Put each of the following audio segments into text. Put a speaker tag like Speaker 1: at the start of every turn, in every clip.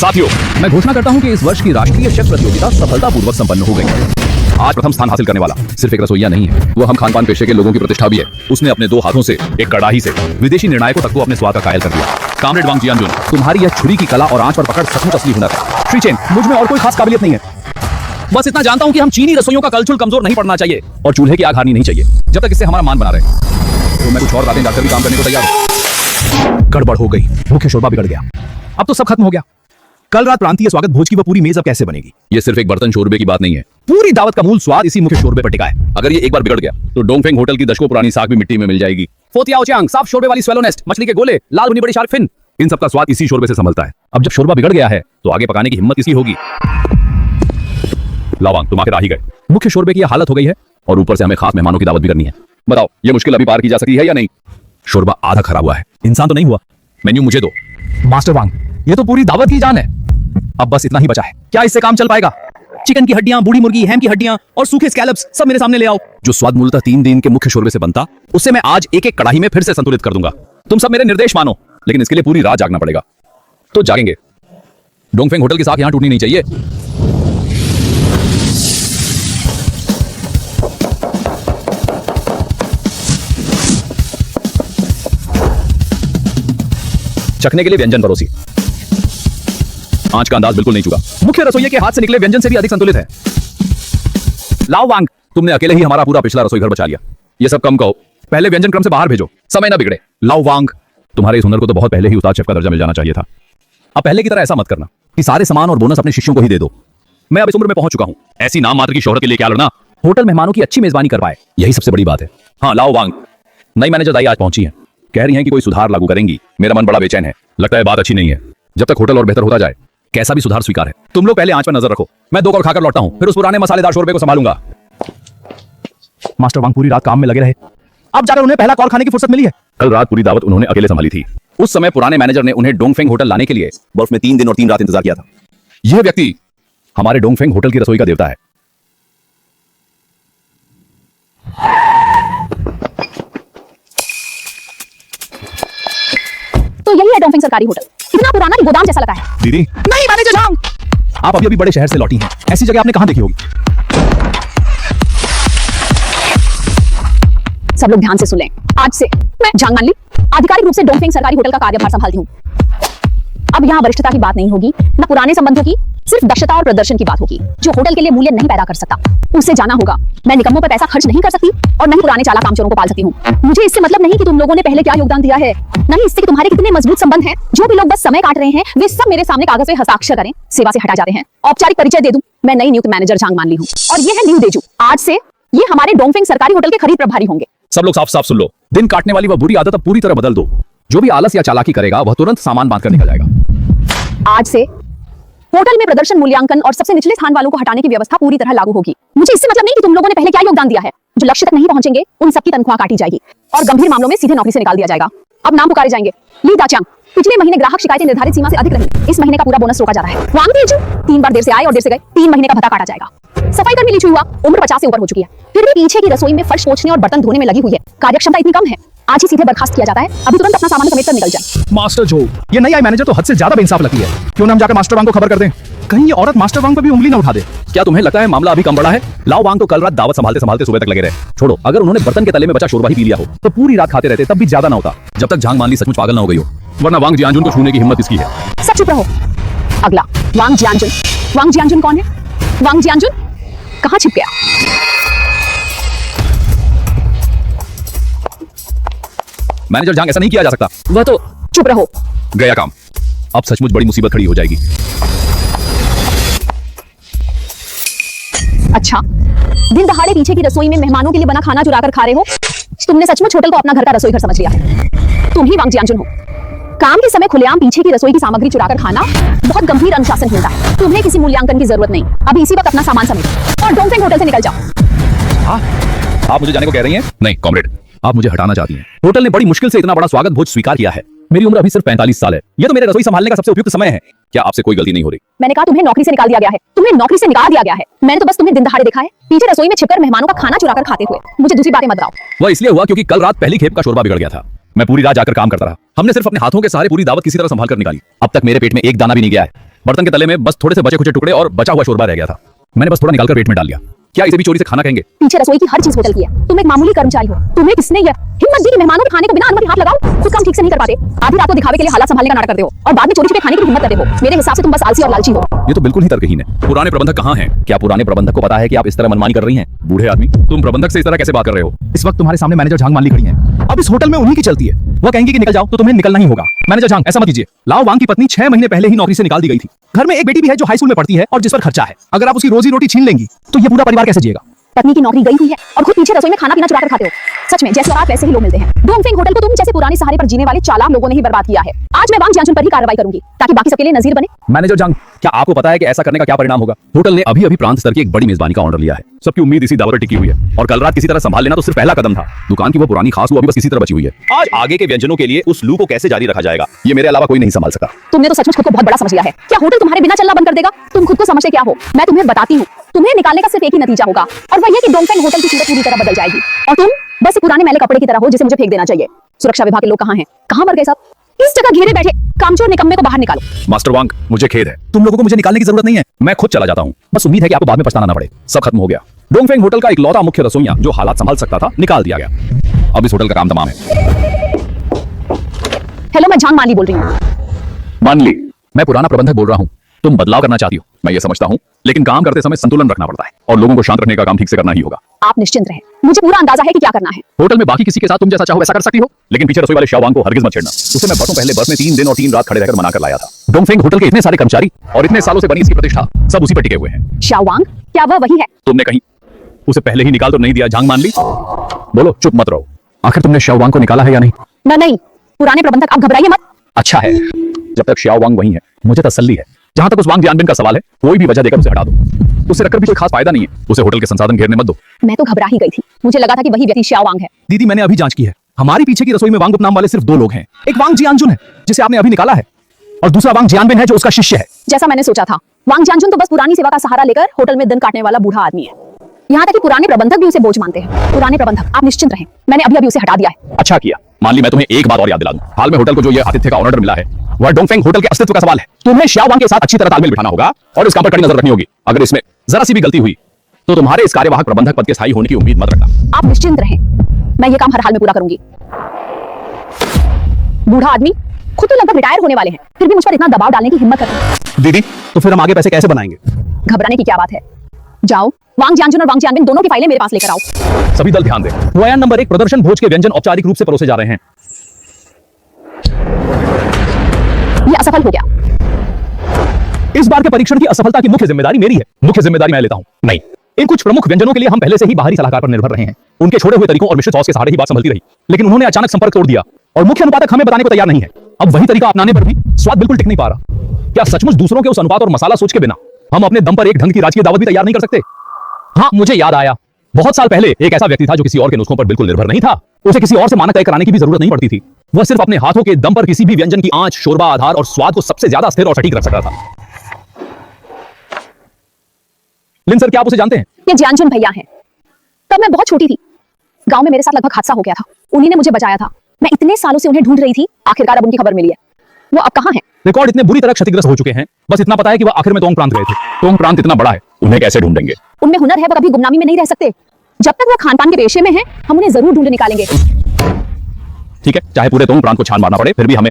Speaker 1: साथियों, मैं घोषणा करता हूं कि इस वर्ष की राष्ट्रीय शेफ प्रतियोगिता सफलतापूर्वक संपन्न हो गई है। आज प्रथम स्थान हासिल करने वाला सिर्फ एक रसोइया नहीं है, वो हम खानपान पेशे के लोगों की प्रतिष्ठा भी है। उसने अपने 2 हाथों से, एक कड़ाही से विदेशी निर्णायकों तक को अपने स्वाद का कायल कर दिया। कामरेड वांग जियानजुन, तुम्हारी यह छुरी की कला और आंच पर पकड़ सचमुच असली हुनर है। श्री चेन, मुझ में और कोई खास काबिलियत नहीं है। बस इतना जानता हूं कि हम चीनी रसोइयों का कलछुल कमजोर नहीं पड़ना चाहिए और चूल्हे की आग हारनी नहीं चाहिए, जब तक इससे हमारा मान बना रहे। तो मैं कुछ और रातें जाकर भी काम करने को तैयार हूं। गड़बड़ हो गई, मुख्य शोरबा बिगड़ गया। अब तो सब खत्म हो गया। कल रात प्रांतीय स्वागत भोज की वो पूरी मेज अब कैसे बनेगी? ये सिर्फ एक बर्तन शोरबे की बात नहीं है, पूरी दावत का मूल स्वाद इसी मुख्य शोरबे पर टिका है। अगर ये एक बार बिगड़ गया तो डोंगफेंग होटल की दशकों पुरानी साख भी मिट्टी में मिल जाएगी। फोतियाओ चांग, साफ शोरबे वाली स्वेलो नेस्ट, मछली के गोले, लाल भुनी बड़ी शार्क फिन, इन सब का स्वाद इसी शोरबे से संभलता है। अब जब शोरबा बिगड़ गया है तो आगे पकाने की हिम्मत इसी होगी। लावांग, तुम आखिर आ ही गए। मुख्य शोरबे की यह हालत हो गई है और ऊपर से हमें खास मेहमानों की दावत भी करनी है। बताओ, ये मुश्किल अभी पार की जा सकती है या नहीं? शोरबा आधा खराब हुआ है, इंसान तो नहीं हुआ। मेन्यू मुझे दो। मास्टर वांग, ये तो पूरी दावत की जान है। अब बस इतना ही बचा है, क्या इससे काम चल पाएगा? चिकन की हड्डियां, बूढ़ी मुर्गी, हैम की हड्डियां और सूखे स्कैलप्स सब मेरे सामने ले आओ। जो स्वाद मूलतः 3 दिन के मुख्य शोरबे से बनता, उससे मैं आज एक कड़ाही में फिर से संतुलित कर दूंगा। तुम सब मेरे निर्देश मानो, लेकिन इसके लिए पूरी रात जागना पड़ेगा। तो जागेंगे। डोंगफेंग होटल की साख यहां टूटनी नहीं चाहिए। चखने के लिए व्यंजन परोसी। आंच का अंदाज बिल्कुल नहीं चुका। मुख्य रसोइये के हाथ से निकले व्यंजन से भी अधिक संतुलित है। लाओ वांग, तुमने अकेले ही हमारा पूरा पिछला रसोई घर बचा लिया। ये सब कम कहो, पहले व्यंजन क्रम से बाहर भेजो, समय ना बिगड़े। लाओ वांग, तुम्हारे इस हुनर को तो बहुत पहले ही उस्ताद शेफ का दर्जा मिल जाना चाहिए था। अब पहले की तरह ऐसा मत करना कि सारे सामान और बोनस अपने शिष्यों को ही दे दो। मैं अब इस उम्र में पहुंच चुका हूं, ऐसी नाम मात्र की शोहरत के लिए क्या लड़ना। होटल मेहमानों की अच्छी मेजबानी कर पाए, यही सबसे बड़ी बात है। हाँ लाओ वांग, नई मैनेजर दाई आज पहुंची है, कह रही हैं कि कोई सुधार लागू करेंगी। मेरा मन बड़ा बेचैन है, लगता है बात अच्छी नहीं है। जब तक होटल और बेहतर होता जाए, कैसा भी सुधार स्वीकार है। तुम लोग पहले आंच पर नजर रखो, मैं 2 कौर खाकर लौटता हूं, फिर उस पुराने मसालेदार शोरबे को संभालूंगा। मास्टर वांग पूरी रात काम में लगे रहे, अब जाकर उन्हें पहला कौर खाने की फुर्सत मिली है। कल रात पूरी दावत उन्होंने अकेले संभाली थी। उस समय पुराने मैनेजर ने उन्हें डोंगफेंग होटल लाने के लिए बर्फ में 3 दिन और 3 रात इंतजार किया था। यह व्यक्ति हमारे डोंगफेंग होटल की रसोई का देवता है।
Speaker 2: तो यही है डोंगफेंग सरकारी होटल, इतना पुराना कि गोदाम जैसा लगा है।
Speaker 1: दीदी
Speaker 2: नहीं मैनेजर झांग,
Speaker 1: आप अभी बड़े शहर से लौटी हैं, ऐसी जगह आपने कहां देखी होगी?
Speaker 2: सब लोग ध्यान से सुन लें, आज से मैं झांग मानली आधिकारिक रूप से डोंगफेंग सरकारी होटल का कार्यभार संभालती हूँ। अब यहाँ वरिष्ठता की बात नहीं होगी, न पुराने संबंधों की, सिर्फ दक्षता और प्रदर्शन की बात होगी। जो होटल के लिए मूल्य नहीं पैदा कर सकता, उसे जाना होगा। मैं निकम्मों पर पैसा खर्च नहीं कर सकती और न ही पुराने चालाक कामचोरों को पाल सकती हूँ। मुझे इससे मतलब नहीं कि तुम लोगों ने पहले क्या योगदान दिया है, नहीं इससे कि तुम्हारे कितने मजबूत संबंध हैं। जो भी लोग बस समय काट रहे हैं, वे सब मेरे सामने कागज पे हस्ताक्षर करें, सेवा से हटा जाते हैं। औपचारिक परिचय दे दूं, मैं नई नियुक्त मैनेजर झांग मानली हूँ और ये है न्यू देजू। आज से ये हमारे डोंगफेंग सरकारी होटल के खरीद प्रभारी होंगे।
Speaker 1: सब लोग साफ साफ सुन लो, दिन काटने वाली वह बुरी आदत अब पूरी तरह बदल दो। जो भी आलस या चालाकी करेगा वह तुरंत सामान बांध कर निकल जाएगा।
Speaker 2: आज से होटल में प्रदर्शन मूल्यांकन और सबसे निचले स्थान वालों को हटाने की व्यवस्था पूरी तरह लागू होगी। मुझे इससे मतलब नहीं कि तुम लोगों ने पहले क्या योगदान दिया है। जो लक्ष्य तक नहीं पहुंचेंगे उन सबकी तनख्वाह काटी जाएगी और गंभीर मामलों में सीधे नौकरी से निकाल दिया जाएगा। अब नाम पुकारे जाएंगे। ली दाचांग, पिछले महीने ग्राहक शिकायतें निर्धारित सीमा से अधिक रही, इस महीने का पूरा बोनस रोका जा रहा है। वांग तेजू, 3 बार देर से आए और देर से गए, 3 महीने का भत्ता काटा जाएगा। सफाई कर्मी लीचू हुआ, उम्र 50 से ऊपर हो चुकी है, फिर भी पीछे की रसोई में फर्श पोंछने और बर्तन धोने में लगी हुई है। कार्यक्षमता इतनी कम है, आज ही सीधे बर्खास्त किया जाता है। अभी तुरंत अपना सामान समेट कर निकल जाए।
Speaker 1: मास्टर जो, ये नई आई मैनेजर तो हद से ज्यादा बेइंसाफ लगती है। क्यों ना हम जाकर मास्टर वांग को खबर कर दें, कहीं ये औरत मास्टर वांग पर भी उंगली न उठा दे। क्या तुम्हें लगता है मामला अभी कम बड़ा है? लाओ वांग तो कल रात दावत संभालते संभालते सुबह तक लगे रहे। छोड़ो, अगर उन्होंने बर्तन के तले में बचा शोरबा ही पी लिया हो तो पूरी रात खाते रहते, तब भी ज्यादा ना होता, जब तक झांग मानली सचमुच पागल ना हो गई हो। वरना वांग जियानजुन को छूने की हिम्मत इसकी है।
Speaker 2: सब चुप रहो। अगला वांग जियानजुन। वांग जियानजुन कौन है? वांग जियानजुन कहां छिप गया?
Speaker 1: मैनेजर झांग, ऐसा नहीं किया जा सकता।
Speaker 2: वह तो चुप रहो।
Speaker 1: गया काम, अब सचमुच बड़ी मुसीबत खड़ी हो जाएगी।
Speaker 2: अच्छा, दिन दहाड़े पीछे की रसोई में मेहमानों के लिए बना खाना चुराकर खा रहे हो? तुमने सचमुच होटल को अपना घर का रसोई घर समझ लिया है। तुम ही वांग जियानजुन हो। काम के समय खुलेआम पीछे की रसोई की सामग्री चुराकर खाना बहुत गंभीर अनुशासन होता है। तुम्हें किसी मूल्यांकन की जरूरत नहीं, अभी इसी वक्त अपना सामान समेटो और डोंगफेंग होटल से निकल जाओ।
Speaker 1: आप मुझे जाने को कह रही हैं? नहीं कॉमरेड, आप मुझे हटाना चाहती हैं। होटल ने बड़ी मुश्किल से इतना बड़ा स्वागत भोज स्वीकार किया है। मेरी उम्र अभी सिर्फ 45 साल है। यह तो मेरे रसोई संभालने का सबसे उपयुक्त समय है। क्या आपसे कोई गलती नहीं हो रही?
Speaker 2: मैंने कहा तुम्हें नौकरी से निकाल दिया गया है। तुम्हें नौकरी से निकाल दिया गया है। मैंने तो बस तुम्हें दिन दहाड़े देखा है, पीछे रसोई में छिपकर मेहमानों का खाना चुराकर खाते हुए। मुझे दूसरी बातें मत बताओ।
Speaker 1: वह इसलिए हुआ क्योंकि कल रात पहली खेप का शोरबा बिगड़ गया था। मैं पूरी रात जाकर काम करता रहा। हमने सिर्फ अपने हाथों के सहारे पूरी दावत किसी तरह संभाल कर निकाली। अब तक मेरे पेट में एक दाना भी नहीं गया है। बर्तन के तले में बस थोड़े से बचे खुचे टुकड़े और बचा हुआ शोरबा रह गया था। मैंने बस थोड़ा निकालकर पेट में डाल लिया। क्या इसे भी चोरी से खाना कहेंगे?
Speaker 2: पीछे रसोई की हर चीज होटल की है। तुम एक मामूली कर्मचारी हो। तुम्हें किसने यह हिम्मत दी कि मेहमानों के खाने को बिना अनुमति हाथ लगाओ? खुद काम ठीक से नहीं कर पाते, आधी रात को दिखावे के लिए हालात संभालने का नाटक करते हो और बाद में चोरी छुपे खाने की हिम्मत करते हो। मेरे हिसाब से तुम बस आलसी और लालची हो।
Speaker 1: ये तो बिल्कुल ही तर्कहीन है। पुराने प्रबंधक कहाँ हैं? क्या पुराने प्रबंधक को पता है कि आप इस तरह मनमानी कर रही हैं? बूढ़े आदमी, तुम प्रबंधक से इस तरह कैसे बात कर रहे हो?
Speaker 3: इस वक्त तुम्हारे सामने मैनेजर झांग मान ली खड़ी है। अब इस होटल में उन्हीं की चलती है। वो कहेंगे कि निकल जाओ तो तुम्हें निकलना ही होगा। मैनेजर झांग, ऐसा मत कीजिए। लाओ वांग की पत्नी 6 महीने पहले ही नौकरी से निकाल दी गई थी। घर में एक बेटी भी है जो हाई स्कूल में पढ़ती है और जिस पर खर्चा है। अगर आप उसकी रोजी रोटी छीन लेंगी तो ये पूरा परिवार कैसे जिएगा?
Speaker 2: पत्नी की नौकरी गई हुई है और खुद पीछे रसोई में खाना पीना चुरा कर खाते हो। सच में जैसे आप वैसे ही लोग मिलते हैं। डोंगफेंग होटल को तुम जैसे पुराने सहारे पर जीने वाले चालाक लोगों ने ही बर्बाद किया है। आज मैं वांग जियांजुन पर ही कार्रवाई करूंगी ताकि बाकी सबके लिए नजीर बने।
Speaker 1: मैनेजर जंग, क्या आपको पता है कि ऐसा करने का क्या परिणाम होगा? होटल ने अभी अभी प्रांत स्तर की एक बड़ी मेजबानी का ऑर्डर लिया है। सबकी उम्मीद इसी दाव पर टिकी हुई है और कल रात किसी तरह संभाल लेना तो सिर्फ पहला कदम था। दुकान की वो पुरानी खास वो अभी बस इसी तरह बची हुई है। आज आगे के व्यंजनों के लिए उस लू को कैसे जारी रखा जाएगा, ये मेरे अलावा कोई नहीं संभाल सका।
Speaker 2: तुमने तो सचमुच खुद को बहुत बड़ा समझ लिया है। क्या होटल तुम्हारे बिना चलना बंद कर देगा? तुम खुद को समझते क्या हो? मैं तुम्हें बताती हूँ। तुम्हें निकालने का सिर्फ एक ही नतीजा होगा और वह यह कि डोंगफेंग होटल की सूरत पूरी तरह बदल जाएगी और तुम बस एक पुराने मैले कपड़े की तरह हो जिसे मुझे फेंक देना चाहिए। सुरक्षा विभाग के लोग कहाँ हैं? कहाँ मर गए सब? इस जगह घेरे बैठे कामचोर निकम्मे को बाहर निकालो।
Speaker 1: मास्टर वांग, मुझे खेद है। तुम लोगों को मुझे निकालने की जरूरत नहीं है। मैं खुद चला जाता हूँ। बस उम्मीद है कि आपको बाद में पछताना ना पड़े। सब खत्म हो गया। डोंगफेंग होटल का इकलौता मुख्य रसोइया जो हालात संभाल सकता था निकाल दिया गया। अब इस होटल का काम तमाम है।
Speaker 2: हेलो, मैं झांग माली बोल रही हूँ।
Speaker 1: मान ली, मैं पुराना प्रबंधक बोल रहा हूँ। तुम बदलाव करना चाहती हो, मैं ये समझता हूँ, लेकिन काम करते समय संतुलन रखना पड़ता है और लोगों को शांत रखने का काम ठीक से करना ही होगा।
Speaker 2: आप निश्चिंत रहें, मुझे पूरा अंदाजा है कि क्या करना है।
Speaker 1: होटल में बाकी किसी के साथ तुम जैसा चाहो वैसा कर सकती हो, लेकिन पीछे रसोई वाले शाओवांग को हरगिज मत छेड़ना। उसे मैं बरसों पहले बर्फ में 3 दिन और 3 रात खड़े रहकर मना कर लाया था। डोंगफेंग होटल के इतने सारे कर्मचारी और इतने सालों से बनी इसकी प्रतिष्ठा सब उसी पर टिके हुए हैं।
Speaker 2: शाओवांग, क्या वह वही है?
Speaker 1: तुमने कहीं उसे पहले ही निकाल तो नहीं दिया? झांग मान ली। बोलो, चुप मत रहो। आखिर तुमने शाओवांग को निकाला है या नहीं?
Speaker 2: नहीं, पुराने प्रबंधक, आप घबराइए मत।
Speaker 1: अच्छा है, जब तक शाओवांग वही है मुझे तसल्ली है। जहां तक उस वांग जियानबिन का सवाल है, कोई भी वजह देकर उसे हटा दो। उसे रखकर भी कोई खास फायदा नहीं है। उसे होटल के संसाधन घेरने मत दो।
Speaker 2: मैं तो घबरा ही गई थी। मुझे लगा था कि वही व्यक्ति शाओवांग है।
Speaker 3: दीदी, मैंने अभी जांच की है। हमारी पीछे की रसोई में वांग उपनाम वाले सिर्फ 2 लोग हैं। एक वांग जियांजुन है जिसे आपने अभी निकाला है और दूसरा वांग जियानबिन है जो उसका शिष्य है।
Speaker 2: जैसा मैंने सोचा था, वांग जियांजुन तो बस पुरानी सेवा का सहारा लेकर होटल में दिन काटने वाला बूढ़ा आदमी है। यहाँ तक कि पुराने प्रबंधक भी उसे बोझ मानते हैं। पुराने प्रबंधक, आप निश्चिंत रहें, मैंने अभी उसे हटा दिया है।
Speaker 1: अच्छा किया। मान ली, मैं तुम्हें एक बात और याद दिला दूं। हाल में होटल को जो ये आतिथ्य का ऑर्डर मिला है वह डोंगफेंग होटल के अस्तित्व का सवाल है। तुम्हें शाओवांग के साथ अच्छी तरह तालमेल बिठाना होगा और इस काम पर कड़ी नजर रखनी होगी। अगर इसमें जरा सी भी गलती हुई तो तुम्हारे इस कार्यवाहक प्रबंधक पद के स्थायी होने की उम्मीद मत रखना।
Speaker 2: आप निश्चिंत रहें, मैं ये काम हर हाल में पूरा करूंगी। बूढ़ा आदमी खुद तो लगभग रिटायर होने वाले हैं, फिर भी मुझ पर इतना दबाव डालने की हिम्मत करते हैं।
Speaker 3: दीदी, तो फिर हम आगे पैसे कैसे बनाएंगे?
Speaker 2: घबराने की क्या बात है। जाओ, वांग जियांजुन और वांग जियानबिन दोनों की फाइलें मेरे पास लेकर आओ।
Speaker 1: सभी दल ध्यान दें।
Speaker 3: बयान नंबर 1, प्रदर्शन भोज के व्यंजन औपचारिक रूप से परोसे जा रहे हैं।
Speaker 2: ये असफल हो गया।
Speaker 3: इस बार के परीक्षण की असफलता की मुख्य जिम्मेदारी मेरी है। मुख्य जिम्मेदारी मैं लेता हूं। नहीं, इन कुछ प्रमुख व्यंजनों के लिए हम पहले से ही बाहरी सलाहकार पर निर्भर रहे हैं। उनके छोड़े हुए तरीकों और मिश्रित सॉस के सहारे ही बात संभलती रही, लेकिन उन्होंने अचानक संपर्क तोड़ दिया और मुख्य अनुपातक हमें बताने को तैयार नहीं है। अब वही तरीका अपनाने पर भी स्वाद बिल्कुल टिक नहीं पा रहा। क्या सचमुच दूसरों के उस अनुपात और मसाला सोच के बिना हम अपने दम पर एक ढंग की राजकीय दावत भी तैयार नहीं कर सकते? हाँ, मुझे याद आया, बहुत साल पहले एक ऐसा व्यक्ति था जो किसी और के नुस्खों पर बिल्कुल निर्भर नहीं था। उसे किसी और से मानक तय कराने की भी जरूरत नहीं पड़ती थी। वह सिर्फ अपने हाथों के दम पर किसी भी व्यंजन की आंच, शोरबा, आधार और स्वाद को सबसे ज्यादा स्थिर और सटीक रख सकता था। लिन सर, क्या आप उसे जानते हैं?
Speaker 2: ये जियांजुन भैया हैं। तब मैं बहुत छोटी थी। गांव में मेरे साथ लगभग हादसा हो गया था। उन्हीं ने मुझे बचाया था। मैं इतने सालों से उन्हें ढूंढ रही थी, आखिरकार अब उनकी खबर मिली है। वो अब कहाँ हैं?
Speaker 3: रिकॉर्ड इतने बुरी तरह क्षतिग्रस्त हो चुके हैं, बस इतना पता है कि वह आखिर में तोंग प्रांत गए थे।
Speaker 1: तोंग प्रांत इतना बड़ा है, उन्हें कैसे ढूंढेंगे?
Speaker 2: उनमें हुनर है, वो कभी गुमनामी में नहीं रह सकते। जब तक वो खान पान के पेशे में हैं, हम उन्हें जरूर ढूंढ निकालेंगे।
Speaker 1: ठीक है, चाहे पूरे तोंग प्रांत को छान मारना पड़े, फिर भी हमें।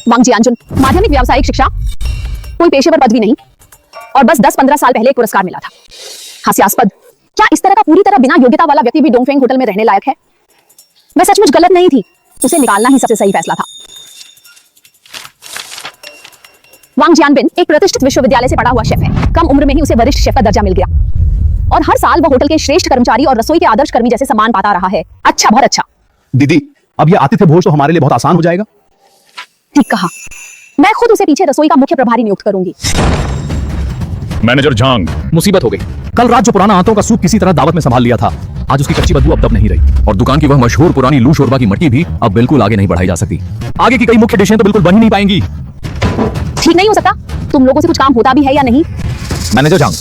Speaker 2: वांग जियांजुन, माध्यमिक व्यावसायिक शिक्षा, कोई पेशेवर पद भी नहीं, और बस 10-15 साल पहले एक पुरस्कार मिला था। हास्यास्पद। क्या इस तरह का पूरी तरह बिना योग्यता वाला व्यक्ति भी डोंगफेंग होटल में रहने लायक है? मैं सचमुच गलत नहीं थी। उसे निकालना ही सबसे सही फैसला था। वांग जियानबिन एक प्रतिष्ठित विश्वविद्यालय से पढ़ा हुआ शेफ है। कम उम्र में ही उसे वरिष्ठ शेफ का दर्जा मिल गया और हर साल वह होटल के श्रेष्ठ कर्मचारी और रसोई के आदर्श कर्मी जैसे सम्मान पाता रहा है। अच्छा, बहुत अच्छा।
Speaker 3: दीदी, अब यह आतिथ्य भोज तो हमारे लिए बहुत आसान हो जाएगा।
Speaker 2: ठीक कहा। मैं खुद उसे पीछे रसोई का मुख्य प्रभारी नियुक्त करूंगी।
Speaker 1: मैनेजर झांग,
Speaker 3: मुसीबत हो गई। कल रात जो पुराना आंतों का सूप किसी तरह दावत में संभाल लिया था, आज उसकी कच्ची बदबू अब तक नहीं रही और दुकान की वह मशहूर पुरानी लू शोरबा की मटकी भी अब बिल्कुल आगे नहीं बढ़ाई जा सकती। आगे की कई मुख्य डिशें तो बिल्कुल बन ही नहीं पाएंगी।
Speaker 2: ठीक नहीं हो सकता। तुम लोगों से कुछ काम होता भी है या नहीं?
Speaker 3: मैनेजर झांग,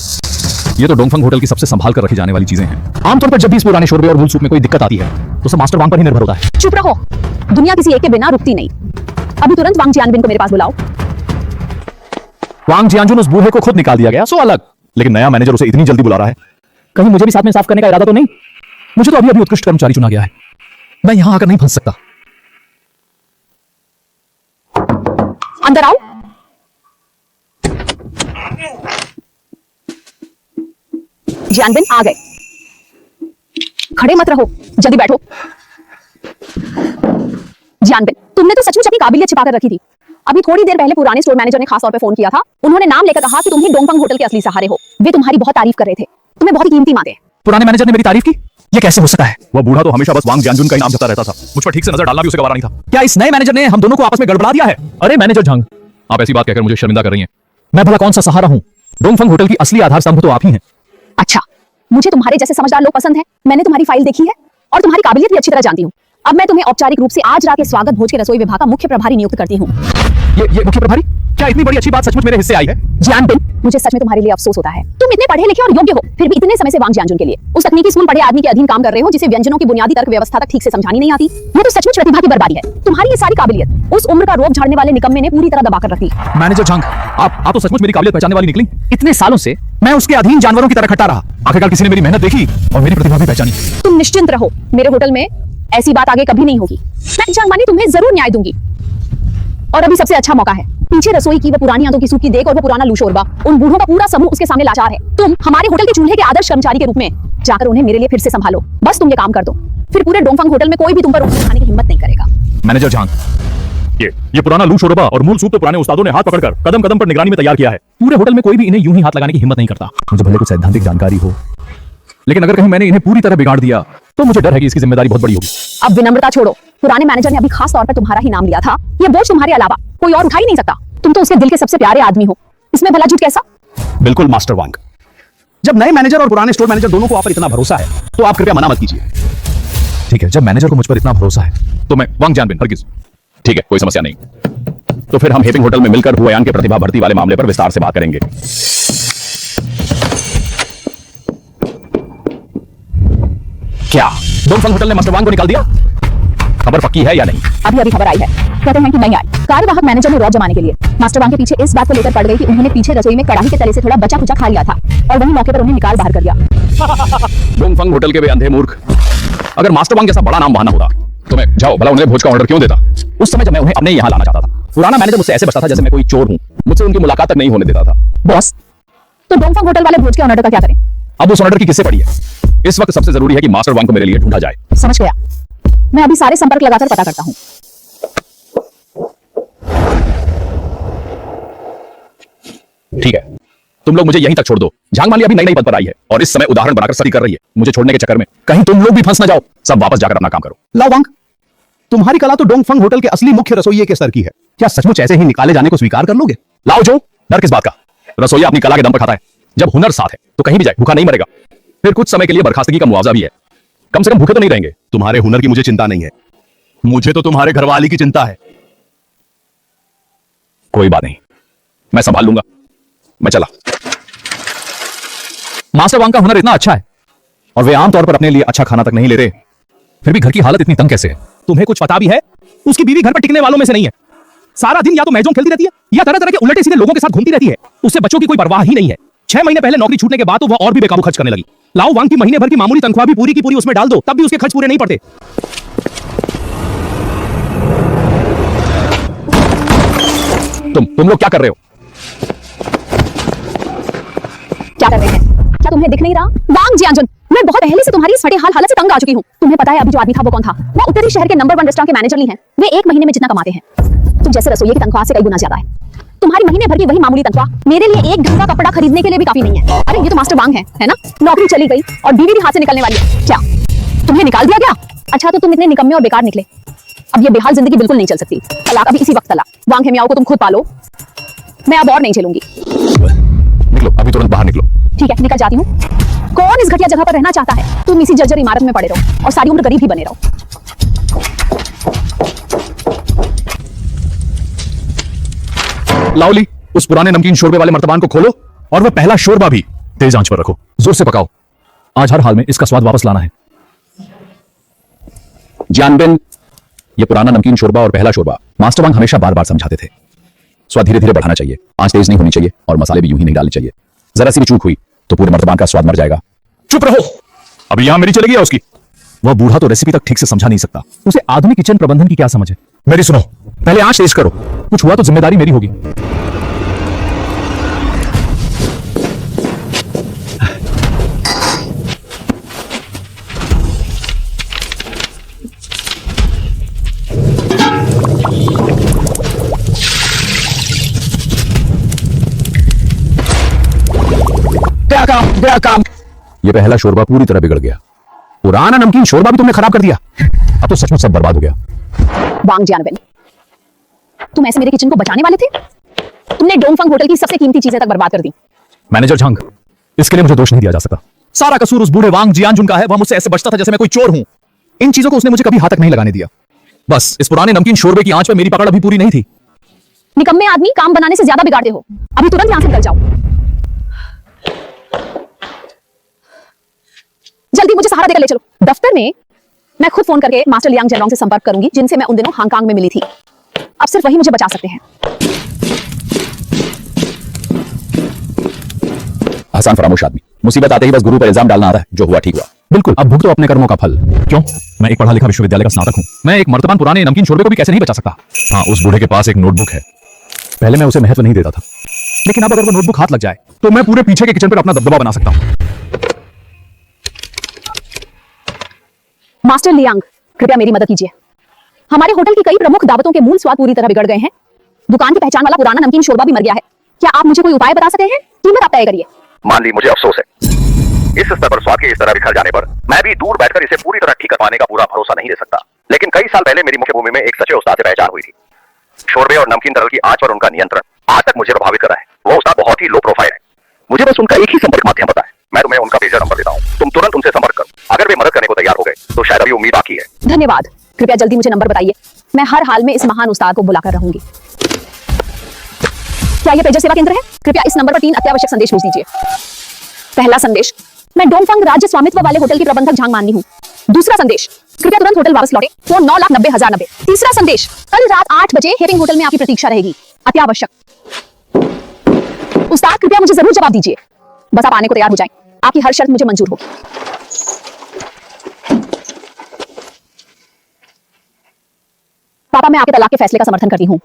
Speaker 3: ये तो डोंगफेंग होटल की सबसे संभाल कर रखी जाने वाली चीजें हैं। आमतौर पर जब भी इस पुराने शोरबे और मूल सूप में कोई दिक्कत आती है तो सब मास्टर वांग पर ही निर्भर होता है।
Speaker 2: चुप रहो। दुनिया किसी एक के बिना रुकती नहीं। अभी तुरंत वांग जियानबिन को मेरे पास बुलाओ।
Speaker 3: वांग जियानजुन उस बूढ़े को खुद निकाल दिया गया, सो अलग। लेकिन नया मैनेजर उसे इतनी जल्दी बुला रहा है, कहीं मुझे भी साथ में साफ करने का इरादा तो नहीं? मुझे तो अभी अभी उत्कृष्ट कर्मचारी चुना गया है, मैं यहां आकर नहीं फंस सकता।
Speaker 2: अंदर आओ। जियानबिन आ गए। खड़े मत रहो, जल्दी बैठो। जियानबिन, तुमने तो सचमुच अपनी काबिलियत छिपाकर रखी थी। अभी थोड़ी देर पहले पुराने स्टोर मैनेजर ने खास तौर पे फोन किया था। उन्होंने नाम लेकर कहा कि तुम ही डोंगफंग होटल के असली सहारे हो। वे तुम्हारी बहुत तारीफ कर रहे थे, तुम्हें बहुत ही कीमती मानते हैं।
Speaker 3: पुराने मैनेजर ने मेरी तारीफ की? ये कैसे हो सकता है? वह बूढ़ा तो हमेशा बस वांग जियानजुन का ही नाम जपता रहता था, मुझ पर ठीक से नजर डालना भी उसे गवारा नहीं था। क्या इस नए मैनेजर ने हम दोनों को आपस में गड़बड़ा दिया है? अरे मैनेजर झंग, आप ऐसी बात कहकर मुझे शर्मिंदा कर रही हैं। मैं भला कौन सा सहारा हूं? डोंगफंग होटल की असली आधार स्तंभ तो आप ही हैं।
Speaker 2: अच्छा, मुझे तुम्हारे जैसे समझदार लोग पसंद हैं। मैंने तुम्हारी फाइल देखी है और तुम्हारी काबिलियत भी अच्छी तरह जानती हूँ। अब मैं तुम्हें औपचारिक रूप से आज रात के स्वागत भोज के रसोई विभाग का मुख्य प्रभारी नियुक्त करती हूँ।
Speaker 3: ये मुख्य प्रभारी? क्या इतनी बड़ी अच्छी बात सचमुच मेरे हिस्से आई है?
Speaker 2: जियानबिन, मुझे सच में तुम्हारे लिए अफसोस होता है। तुम इतने पढ़े लिखे और योग्य हो, फिर भी इतने समय से वांग जियानजुन के लिए उस तकनीकी स्कूल पढ़े आदमी के अधीन काम कर रहे हो जिसे व्यंजनों की बुनियादी तर्क व्यवस्था तक ठीक से समझानी नहीं आती। ये तो सचमुच प्रतिभा की बर्बादी है। तुम्हारी ये सारी काबिलियत उस उम्र का रोब झाड़ने वाले निकम्मे ने पूरी तरह दबाकर रख दी।
Speaker 3: मैनेजर झंग, आप तो सचमुच मेरी काबिलियत पहचानने वाली निकली। इतने सालों से मैं उसके अधीन जानवरों की तरह खट्टा रहा, आखिरकार किसी ने मेरी मेहनत देखी और मेरी प्रतिभा भी पहचानी।
Speaker 2: तुम निश्चिंत रहो, मेरे होटल में ऐसी बात आगे कभी नहीं होगी। मैं जांगमानी तुम्हें जरूर न्याय दूंगी। और अभी सबसे अच्छा मौका है। पीछे रसोई की वह पुरानी आंतों की सूप की देख और वो पुराना लूशोरबा, उन बूढ़ों का पूरा समूह उसके सामने लाचार है। तुम हमारे होटल के चूल्हे के आदर्श कर्मचारी के रूप में जाकर उन्हें मेरे लिए फिर से संभालो। बस तुम ये काम कर दो, फिर पूरे डोंगफंग होटल में कोई भी तुम पर उंगली उठाने की हिम्मत नहीं करेगा।
Speaker 3: मैनेजर झांग, ये पुराना लू शोरबा और मूल सूप तो पुराने उस्तादों ने हाथ पकड़कर कदम कदम पर निगरानी में तैयार किया है। पूरे होटल में कोई भी इन्हें यूं ही हाथ लगाने की हिम्मत नहीं करता। मुझे भले कुछ सैद्धांतिक जानकारी हो, लेकिन अगर कहीं मैंने इन्हें पूरी तरह बिगाड़ दिया तो मुझे डर है कि इसकी जिम्मेदारी बहुत बड़ी होगी।
Speaker 2: अब विनम्रता छोड़ो, पुराने मैनेजर ने अभी खास तौर पर तुम्हारा ही नाम लिया था। ये बोझ तुम्हारे अलावा कोई और उठा ही नहीं सकता। तुम तो उसके दिल के सबसे प्यारे आदमी हो, इसमें भला झूठ कैसा?
Speaker 3: बिल्कुल मास्टर वांग, जब नए मैनेजर और पुराने स्टोर मैनेजर दोनों को आप पर इतना भरोसा है तो आप कृपया मना मत कीजिए। ठीक है, जब मैनेजर को मुझ पर इतना भरोसा है तो मैं वांग जियानबिन हरगिज। ठीक है, कोई समस्या नहीं। तो फिर हम हेपिंग होटल में मिलकर हुआयान के प्रतिभा भर्ती वाले मामले पर विस्तार से बात करेंगे। क्या डोंगफंग होटल ने मास्टर वांग को निकाल दिया? खबर पक्की है या नहीं?
Speaker 2: अभी अभी खबर आई है, कहते हैं कि नहीं आई। कार्यवाहक मैनेजर ने रौब जमाने के लिए मास्टर वांग के पीछे इस बात को लेकर पड़ गई कि उन्होंने पीछे रसोई में कड़ाही के तले से थोड़ा बचा कुचा खा लिया था और वहीं मौके पर उन्हें निकाल बाहर कर दिया।
Speaker 1: डोंगफंग होटल के वे अंधे मूर्ख, अगर मास्टर वांग जैसा बड़ा नाम बहाना होता तो मैं जाओ भला उन्हें भोज का ऑर्डर क्यों देता? उस समय जब मैं उन्हें अपने यहाँ लाना चाहता था, पुराना मैनेजर मुझसे ऐसे बचता था जैसे मैं कोई चोर हूँ। मुझसे उनकी मुलाकात तक नहीं होने देता था।
Speaker 2: बॉस, तो डोंगफंग होटल वाले भोज के ऑर्डर का क्या करें?
Speaker 1: अब उस ऑर्डर की किससे पड़ी है? इस वक्त सबसे जरूरी है कि मास्टर वांग को मेरे लिए ढूंढा जाए।
Speaker 2: समझ गया, मैं अभी सारे संपर्क लगाकर पता करता हूँ।
Speaker 1: ठीक है, तुम लोग मुझे यहीं तक छोड़ दो। झांगमाली अभी नई नई पद पर आई है और इस समय उदाहरण बनाकर सती कर रही है। मुझे छोड़ने के चक्कर में कहीं तुम लोग भी फंस ना जाओ। सब वापस जाकर अपना काम करो।
Speaker 3: लाओ वांग, तुम्हारी कला तो डोंगफंग होटल के असली मुख्य रसोइये के स्तर की है। क्या सचमुच ऐसे ही निकाले जाने को स्वीकार कर लोगे?
Speaker 1: लाओ जो, डर किस बात का? रसोइया अपनी कला के दम पर खाता है। जब हुनर साथ है तो कहीं भी जाए भूखा नहीं मरेगा। फिर कुछ समय के लिए बर्खास्तगी का मुआवजा भी है। कम से कम भूखे तो नहीं रहेंगे।
Speaker 3: तुम्हारे हुनर की मुझे चिंता नहीं है, मुझे तो तुम्हारे घरवाली की चिंता है।
Speaker 1: कोई बात नहीं, मैं संभाल लूंगा। मैं चला।
Speaker 3: मास्टर वांग का हुनर इतना अच्छा है और वे आमतौर पर अपने लिए अच्छा खाना तक नहीं लेते, फिर भी घर की हालत इतनी तंग कैसे है? तुम्हें कुछ पता भी है? उसकी बीवी घर पर टिकने वालों में से नहीं है। सारा दिन या तो मैचों खेलती रहती है या तरह तरह के उल्टे सीधे लोगों के साथ घूमती रहती है। उससे बच्चों की कोई परवाह ही नहीं है। 6 महीने पहले नौकरी छूटने के बाद तो वह और भी बेकाबू खर्च करने लगी। लाओ वांग की महीने भर की मामूली तनख्वाह भी पूरी की पूरी उसमें डाल दो, तब भी उसके खर्च पूरे नहीं पड़ते।
Speaker 1: तुम लोग क्या कर रहे हो?
Speaker 2: क्या कर रहे हैं? क्या तुम्हें दिख नहीं रहा? वांग जियानजुन, मैं बहुत पहले से तुम्हारी इस फटे हाल हालत से तंग आ चुकी हूँ। तुम्हें पता है अभी जो आदमी था वो कौन था? वो उत्तरी शहर के नंबर 1 रेस्टोरेंट के मैनेजर ली हैं। वे 1 महीने में जितना कमाते हैं तुम जैसे रसोइये की तनख्वाह से कई गुना ज्यादा है। तुम्हारी महीने भर की वही मामूली तनख्वाह मेरे लिए एक ढंग का कपड़ा खरीदने के लिए भी काफी नहीं है। अरे ये तो मास्टर वांग है ना? नौकरी चली गई और बीवी भी हाथ से निकलने वाली है। क्या तुम्हें निकाल दिया गया? अच्छा, तो तुम इतने निकम्मे और बेकार निकले। अब ये बेहाल जिंदगी बिल्कुल नहीं चल सकती। तलाक अभी इसी वक्त तलाक। वांग हेमियाओ को तुम खुद पालो, मैं अब और नहीं झेलूंगी।
Speaker 1: निकलो, अभी तुरंत बाहर निकलो।
Speaker 2: ठीक है, निकल जाती हूँ। कौन इस घटिया जगह पर रहना चाहता है? तुम इसी जर्जर इमारत में पड़े रहो और सारी उम्र गरीब ही बने रहो।
Speaker 3: लाओली, उस पुराने नमकीन शोरबे वाले मर्तबान को खोलो और वह पहला शोरबा भी तेज आंच पर रखो। जोर से पकाओ। आज हर हाल में इसका स्वाद वापस लाना है।
Speaker 1: जियानबिन, ये पुराना नमकीन शोरबा और पहला शोरबा मास्टर वांग हमेशा बार बार समझाते थे। स्वाद धीरे धीरे बढ़ाना चाहिए, आंच तेज नहीं होनी चाहिए और मसाले भी यूं ही नहीं डालने चाहिए। जरा सी भी चूक हुई तो पूरे मर्तबान का स्वाद मर जाएगा।
Speaker 3: चुप रहो, अभी यहां मेरी चलेगी या उसकी? वह बूढ़ा तो रेसिपी तक ठीक से समझा नहीं सकता, उसे आधुनिक किचन प्रबंधन की क्या समझ है। मेरी सुनो, पहले आंच तेज करो, कुछ हुआ तो जिम्मेदारी मेरी होगी।
Speaker 1: क्या काम? ये पहला शोरबा पूरी तरह बिगड़ गया। पुराना नमकीन शोरबा भी तुमने खराब कर दिया। अब तो सचमुच सब बर्बाद हो गया।
Speaker 2: वांग जियानबेन, तुम ऐसे मेरे किचन को बचाने वाले थे? तुमने डोंगफंग होटल की सबसे कीमती चीजें तक बर्बाद कर दी।
Speaker 3: मैनेजर झांग, इसके लिए मुझे दोष नहीं दिया जा सकता। सारा कसूर उस बूढ़े वांग जियानजुन का है। वह मुझसे ऐसे बचता था जैसे मैं कोई चोर हूं। इन चीजों को उसने मुझे कभी हाथ तक नहीं लगाने दिया। बस इस पुराने नमकीन शोरबे की आंच पे मेरी पकड़ अभी पूरी नहीं थी।
Speaker 2: निकम्मे आदमी, काम बनाने से ज्यादा बिगाड़ते हो। अभी तुरंत यहां से निकल जाओ। जल्दी मुझे सहारा देकर ले चलो। दफ्तर में मैं खुद फोन करके मास्टर लियांग जेनरोंग से संपर्क करूंगी, जिनसे मैं उन दिनों हांगकांग में मिली थी। अब सिर्फ वही मुझे बचा सकते हैं।
Speaker 1: आसान फरामोश आदमी, मुसीबत आते ही बस गुरु पर इल्जाम डालना आता है। जो हुआ ठीक हुआ।
Speaker 3: बिल्कुल, अब भुगतो अपने कर्मों का फल। क्यों? मैं एक पढ़ा लिखा विश्वविद्यालय का स्नातक हूं। मैं एक मर्तबान पुराने नमकीन शोरबे को भी कैसे नहीं बचा सकता। हाँ, उस बूढ़े के पास एक नोटबुक है। पहले मैं उसे महत्व नहीं देता था, लेकिन अब अगर वो नोटबुक हाथ लग जाए तो मैं पूरे पीछे के किचन पर अपना दबदबा बना सकता हूं।
Speaker 2: मास्टर लियांग, कृपया मेरी मदद कीजिए। हमारे होटल की कई प्रमुख दावतों के मूल स्वाद पूरी तरह बिगड़ गए हैं। दुकान की पहचान वाला पुराना नमकीन शोरबा भी मर गया है। क्या आप मुझे कोई उपाय बता सकते हैं? कीमत आप तय करिए।
Speaker 4: मान ली, मुझे अफसोस है। इस स्तर पर स्वाद के इस तरह बिखर जाने पर मैं भी दूर बैठकर इसे पूरी तरह ठीक कर पाने का पूरा भरोसा नहीं दे सकता। लेकिन कई साल पहले मेरी मुख्य भूमि में एक सच्चे उस्ताद से पहचान हुई थी। शोरबे और नमकीन तरल की आंच पर उनका नियंत्रण आज तक मुझे प्रभावित कर रहा है। वो उस्ताद बहुत ही लो प्रोफाइल है। मुझे बस उनका एक ही संपर्क माध्यम पता है। मैं तुम्हें उनका पेजर नंबर देता हूँ, तुम तुरंत उनसे संपर्क करो। अगर वे मदद करने को तैयार हो गए तो शायद अभी उम्मीद बाकी है।
Speaker 2: धन्यवाद, कृपया जल्दी मुझे नंबर बताइए। मैं हर हाल में इस महान उस्ताद को बुलाकर रहूंगी। क्या यह पेजर सेवा केंद्र है? कृपया इस नंबर पर 3 अत्यावश्यक संदेश भेज दीजिए। पहला संदेश, मैं डोंगफंग राज्य स्वामित्व वाले होटल की प्रबंधक झांग माननी हूँ। दूसरा संदेश, कृपया तुरंत होटल वापस लौटे। फोन 9,90,090। तीसरा संदेश, कल रात 8 बजे हेपिंग होटल में आपकी प्रतीक्षा रहेगी। अत्यावश्यक। उस्ताद, कृपया मुझे जरूर जवाब दीजिए। बस आप आने को तैयार हो जाएं। आपकी हर शर्त मुझे मंजूर होगी। पापा, मैं आपके तलाक के फैसले का समर्थन करती हूँ।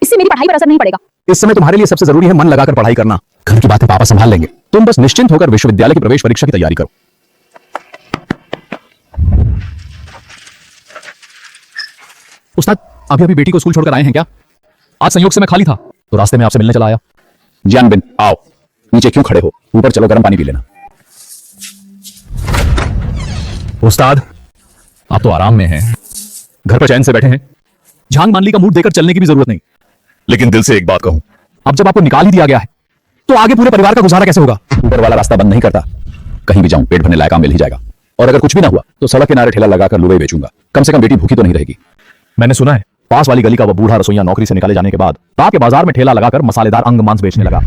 Speaker 2: इससे मेरी पढ़ाई पर असर नहीं पड़ेगा।
Speaker 3: इस समय तुम्हारे लिए सबसे जरूरी है मन लगाकर पढ़ाई करना। घर की बातें पापा संभाल लेंगे। तुम बस निश्चिंत होकर विश्वविद्यालय की प्रवेश परीक्षा की तैयारी करो। उस्ताद, अभी अभी बेटी को स्कूल छोड़कर आए हैं क्या? आज संयोग से मैं खाली था तो रास्ते में आपसे मिलने चला आया।
Speaker 1: जियानबेन, आओ। नीचे क्यों खड़े हो? ऊपर चलो, गर्म पानी पी लेना।
Speaker 3: उस्ताद, आप तो आराम में हैं, घर पर चैन से बैठे हैं। झांग मानली का मूड देकर चलने की भी जरूरत नहीं। लेकिन दिल से एक बात कहूं, अब जब आपको निकाल ही दिया गया है तो आगे पूरे परिवार का गुजारा कैसे होगा?
Speaker 1: ऊपर वाला रास्ता बंद नहीं करता। कहीं भी जाऊं पेट भरने लायक काम मिल ही जाएगा। और अगर कुछ भी ना हुआ तो सड़क किनारे ठेला लगाकर लुबई बेचूंगा। कम से कम बेटी भूखी तो नहीं रहेगी।
Speaker 3: मैंने सुना है पास वाली गली का वह बूढ़ा रसोइया नौकरी से निकाले जाने के बाद रात के बाजार में ठेला लगाकर मसालेदार अंग मांस बेचने लगा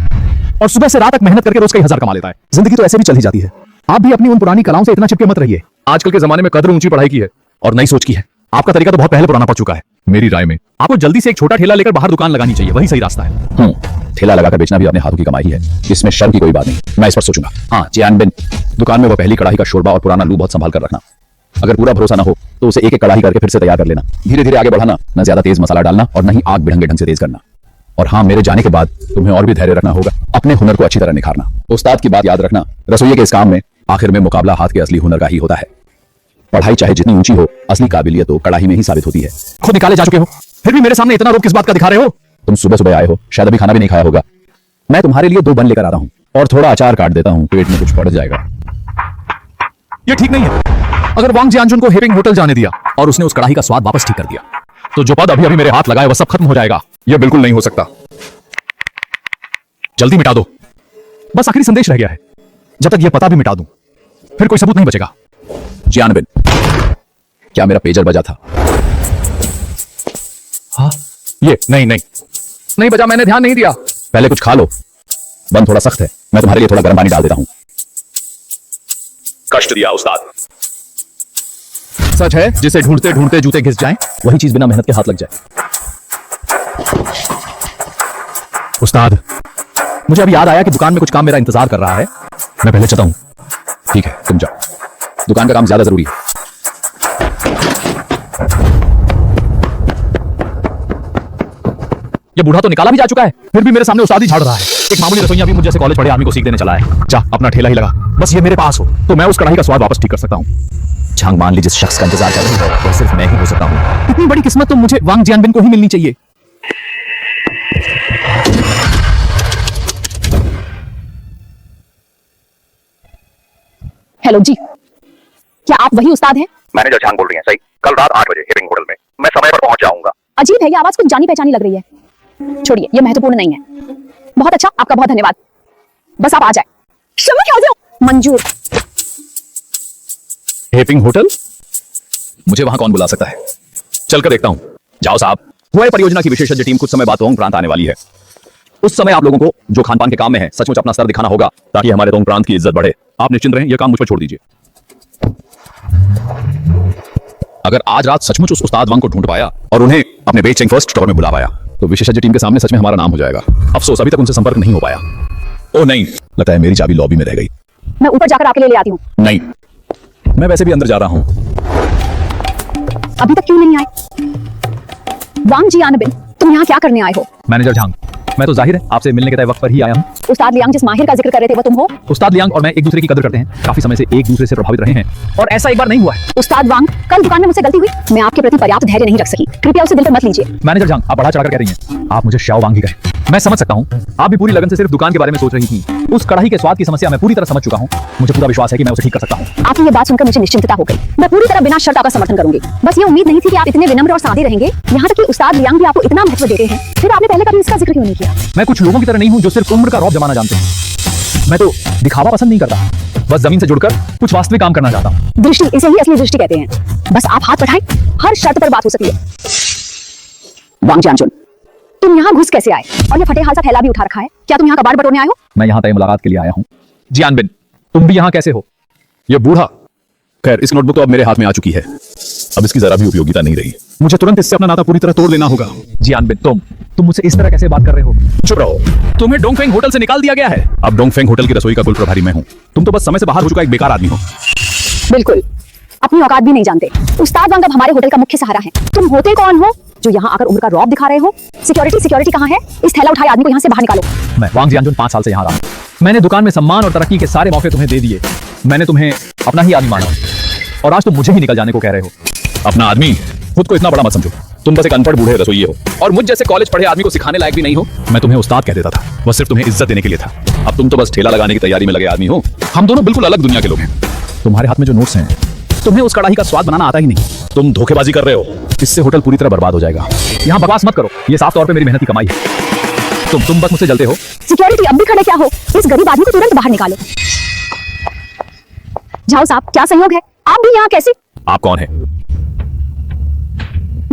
Speaker 3: और सुबह से रात तक मेहनत करके रोज कई हजार कमा लेता है। जिंदगी तो ऐसे भी चल ही जाती है। आप भी अपनी उन पुरानी कलाओं से इतना चिपके मत रहिए। आजकल के जमाने में कद्र ऊंची पढ़ाई की है और नई सोच की है। आपका तरीका तो बहुत पहले पुराना पड़ चुका है। मेरी राय में आपको जल्दी से एक छोटा ठेला लेकर बाहर दुकान लगानी चाहिए, वही सही रास्ता है।
Speaker 1: ठेला लगाकर बेचना भी अपने हाथों की कमाई है, इसमें शर्म की कोई बात नहीं। मैं इस पर सोचूंगा। हाँ जियानबेन, दुकान में वो पहली कढ़ाई का शोरबा और पुराना लू बहुत संभाल कर रखना। अगर पूरा भरोसा ना हो तो उसे एक एक कढ़ाई करके फिर से तैयार कर लेना। धीरे धीरे आगे बढ़ाना, न ज्यादा तेज मसाला डालना और न ही आग बिढ़ंगे ढंग से तेज करना। और हाँ, मेरे जाने के बाद तुम्हें और भी धैर्य रखना होगा, अपने हुनर को अच्छी तरह निखारना। उस्ताद की बात याद रखना, रसोई के इस काम में आखिर में मुकाबला हाथ के असली हुनर का ही होता है। पढ़ाई चाहे जितनी ऊंची हो, असली काबिलियत तो कढ़ाई में ही साबित होती है।
Speaker 3: खुद निकाले जा चुके हो, फिर भी मेरे सामने इतना रोब किस बात का दिखा रहे हो?
Speaker 1: तुम सुबह सुबह आए हो, शायद अभी खाना भी नहीं खाया होगा। मैं तुम्हारे लिए 2 बन लेकर आता हूँ और थोड़ा अचार काट देता हूँ, पेट में कुछ पड़ जाएगा।
Speaker 3: ये ठीक नहीं है। अगर वांग जियानजुन को हेपिंग होटल जाने दिया और उसने उस कढ़ाई का स्वाद वापस ठीक कर दिया तो जो पद अभी अभी मेरे हाथ लगाए वह सब खत्म हो जाएगा। यह बिल्कुल नहीं हो सकता। जल्दी मिटा दो। बस आखिरी संदेश रह गया है। जब तक यह पता भी मिटा दूं फिर कोई सबूत नहीं बचेगा।
Speaker 1: जियानबेन, क्या मेरा पेजर बजा था?
Speaker 3: हाँ, ये नहीं बजा, मैंने ध्यान नहीं दिया।
Speaker 1: पहले कुछ खा लो, बंद थोड़ा सख्त है। मैं तुम्हारे लिए थोड़ा गर्म पानी डाल देता हूं।
Speaker 4: कष्ट दिया उस्ताद।
Speaker 3: सच है जिसे ढूंढते ढूंढते जूते घिस जाएं, वही चीज बिना मेहनत के हाथ लग जाए। उस्ताद, मुझे अभी याद आया कि दुकान में कुछ काम मेरा इंतजार कर रहा है। मैं पहले चलता हूं।
Speaker 1: ठीक है, तुम जाओ, दुकान का काम ज्यादा जरूरी है।
Speaker 3: ये बूढ़ा तो निकाला भी जा चुका है, फिर भी मेरे सामने उस्तादी झाड़ रहा है। एक मामूली रसोइया भी मुझ जैसे कॉलेज पढ़े आदमी को सीख देने चला है। जा, अपना ठेला ही लगा, बस ये मेरे पास हो तो मैं उस कढ़ाई का स्वाद वापस ठीक कर सकता हूं।
Speaker 1: झांग मान ली जिस शख्स का इंतजार कर रही है वह सिर्फ मैं ही हो सकता हूं।
Speaker 3: इतनी बड़ी किस्मत तो मुझे वांग जियानबिन को ही मिलनी चाहिए।
Speaker 2: हेलो जी, क्या आप वही उस्ताद हैं?
Speaker 4: मैनेजर झांग बोल रही हैं। सही, कल रात 8 बजे हिपिंग होटल में मैं समय पर पहुंच जाऊंगा।
Speaker 2: अजीब है, ये आवाज कुछ जानी पहचानी लग रही है। छोड़िए, ये महत्वपूर्ण नहीं है। बहुत अच्छा, आपका बहुत धन्यवाद। बस आप आ जाए। क्षमा क्या हो जाओ, मंजूर।
Speaker 3: हेपिंग होटल?
Speaker 1: मुझे वहां कौन बुला सकता है? चलकर देखता हूं। जाओ साहब, हुए परियोजना की विशेषज्ञ टीम कुछ समय बाद तोंग प्रांत आने वाली है। उस समय आप लोगों को जो खान पान के काम में है सचमुच अपना सर दिखाना होगा ताकि हमारे तोंग प्रांत की इज्जत बढ़े। आप निश्चिंत रहें, यह काम मुझ पर छोड़ दीजिए। अगर आज रात सचमुच उस उस्ताद वांग को ढूंढ पाया और उन्हें अपने बेचिंग फर्स्ट स्टोर में बुला पाया तो विशेषज्ञ टीम के सामने सच में हमारा नाम हो जाएगा। अफसोस अभी तक उनसे संपर्क नहीं हो पाया। ओ नहीं, लगता है मेरी चाबी लॉबी में रह गई।
Speaker 2: मैं ऊपर जाकर आपके लिए ले आती हूँ।
Speaker 1: नहीं, मैं वैसे भी अंदर जा रहा हूं।
Speaker 2: अभी तक क्यों नहीं आए? वांग जियानबिन, तुम यहाँ क्या करने आए हो?
Speaker 3: मैनेजर झांग, मैं तो जाहिर है आपसे मिलने के तय वक्त पर ही आया हूँ।
Speaker 2: उस्ताद लियांग जिस माहिर का जिक्र कर रहे थे वो तुम हो?
Speaker 3: उस्ताद लियांग और मैं एक दूसरे की कदर करते हैं, काफी समय से एक दूसरे से प्रभावित रहे हैं और ऐसा एक बार नहीं हुआ है।
Speaker 2: उस्ताद वांग, कल दुकान में मुझसे गलती हुई, मैं आपके प्रति पर्याप्त धैर्य नहीं रख सकी, कृपया उसे दिल पर मत लीजिए।
Speaker 3: मैनेजर झांग, आप बढ़ा चढ़ाकर कह रही हैं, आप मुझे शाओ वांग ही कहें। मैं समझ सकता हूँ, आप भी पूरी लगन से सिर्फ दुकान के बारे में सोच रही थी। उस कढ़ाई के स्वाद की समस्या मैं पूरी तरह समझ चुका हूँ। मुझे पूरा विश्वास है कि मैं उसे ठीक कर सकता हूँ।
Speaker 2: आपकी ये बात सुनकर मुझे निश्चिंतता हो गई। मैं पूरी तरह बिना शर्त आपका समर्थन करूंगी। बस ये उम्मीद नहीं थी कि आप इतने विनम्र और सादे रहेंगे, यहाँ तक कि उस्ताद लियांग भी आपको इतना महत्व देते हैं, फिर आपने पहले कभी इसका जिक्र क्यों नहीं किया?
Speaker 3: मैं कुछ लोगों की तरह नहीं हूँ जो सिर्फ उम्र का रौब जमाना जानते हैं। मैं तो दिखावा पसंद नहीं करता, बस जमीन से जुड़कर कुछ वास्तविक काम करना चाहता हूँ।
Speaker 2: दृष्टि, इसे ही असली दृष्टि कहते हैं। बस आप हाथ बढ़ाएं, हर शर्त पर बात हो सकती है। वांग जियानजुन, तुम यहाँ घुस कैसे आए और ये फटे हाल सा थैला भी उठा रखा है? क्या तुम यहाँ कबाड़ बटोरने आए हो?
Speaker 3: मैं यहाँ तय मुलाकात के लिए आया हूँ। जियानबिन, तुम भी यहाँ कैसे हो?
Speaker 1: यह बूढ़ा, खैर इस नोटबुक तो अब मेरे हाथ में आ चुकी है, अब इसकी जरा भी उपयोगिता नहीं रही। मुझे तुरंत इससे अपना नाता पूरी तरह तोड़ लेना होगा।
Speaker 3: जियानबिन, तुम मुझसे इस तरह कैसे बात कर रहे हो?
Speaker 1: चुप रहो, तुम्हें डोंगफेंग होटल से निकाल दिया गया है। अब डोंगफेंग होटल की रसोई का कुल प्रभारी मैं हूँ। तुम तो बस समय से बाहर हो चुका एक बेकार आदमी हो।
Speaker 2: बिल्कुल, अपनी औकात भी नहीं जानते। उस्ताद वांग अब हमारे होटल का मुख्य सहारा है। तुम होते कौन हो जो यहाँ आकर उम्र का रौब दिखा रहे हो? सिक्योरिटी कहाँ है? इस थैला उठाए आदमी को यहाँ से बाहर निकालो।
Speaker 3: मैं वांग जियानजुन 5 साल से यहाँ रहा हूँ। मैंने दुकान में सम्मान और तरक्की के सारे मौके तुम्हें दे दिए। मैंने तुम्हें अपना ही आदमी माना और आज तुम मुझे ही निकल जाने को कह रहे हो।
Speaker 1: अपना आदमी? खुद को इतना बड़ा मत समझो। तुम बस एक अनपढ़ बूढ़े रसोइये हो और मुझ जैसे कॉलेज पढ़े आदमी को सिखाने लायक भी नहीं हो। मैं तुम्हें उस्ताद कह देता था, बस सिर्फ तुम्हें इज्जत देने के लिए था। अब तुम तो बस ठेला लगाने की तैयारी में लगे आदमी हो। हम दोनों बिल्कुल अलग दुनिया के लोग हैं।
Speaker 3: तुम्हारे हाथ में जो नोट्स हैं,
Speaker 1: तुम्हें उस कढ़ाई का स्वाद बनाना आता ही नहीं। तुम धोखेबाजी कर रहे हो, इससे होटल पूरी तरह बर्बाद हो जाएगा।
Speaker 3: यहाँ बकवास मत करो, ये साफ तौर पे मेरी मेहनत की कमाई है। तुम बस मुझसे जलते हो।
Speaker 2: सिक्योरिटी, अब भी खड़े क्या हो? इस गरीब आदमी को तुरंत बाहर निकालो। जाओ साहब, क्या संयोग है, आप भी यहाँ कैसे?
Speaker 1: आप कौन है?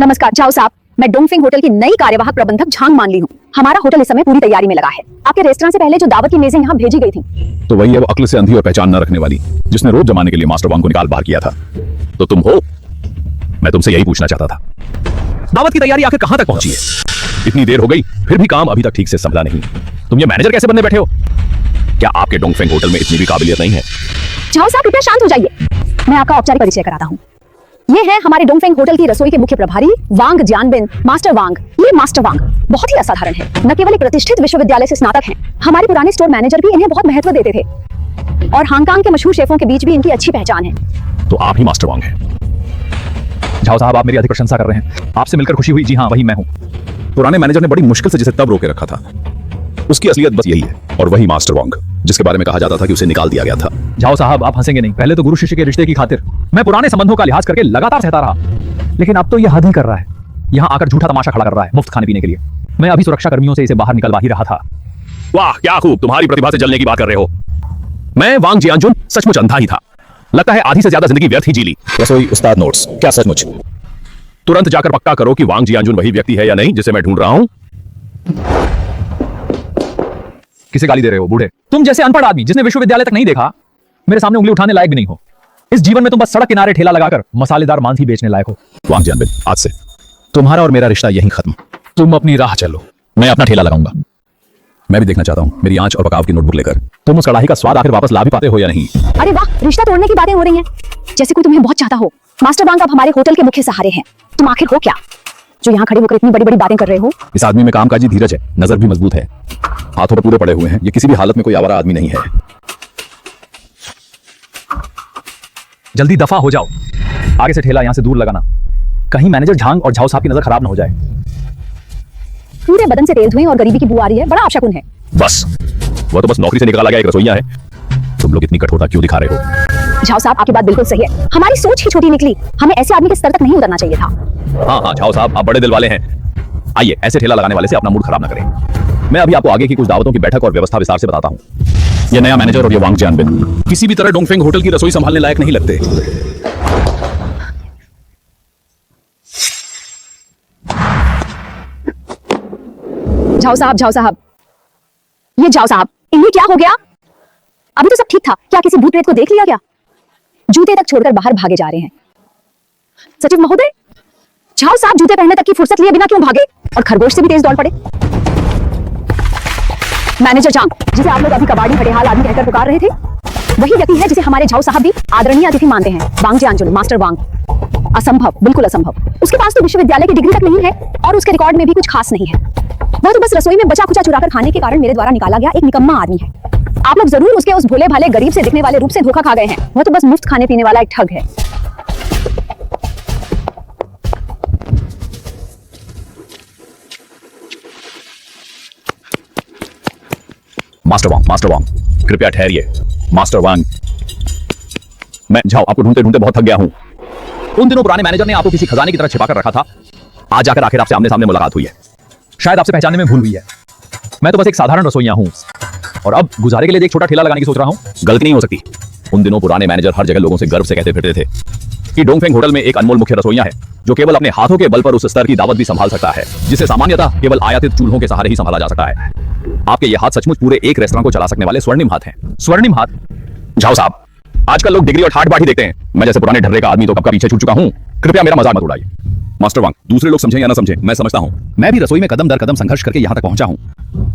Speaker 2: नमस्कार जाओ साहब, मैं डोंगफेंग होटल की नई कार्यवाहक प्रबंधक झांग मान ली हूँ। हमारा होटल इस समय पूरी तैयारी में लगा है। आपके रेस्टोरेंट से पहले जो दावत की मेजें यहाँ भेजी गई थी।
Speaker 1: तो वही है वो अक्ल से अंधी और पहचान न रखने वाली जिसने रोब जमाने के लिए मास्टर वांग को निकाल बाहर किया था। तो तुम हो? मैं तुमसे यही पूछना चाहता था। दावत की तैयारी आखिर कहां तक पहुंची है? इतनी देर हो गई फिर भी काम अभी तक ठीक से संभला नहीं। तुम ये मैनेजर कैसे बनने बैठे हो? क्या आपके डोंगफेंग होटल में इतनी भी काबिलियत नहीं है?
Speaker 2: जाओ साहब, कृपया शांत हो जाइए। मैं आपका औपचारिक परिचय कराता हूँ। ये है हमारे डोंगफेंग होटल की रसोई के मुख्य प्रभारी वांग जियानबिन, मास्टर वांग। ये मास्टर वांग बहुत ही असाधारण है। न केवल एक प्रतिष्ठित विश्वविद्यालय से स्नातक हैं, हमारे पुराने स्टोर मैनेजर भी इन्हें बहुत महत्व देते थे और हांगकांग के मशहूर शेफों के बीच भी इनकी अच्छी पहचान है।
Speaker 1: तो आप ही मास्टर वांग हैं?
Speaker 3: झाओ साहब, आप मेरी अधिक प्रशंसा कर रहे हैं। आपसे मिलकर खुशी हुई। जी हाँ, वही मैं हूँ।
Speaker 1: पुराने मैनेजर ने बड़ी मुश्किल से जिसे तब रोके रखा था, उसकी असलियत बस यही है। और वही मास्टर वांग जिसके बारे में कहा जाता था कि उसे निकाल दिया गया था।
Speaker 3: झाओ साहब, आप हंसेंगे नहीं। पहले तो गुरु शिष्य के रिश्ते की खातिर मैं पुराने संबंधों का लिहाज करके लगातार सहता रहा, लेकिन अब तो यह हद ही कर रहा है। यहाँ आकर झूठा तमाशा खड़ा कर रहा है मुफ्त खाने पीने के लिए। मैं अभी सुरक्षा कर्मियों से इसे बाहर निकलवा ही रहा था।
Speaker 1: वाह क्या खूब, तुम्हारी प्रतिभा से जलने की बात कर रहे हो। मैं वांग जियानजुन सचमुच अंधा ही था। लगता है आधी से ज्यादा जिंदगी व्यर्थ ही जी ली। रसोई उस्ताद नोट्स, क्या सचमुच? तुरंत जाकर पक्का करो कि वांग जियानजुन वही व्यक्ति है या नहीं जिसे मैं ढूंढ रहा हूं।
Speaker 3: किसे गाली दे रहे हो बूढ़े? तुम जैसे अनपढ़ आदमी जिसने विश्वविद्यालय तक नहीं देखा, मेरे सामने उंगली उठाने लायक भी नहीं हो। इस जीवन में तुम बस सड़क किनारे ठेला लगाकर मसालेदार मांस ही बेचने लायक हो।
Speaker 1: वांग जियानबिन, आज से तुम्हारा और मेरा रिश्ता यहीं खत्म। तुम अपनी राह चलो, मैं अपना ठेला लगाऊंगा। मैं भी देखना चाहता हूँ मेरी आंच और पकाव की नोटबुक लेकर तुम उस कड़ाही का स्वाद आखिर वापस ला भी पाते हो या नहीं।
Speaker 2: अरे वाह, रिश्ता तोड़ने की बातें हो रही हैं, जैसे कोई तुम्हें बहुत चाहता हो। मास्टर वांग अब हमारे होटल के मुख्य सहारे हैं। तुम आखिर हो क्या जो यहाँ खड़े होकर इतनी बड़ी बड़ी बातें कर रहे हो?
Speaker 1: इस आदमी में कामकाजी धीरज है, नजर भी मजबूत है, हाथों पर पूरे पड़े हुए हैं। ये किसी भी हालत में कोई आवारा आदमी नहीं है।
Speaker 3: जल्दी दफा हो जाओ, आगे से ठेला यहाँ से दूर लगाना, कहीं मैनेजर झांग और झाओ साहब की नजर खराब ना हो जाए।
Speaker 2: पूरे बदन से तेल धुएं और गरीबी की बू आ रही है, बड़ा अपशकुन है।
Speaker 1: बस वो तो बस नौकरी से निकाला गया एक रसोइया है। तुम लोग इतनी कठोरता क्यों दिखा रहे हो?
Speaker 2: झाओ साहब, आपकी बात बिल्कुल सही है, हमारी सोच ही छोटी निकली। हमें ऐसे आदमी के स्तर तक नहीं उतरना चाहिए था।
Speaker 1: हाँ हाँ झाओ साहब, आप बड़े दिल वाले हैं। आइए, ऐसे ठेला लगाने वाले से अपना मूड खराब ना करें। मैं अभी आपको आगे की कुछ दावतों की बैठक और व्यवस्था विस्तार से बताता हूँ। ये नया मैनेजर और ये वांग जियानबिन किसी भी तरह डोंगफेंग होटल की रसोई संभालने लायक नहीं लगते।
Speaker 2: झाओ साहब, ये झाओ साहब, इन्हें क्या हो गया? अभी तो सब ठीक था, क्या किसी भूत प्रेत को देख लिया क्या? जूते तक छोड़कर बाहर भागे जा रहे हैं। सचिव महोदय, झाओ साहब जूते पहनने तक की फुर्सत लिए बिना क्यों भागे और खरगोश से भी तेज दौड़ पड़े? मैनेजर झांग, जिसे आप लोग अभी कबाड़ी हटेहाल आदमी कहकर पुकार रहे थे, वही व्यक्ति है जिसे हमारे झाओ साहब भी आदरणीय अतिथि मानते हैं। वांग जियानजुन, मास्टर वांग। असंभव, बिल्कुल असंभव। उसके पास तो विश्वविद्यालय की डिग्री तक नहीं है और उसके रिकॉर्ड में भी कुछ खास नहीं है। वह तो बस रसोई में बचा खुचा चुराकर खाने के कारण मेरे द्वारा निकाला गया एक निकम्मा आदमी है। आप लोग जरूर उसके उस भोले भाले गरीब से दिखने वाले रूप से धोखा खा गए हैं। वह तो बस मुफ्त खाने पीने वाला एक ठग है।
Speaker 1: मास्टर वांग, कृपया ठहरिए। मास्टर वांग, मैं झाओ आपको ढूंढते ढूंढते बहुत थक गया हूं। उन दिनों पुराने मैनेजर ने आपको किसी खजाने की तरह छिपा कर रखा था। आज जाकर आखिर आपसे आमने सामने मुलाकात हुई है।
Speaker 3: शायद आपसे पहचानने में भूल हुई है। मैं तो बस एक साधारण रसोइया हूँ और अब गुजारे के लिए एक छोटा ठेला लगाने की सोच रहा हूँ।
Speaker 1: गलती नहीं हो सकती। उन दिनों पुराने मैनेजर हर जगह लोगों से गर्व से कहते फिरते थे कि डोंगफेंग होटल में एक अनमोल मुख्य रसोइया है जो केवल अपने हाथों के बल पर उस स्तर की दावत भी संभाल सकता है जिसे सामान्यतः केवल आयातित चूल्हों के सहारे ही संभाला जा सकता है। आपके ये हाथ सचमुच पूरे एक रेस्तरां को चला सकने वाले स्वर्णिम हाथ हैं।
Speaker 3: स्वर्णिम हाथ?
Speaker 1: झाओ साहब, आजकल लोग डिग्री और ठाट बाट ही देखते हैं। मैं जैसे पुराने ढर्रे का आदमी तो कब का पीछे छूट चुका हूं। कृपया मेरा मजाक मत उड़ाइए। मास्टर वांग, दूसरे लोग समझें या ना समझें, मैं समझता हूं। मैं भी रसोई में कदम दर कदम संघर्ष करके यहां तक पहुंचा हूं।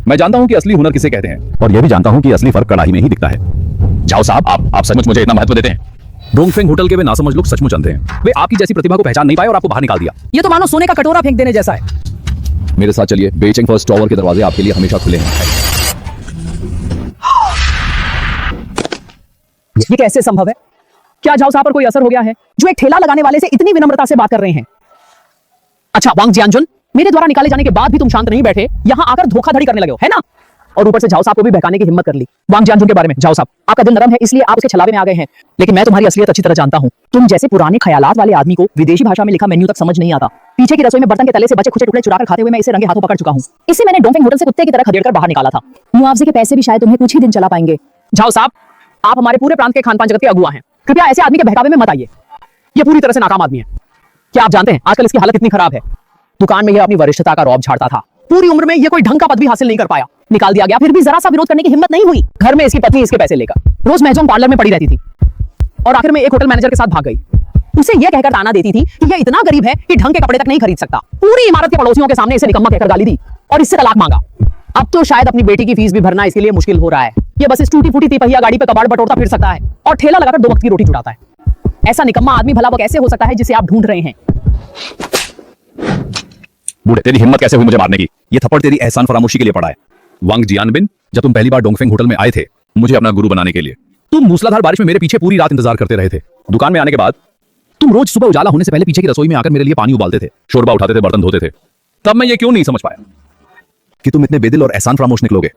Speaker 1: मैं जानता हूं कि असली हुनर किसे कहते हैं और यह भी जानता हूं कि असली फर्क कड़ाही में ही दिखता है। झाओ साहब, आप सचमुच मुझे इतना महत्व देते हैं। डोंगफेंग होटल के वे नासमझ लोग सचमुच अंधे हैं।
Speaker 3: वे आपकी जैसी प्रतिभा को पहचान नहीं पाए और आपको बाहर निकाल दिया। ये तो मानो सोने का कटोरा फेंक देने जैसा है।
Speaker 1: मेरे साथ चलिए, बेचिंग फर्स्ट टॉवर के दरवाजे आपके लिए हमेशा खुले हैं।
Speaker 3: ये कैसे संभव है? क्या झाओ साहब पर कोई असर हो गया है जो एक ठेला लगाने वाले से इतनी विनम्रता से बात कर रहे हैं? अच्छा वांग जियानजुन, मेरे द्वारा निकाले जाने के बाद भी तुम शांत नहीं बैठे, यहां आकर धोखाधड़ी करने लगे हो, है ना? और ऊपर से झाओ साहब को भी बहकाने की हिम्मत कर ली। वांग जियानजुन के बारे में, झाओ साहब, आपका दिल नरम है इसलिए आप उसके छलावे में आ गए हैं, लेकिन मैं तुम्हारी असलियत अच्छी तरह जानता हूं। तुम जैसे पुराने ख्यालात वाले आदमी को विदेशी भाषा में लिखा मेन्यू तक समझ नहीं आता। पीछे की रसोई में बर्तन के तले से बचे खुचे टुकड़े चुराकर खाते हुए मैं इसे रंगे हाथों पकड़ चुका हूं। इससे मैंने डोंगफेंग होटल से कुत्ते की तरह खदेड़कर बाहर निकाला था। मुआवजे के पैसे भी शायद तुम्हें कुछ ही दिन चला पाएंगे। झाओ साहब, आप हमारे पूरे प्रांत के खानपान जगत के अगुआ हैं। कृपया ऐसे आदमी के बहकावे में मत आइए। ये पूरी तरह से नाकाम आदमी है। क्या आप जानते हैं आजकल इसकी हालत कितनी खराब है? दुकान में यह अपनी वरिष्ठता का रौब झाड़ता था। पूरी उम्र में यह कोई ढंग का पद भी हासिल नहीं कर पाया, निकाल दिया गया। फिर भी जरा सा विरोध करने की हिम्मत नहीं हुई। घर में इसकी पत्नी इसके पैसे लेकर रोज महजूम पार्लर में पड़ी रहती थी और आखिर में एक होटल मैनेजर के साथ भाग गई। उसे यह कहकर ताना देती थी कि यह इतना गरीब है कि ढंग के कपड़े तक नहीं खरीद सकता। पूरी इमारत के पड़ोसियों के सामने इसे निकम्मा कहकर गाली दी और इससे तलाक मांगा। अब तो शायद अपनी बेटी की फीस भी भरना इसके लिए मुश्किल हो रहा है। यह बस इस टूटी फूटी तिपहिया गाड़ी पे कबाड़ बटोरता फिर सकता है और ठेला लगाकर 2 वक्त की रोटी जुटाता है। ऐसा निकम्मा आदमी भला वो कैसे हो सकता है जिसे आप ढूंढ रहे हैं?
Speaker 1: बूढ़े, तेरी हिम्मत कैसे हुई मुझे मारने की? ये थप्पड़ तेरी एहसान फरामोशी के लिए पड़ा है। वांग जियानबिन, जब तुम पहली बार डोंगफेंग होटल में आए थे मुझे अपना गुरु बनाने के लिए, तुम मूसलाधार बारिश में मेरे पीछे पूरी रात इंतजार करते रहे थे। दुकान में आने के बाद तुम रोज सुबह उजाला होने से पहले पीछे की रसोई में आकर मेरे लिए पानी उबालते थे, शोरबा उठाते थे, बर्तन धोते थे। तब मैं ये क्यों नहीं समझ पाया कि तुम इतने बेदिल और एहसान फरामोश निकलोगे।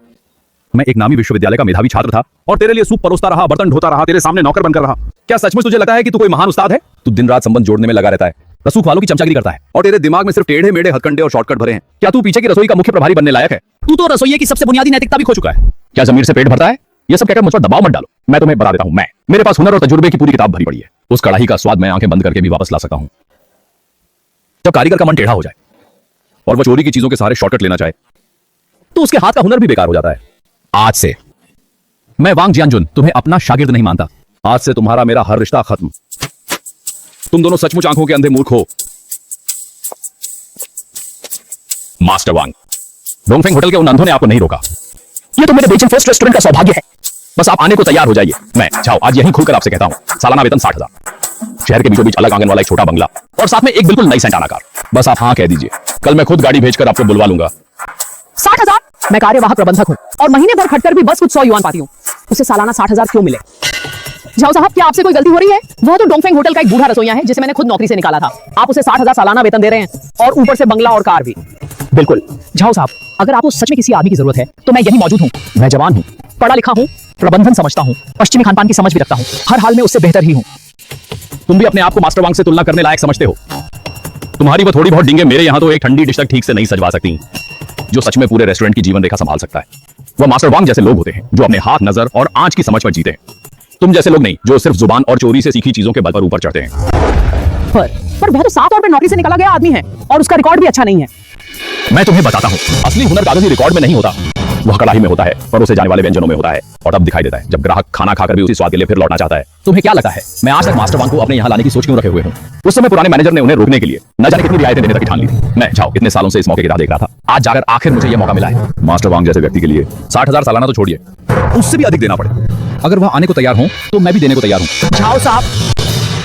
Speaker 1: मैं एक नामी विश्वविद्यालय का मेधावी छात्र था और तेरे लिए सूप परोसता रहा, बर्तन ढोता रहा, तेरे सामने नौकर बनकर रहा। क्या सचमुच तुझे लगता है कि तू कोई महान उस्ताद है? तू दिन रात संबंध जोड़ने में लगा रहता है, रसूख वालों की चमचागिरी करता है और तेरे दिमाग में सिर्फ टेढ़े मेढ़े हथकंडे और शॉर्टकट भरे हैं। क्या तू पीछे की रसोई का मुख्य प्रभारी बनने लायक है? तू तो रसोई की सबसे बुनियादी नैतिकता भी खो चुका है। क्या जमीर से पेट भरता है? ये सब कहकर मुझ पर दबाव मत डालो। मैं तुम्हें बता देता हूं, मेरे पास हुनर और तजुर्बे की पूरी किताब भरी पड़ी है। उस कड़ाही का स्वाद मैं आंखें बंद करके भी वापस ला सकता हूं। जब कारीगर का मन टेढ़ा हो जाए और वह चोरी की चीजों के सहारे शॉर्टकट लेना चाहे तो उसके हाथ का हुनर भी बेकार हो जाता है। आज से मैं वांग जियानजुन तुम्हें अपना शागिर्द नहीं मानता। आज से तुम्हारा मेरा हर रिश्ता खत्म। तुम दोनों सचमुच आंखों के अंधे मूर्ख हो। मास्टर वांग, डोंगफेंग होटल के उन अंधों ने आपको नहीं रोका। ये तो मेरे बेइजिंग फर्स्ट रेस्टोरेंट का सौभाग्य है। बस आप आने को तैयार हो जाइए। मैं जाओ आज यहीं खुलकर आपसे कहता हूं, सालाना वेतन 60,000, शहर के बीचों बीच अलग आंगन वाला एक छोटा बंगला और साथ में एक बिल्कुल नई सेंटाना कार। बस आप हाँ कह दीजिए, कल मैं खुद गाड़ी भेजकर आपको बुलवा लूंगा।
Speaker 2: 60,000? मैं कार्यवाहक प्रबंधक हूँ और महीने भर खटकर भी बस कुछ 100 युआन पाती हूँ। उसे सालाना 60,000 क्यों मिले? जाओ साहब, क्या आपसे कोई गलती हो रही है? वो तो डोंगफेंग होटल का एक बूढ़ा रसोइया है जिसे मैंने खुद नौकरी से निकाला था। आप उसे 60,000 सालाना वेतन दे रहे हैं और ऊपर से बंगला और कार भी। बिल्कुल जाओ साहब, अगर आपको सच में किसी आदमी की जरूरत है तो मैं यहीं मौजूद हूँ। मैं जवान हूँ, पढ़ा लिखा हूँ, प्रबंधन समझता हूँ, पश्चिमी खानपान की समझ भी रखता हूँ, हर हाल में उससे बेहतर ही हूँ।
Speaker 1: तुम भी अपने आप को मास्टर वांग से तुलना करने लायक समझते हो? तुम्हारी वो थोड़ी बहुत डींगे मेरे यहाँ तो एक ठंडी डिश तक ठीक से नहीं सजवा सकती, जो सच में पूरे रेस्टोरेंट की जीवन रेखा संभाल सकता है। वह मास्टर वांग जैसे लोग होते हैं जो अपने हाथ, नजर और आंच की समझ पर जीते हैं। तुम जैसे लोग नहीं जो सिर्फ जुबान और चोरी से सीखी चीजों के बल पर ऊपर चढ़ते हैं।
Speaker 2: पर वह तो साफ तौर पे नौकरी से निकाला गया आदमी है और उसका रिकॉर्ड भी अच्छा नहीं है।
Speaker 1: मैं तुम्हें बताता हूँ, असली हुनर कागजी रिकॉर्ड में नहीं होता, वह कड़ाही में होता है, परोसे जाने वाले व्यंजनों में होता है और तब दिखाई देता है जब ग्राहक खाना खाकर भी उसी स्वाद के लिए फिर लौटना चाहता है। तुम्हें क्या लगता है मैं आज तक मास्टर वांग को अपने यहाँ लाने की सोच क्यों रखे हुए हूँ? उस समय पुराने मैनेजर ने उन्हें रोकने के लिए न जाने कितनी रियायतें देने तक ठान ली थी। मैं जाओ इतने सालों से इस मौके की राह देख रहा था, आज जाकर आखिर मुझे यह मौका मिला है। मास्टर वांग जैसे व्यक्ति के लिए 60,000 सालाना तो छोड़िए, उससे भी अधिक देना पड़े। अगर वह आने को तैयार हो तो मैं भी देने को तैयार हूँ।
Speaker 2: जाओ साहब,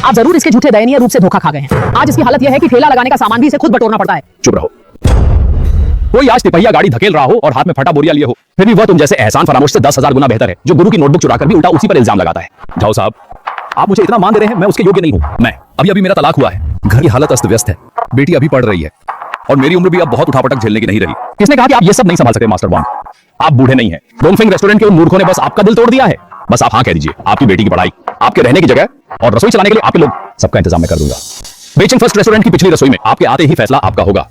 Speaker 2: आप जरूर इसके झूठे दयनीय रूप से धोखा खा गए हैं। आज इसकी हालत यह है कि ठेला लगाने का सामान भी इसे खुद बटोरना पड़ता है।
Speaker 1: चुप रहो। कोई आज तिपहिया गाड़ी धकेल रहा हो और हाथ में फटा बोरिया लिए हो, फिर भी वह तुम जैसे एहसान फरामोश से 10,000 गुना बेहतर है जो गुरु की नोटबुक चुराकर भी उल्टा उसी पर इल्जाम लगाता है। जाओ साहब, आप मुझे इतना मान दे रहे हैं, मैं उसके योग्य नहीं हूं। मैं अभी मेरा तलाक हुआ है, घर की हालत अस्त व्यस्त है, बेटी अभी पढ़ रही है और मेरी उम्र भी अब बहुत उठापटक झेलने की नहीं रही। किसने कहा कि आप ये सब नहीं संभाल सकते? मास्टर वांग, आप बूढ़े नहीं हैं। डोंगफेंग रेस्टोरेंट के उन मूर्खों ने बस आपका दिल तोड़ दिया है। बस आप हाँ कह दीजिए, आपकी बेटी की पढ़ाई, आपके रहने की जगह और रसोई चलाने के लिए आपके लोग, सबका इंतजाम मैं कर दूंगा। बेइजिंग फर्स्ट रेस्टोरेंट की पिछली रसोई में आपके आते ही फैसला आपका होगा।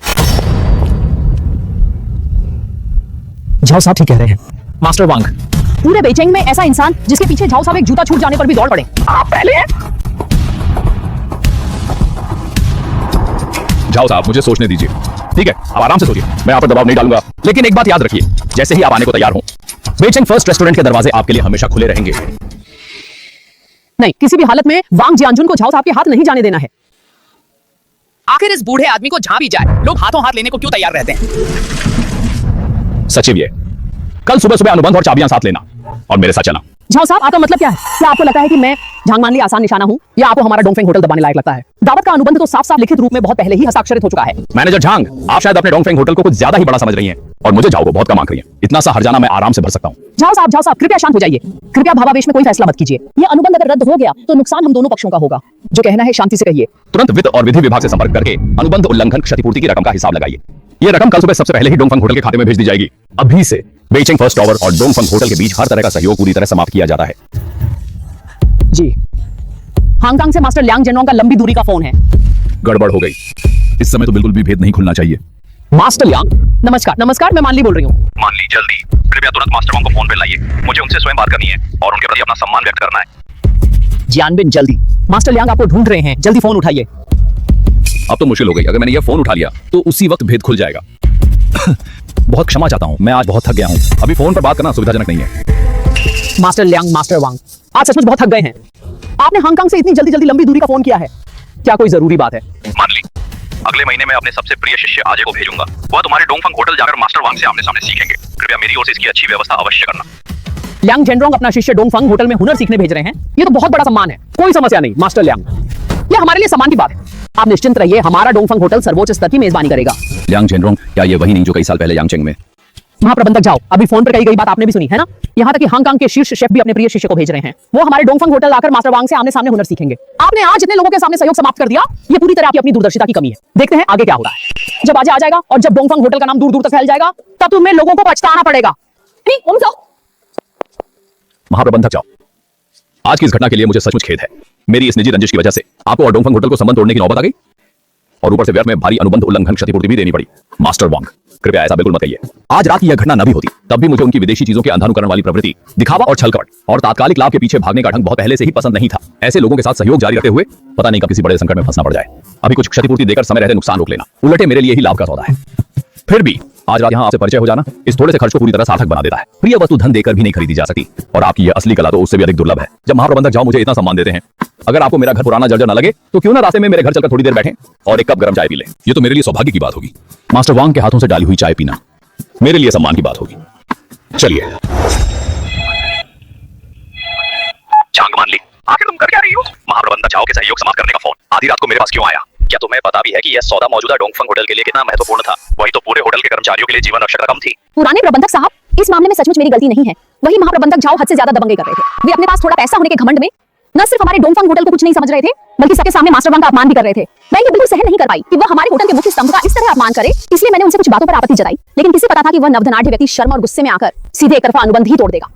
Speaker 2: झाओ साहब ठीक कह रहे हैं। मास्टर वांग, पूरे बेइजिंग में ऐसा इंसान जिसके पीछे झाओ साहब एक जूता छूट जाने पर भी दौड़ पड़े, आप पहले हैं।
Speaker 1: जाओ साहब, मुझे सोचने दीजिए। ठीक है, आप आराम से सोचिए, मैं आप पर दबाव नहीं डालूंगा। लेकिन एक बात याद रखिए, जैसे ही आप आने को तैयार हो, बेइजिंग फर्स्ट रेस्टोरेंट के दरवाजे आपके लिए हमेशा खुले रहेंगे।
Speaker 2: नहीं, किसी भी हालत में वांग जियांजुन को झाओ साहब के हाथ नहीं जाने देना है।
Speaker 5: आखिर इस बूढ़े आदमी को जहां भी जाए लोग हाथों हाथ लेने को क्यों तैयार रहते हैं?
Speaker 1: सचिव, ये कल सुबह सुबह अनुबंध और चाबियां साथ लेना और मेरे साथ चलना।
Speaker 2: झाओ साहब, आपका मतलब क्या है? क्या आपको लगता है कि मैं झांगमानली आसान निशाना हूं या आपको हमारा डोंगफेंग होटल दबाने लायक लगता है? दावत का अनुबंध तो साफ साफ लिखित रूप में बहुत पहले ही हस्ताक्षरित हो चुका है।
Speaker 1: मैनेजर झांग, आप शायद अपने डोंगफेंग होटल को कुछ ज्यादा ही बड़ा समझ रही हैं और मुझे झाओ को बहुत कम आंक रही हैं। इतना सा हर्जाना मैं आराम से भर सकता हूं।
Speaker 2: झाओ साहब, कृपया शांत हो जाइए। कृपया भावावेश में कोई फैसला मत कीजिए। यह अनुबंध अगर रद्द हो गया तो नुकसान हम दोनों पक्षों का होगा। जो कहना है शांति से कहिए।
Speaker 1: तुरंत वित्त और विधि विभाग से संपर्क करके अनुबंध उल्लंघन क्षतिपूर्ति की रकम का हिसाब लगाइए। ये रकम कल सुबह सबसे पहले ही डोंगफेंग होटल के खाते में भेज दी जाएगी। अभी से बेइजिंग फर्स्ट टावर और डोंगफेंग होटल के बीच हर तरह का सहयोग पूरी तरह समाप्त किया जाता है।
Speaker 2: जी, हांगकांग से मास्टर ल्याङ जेनरोंग का लंबी दूरी का फोन है।
Speaker 1: गड़बड़ हो गई, इस समय तो बिल्कुल भी भेद नहीं खुलना चाहिए।
Speaker 2: मास्टर ल्याङ, नमस्कार, मैं मानली बोल रही हूँ।
Speaker 4: मानली, जल्दी कृपया तुरंत मास्टर वांग को फोन पे लाइए। मुझे उनसे स्वयं बात करनी है और उनके प्रति अपना सम्मान व्यक्त करना है।
Speaker 2: जियानबिन, जल्दी। मास्टर ल्याङ आपको ढूंढ रहे हैं, जल्दी फोन उठाइए।
Speaker 1: अब तो मुश्किल हो गई, अगर मैंने ये फोन उठा लिया तो उसी वक्त भेद खुल जाएगा। बहुत क्षमा चाहता हूँ, मैं आज बहुत थक गया हूँ। अभी फोन पर बात करना सुविधाजनक नहीं है।
Speaker 2: मास्टर ल्याङ, मास्टर वांग, आज सचमुच बहुत थक गए हैं। आपने हांगकांग से इतनी जल्दी लंबी दूरी का फोन किया है, क्या कोई जरूरी बात है?
Speaker 4: मानली, अगले महीने में अपने सबसे प्रिय शिष्य आजे को भेजूंगा। वह तुम्हारे डोंगफेंग होटल जाकर मास्टर वांग से आमने सामने सीखेंगे। कृपया मेरी ओर से इसकी अच्छी व्यवस्था अवश्य करना।
Speaker 2: ल्याङ जेनरोंग अपना शिष्य डोंगफेंग होटल में हुनर सीखने भेज रहे हैं, ये तो बहुत बड़ा सम्मान है। कोई समस्या नहीं मास्टर ल्याङ, ये हमारे लिए सम्मान की बात है। आप निश्चिंत रहिए, हमारा डोंगफेंग होटल सर्वोच्च स्तर की मेजबानी करेगा।
Speaker 1: ल्याङ जेनरोंग, क्या ये वही नहीं जो कई साल पहले यांगचेंग में?
Speaker 2: महाप्रबंधक झाओ, अभी फोन पर कही गई बात आपने भी सुनी है ना? यहाँ तक कि हांगकांग के शीर्ष शेफ भी अपने प्रिय शिष्य को भेज रहे हैं। वो हमारे डोंगफेंग होटल आकर मास्टर वांग से आमने सामने हुनर सीखेंगे। आपने आज इतने लोगों के सामने सहयोग समाप्त कर दिया, ये पूरी तरह आपकी अपनी दूरदर्शिता की कमी है। देखते हैं आगे क्या होगा। जब आजे आ जाएगा और जब डोंगफेंग होटल का नाम दूर दूर तक फैल जाएगा, तब तुम्हें लोगों को पछताना पड़ेगा।
Speaker 1: महाप्रबंधक जाओ, आज की इस घटना के लिए मुझे सचमुच खेद है। मेरी इस निजी रंजिश की वजह से आपको और डोंगफेंग होटल को संबंध तोड़ने की नौबत आ गई और ऊपर से व्यर्थ में भारी अनुबंध उल्लंघन क्षतिपूर्ति भी देनी पड़ी। मास्टर वांग, कृपया ऐसा बिल्कुल मत कहिए। आज रात की यह घटना न भी होती तब भी मुझे उनकी विदेशी चीजों के अंधानुकरण वाली प्रवृत्ति, दिखावा और छलकपट और तात्कालिक लाभ के पीछे भागने का ढंग बहुत पहले से ही पसंद नहीं था। ऐसे लोगों के साथ सहयोग जारी रखते हुए पता नहीं कब किसी बड़े संकट में फंसना पड़ जाए। अभी कुछ क्षतिपूर्ति देकर समय रहते नुकसान रोक लेना उलटे मेरे लिए ही लाभ का सौदा है। फिर भी आज रात यहाँ आपसे परिचय हो जाना इस थोड़े से खर्च को पूरी तरह सार्थक बना देता है। प्रिय वस्तु धन देकर भी नहीं खरीदी जा सकती और आपकी यह असली कला तो उससे भी अधिक दुर्लभ है। जब महाप्रबंधक जाओ मुझे इतना सम्मान देते हैं, अगर आपको मेरा घर पुराना जर्जर न लगे तो क्यों ना रास्ते में मेरे घर चलकर थोड़ी देर बैठे और एक कप गर्म चाय पी ले। ये तो मेरे लिए सौभाग्य की बात होगी। मास्टर वांग के हाथों से डाली हुई चाय पीना मेरे लिए सम्मान की बात होगी। चलिए।
Speaker 4: चांग मान ली, आखिर तुम कर क्या रही हो? महाप्रबंधक चाओ के सहयोग समाप्त करने का फोन आधी रात को मेरे पास क्यों आया? क्या तुम्हें पता भी है कि यह सौदा मौजूदा डोंगफंग होटल के लिए कितना महत्वपूर्ण था? वही तो पूरे होटल के कर्मचारियों के लिए जीवन रक्षक रकम थी।
Speaker 2: पुराने प्रबंधक साहब, इस मामले में सचमुच मेरी गलती नहीं है। वही महाप्रबंधक जाओ हद से ज्यादा दबंगई कर रहे थे। वे अपने पास थोड़ा पैसा होने के घमंड में न सिर्फ हमारे डोंगफंग होटल को कुछ नहीं समझ रहे थे, बल्कि सबके सामने मास्टर वांग का अपमान भी कर रहे थे। मैं ये बिल्कुल सहन नहीं कर पाई कि वह हमारे होटल के मुख्य स्तंभ का इस तरह अपमान करे, इसलिए मैंने उनसे कुछ बातों पर आपत्ति जताई। लेकिन किसे पता था कि वह नवधनाढ़ व्यक्ति शर्म और गुस्से में आकर सीधे एक तरफा अनुबंध ही तोड़ देगा।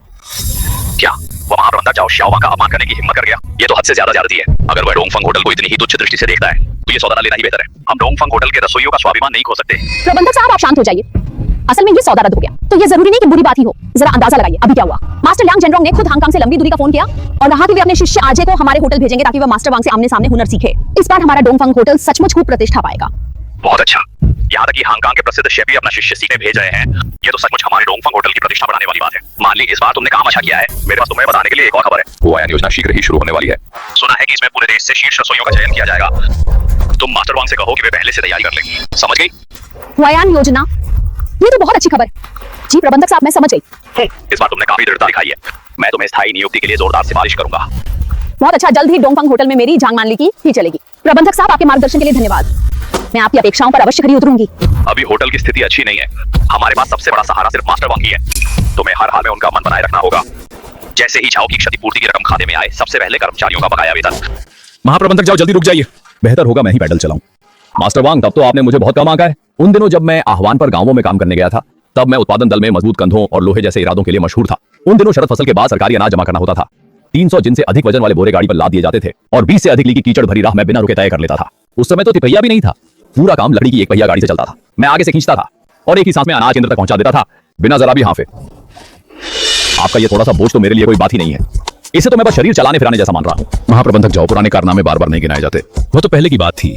Speaker 4: क्या वह महाप्रबंधक जाओ श्याओवांग का अपमान करने की हिम्मत कर गया? ये तो हद से ज्यादा ज्यादती है। अगर वह डोंगफंग होटल को इतनी ही तुच्छ दृष्टि से देखता है तो ये सौदा न लेना ही बेहतर है। हम डोंगफंग होटल के रसोइयों का स्वाभिमान नहीं खो सकते।
Speaker 2: प्रबंधक साहब, आप शांत हो जाइए। असल में ये सौदा रद्द हो गया तो ये जरूरी नहीं कि बुरी बात ही हो। जरा अंदाजा लगाइए अभी क्या हुआ। मास्टर लियांग जेनरोंग ने खुद हांगकांग से लंबी दूरी का फोन किया और कहा कि वे अपने शिष्य आजे को हमारे होटल भेजेंगे ताकि वह मास्टर वांग से आमने सामने हुनर सीखे। इस बार हमारा डोंगफंग होटल सचमुच खूब प्रतिष्ठा पाएगा।
Speaker 4: बहुत अच्छा। यहाँ तक कि हांगकांग के प्रसिद्ध शेफ भी अपना शिष्य सीखने भेज रहे हैं। ये तो सचमुच हमारे डोंगफंग होटल की प्रतिष्ठा बढ़ाने वाली बात है। मान ली इस बार तुमने काम अच्छा किया है। मेरे पास तुम्हें बताने के लिए एक और खबर है। वायान योजना शीघ्र ही शुरू होने वाली है। सुना है कि इसमें पूरे देश से शीर्ष रसोइयों का चयन किया जाएगा। तुम मास्टर वांग से कहो कि वे पहले से तैयारी कर लेंगी। समझ गई?
Speaker 2: वायान योजना, ये तो बहुत अच्छी खबर है। जी प्रबंधक साहब, मैं समझ गई।
Speaker 4: इस बार तुमने काफी दृढ़ता दिखाई है। मैं तुम्हें स्थायी नियुक्ति के लिए जोरदार सिफारिश करूंगा।
Speaker 2: बहुत अच्छा, जल्द ही डोंगफंग होटल में मेरी जांग मान ली की ही चलेगी। प्रबंधक साहब, आपके मार्गदर्शन के लिए धन्यवाद। मैं आपकी अपेक्षाओं पर अवश्य खरी उतरूंगी।
Speaker 4: अभी होटल की स्थिति अच्छी नहीं है। हमारे पास सबसे बड़ा सहारा सिर्फ मास्टर वांग ही है। तुम्हें हर हाल में उनका मन बनाए रखना होगा। जैसे ही झाओ की क्षतिपूर्ति की रकम खाते में आए, सबसे पहले कर्मचारियों का बकाया वेतन।
Speaker 1: महाप्रबंधक जाओ जल्दी रुक जाइए। बेहतर होगा मैं ही पैडल चलाऊं। मास्टर वांग, तब तो आपने मुझे बहुत कम आंका है। उन दिनों जब मैं आह्वान पर गांवों में काम करने गया था तब मैं उत्पादन दल में मजबूत कंधों और लोहे जैसे इरादों के लिए मशहूर था। उन दिनों शरद फसल के बाद सरकारी अनाज जमा करना होता था। 300 जिन से अधिक वजन वाले बोरे गाड़ी पर लाद दिए जाते थे और 20 से अधिक ली की कीचड़ भरी राह मैं बिना रुके तय कर लेता था। उस समय तो तिपहिया भी नहीं था। पूरा काम लकड़ी की एक पहिया गाड़ी से चलता था। मैं आगे से खींचता था और एक ही सांस में अनाज केंद्र तक पहुंचा देता था बिना जरा भी हांफे। आपका ये थोड़ा सा बोझ तो मेरे लिए कोई बात ही नहीं है। इसे तो मैं बस शरीर चलाने फिराने जैसा मान रहा हूँ। महाप्रबंधक जाओ, पुराने कारनामे बार बार नहीं गिनाए जाते। वो तो पहले की बात थी।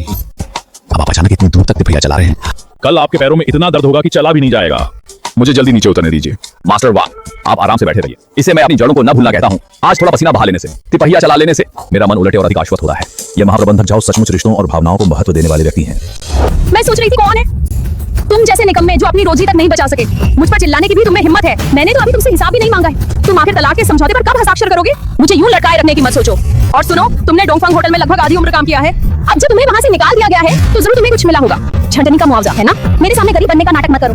Speaker 1: अब आप अचानक इतनी दूर तक तिपहिया चला रहे हैं।
Speaker 3: कल आपके पैरों में इतना दर्द होगा कि चला भी नहीं जाएगा।
Speaker 1: मुझे जल्दी नीचे उतरने दीजिए। मास्टर वांग, आप आराम से बैठे रहिए। इसे मैं अपनी जड़ों को न भूलना कहता हूँ। आज थोड़ा पसीना बहा लेने से, तिपहिया चला लेने से मेरा मन उलटे और अधिक आश्वस्त होता है। यह महाप्रबंधक जाओ सचमुच रिश्तों और भावनाओं को महत्व देने वाले व्यक्ति हैं।
Speaker 2: मैं सोच रही थी कौन है तुम जैसे निकम्मे जो अपनी रोजी तक नहीं बचा सके। मुझ पर चिल्लाने की भी तुम्हें हिम्मत है। मैंने तो अभी तुमसे हिसाब भी नहीं मांगा है। तुम आखिर तलाक के समझौते पर कब हस्ताक्षर करोगे? मुझे यूं लटकाए रखने की मत सोचो। और सुनो, तुमने डोंगफंग होटल में लगभग आधी उम्र काम किया है। अब जब तुम्हें वहां से निकाल दिया गया है तो जरूर तुम्हें कुछ मिला होगा। छंटनी का मुआवजा है ना? मेरे सामने गरीब बनने का नाटक मत करो।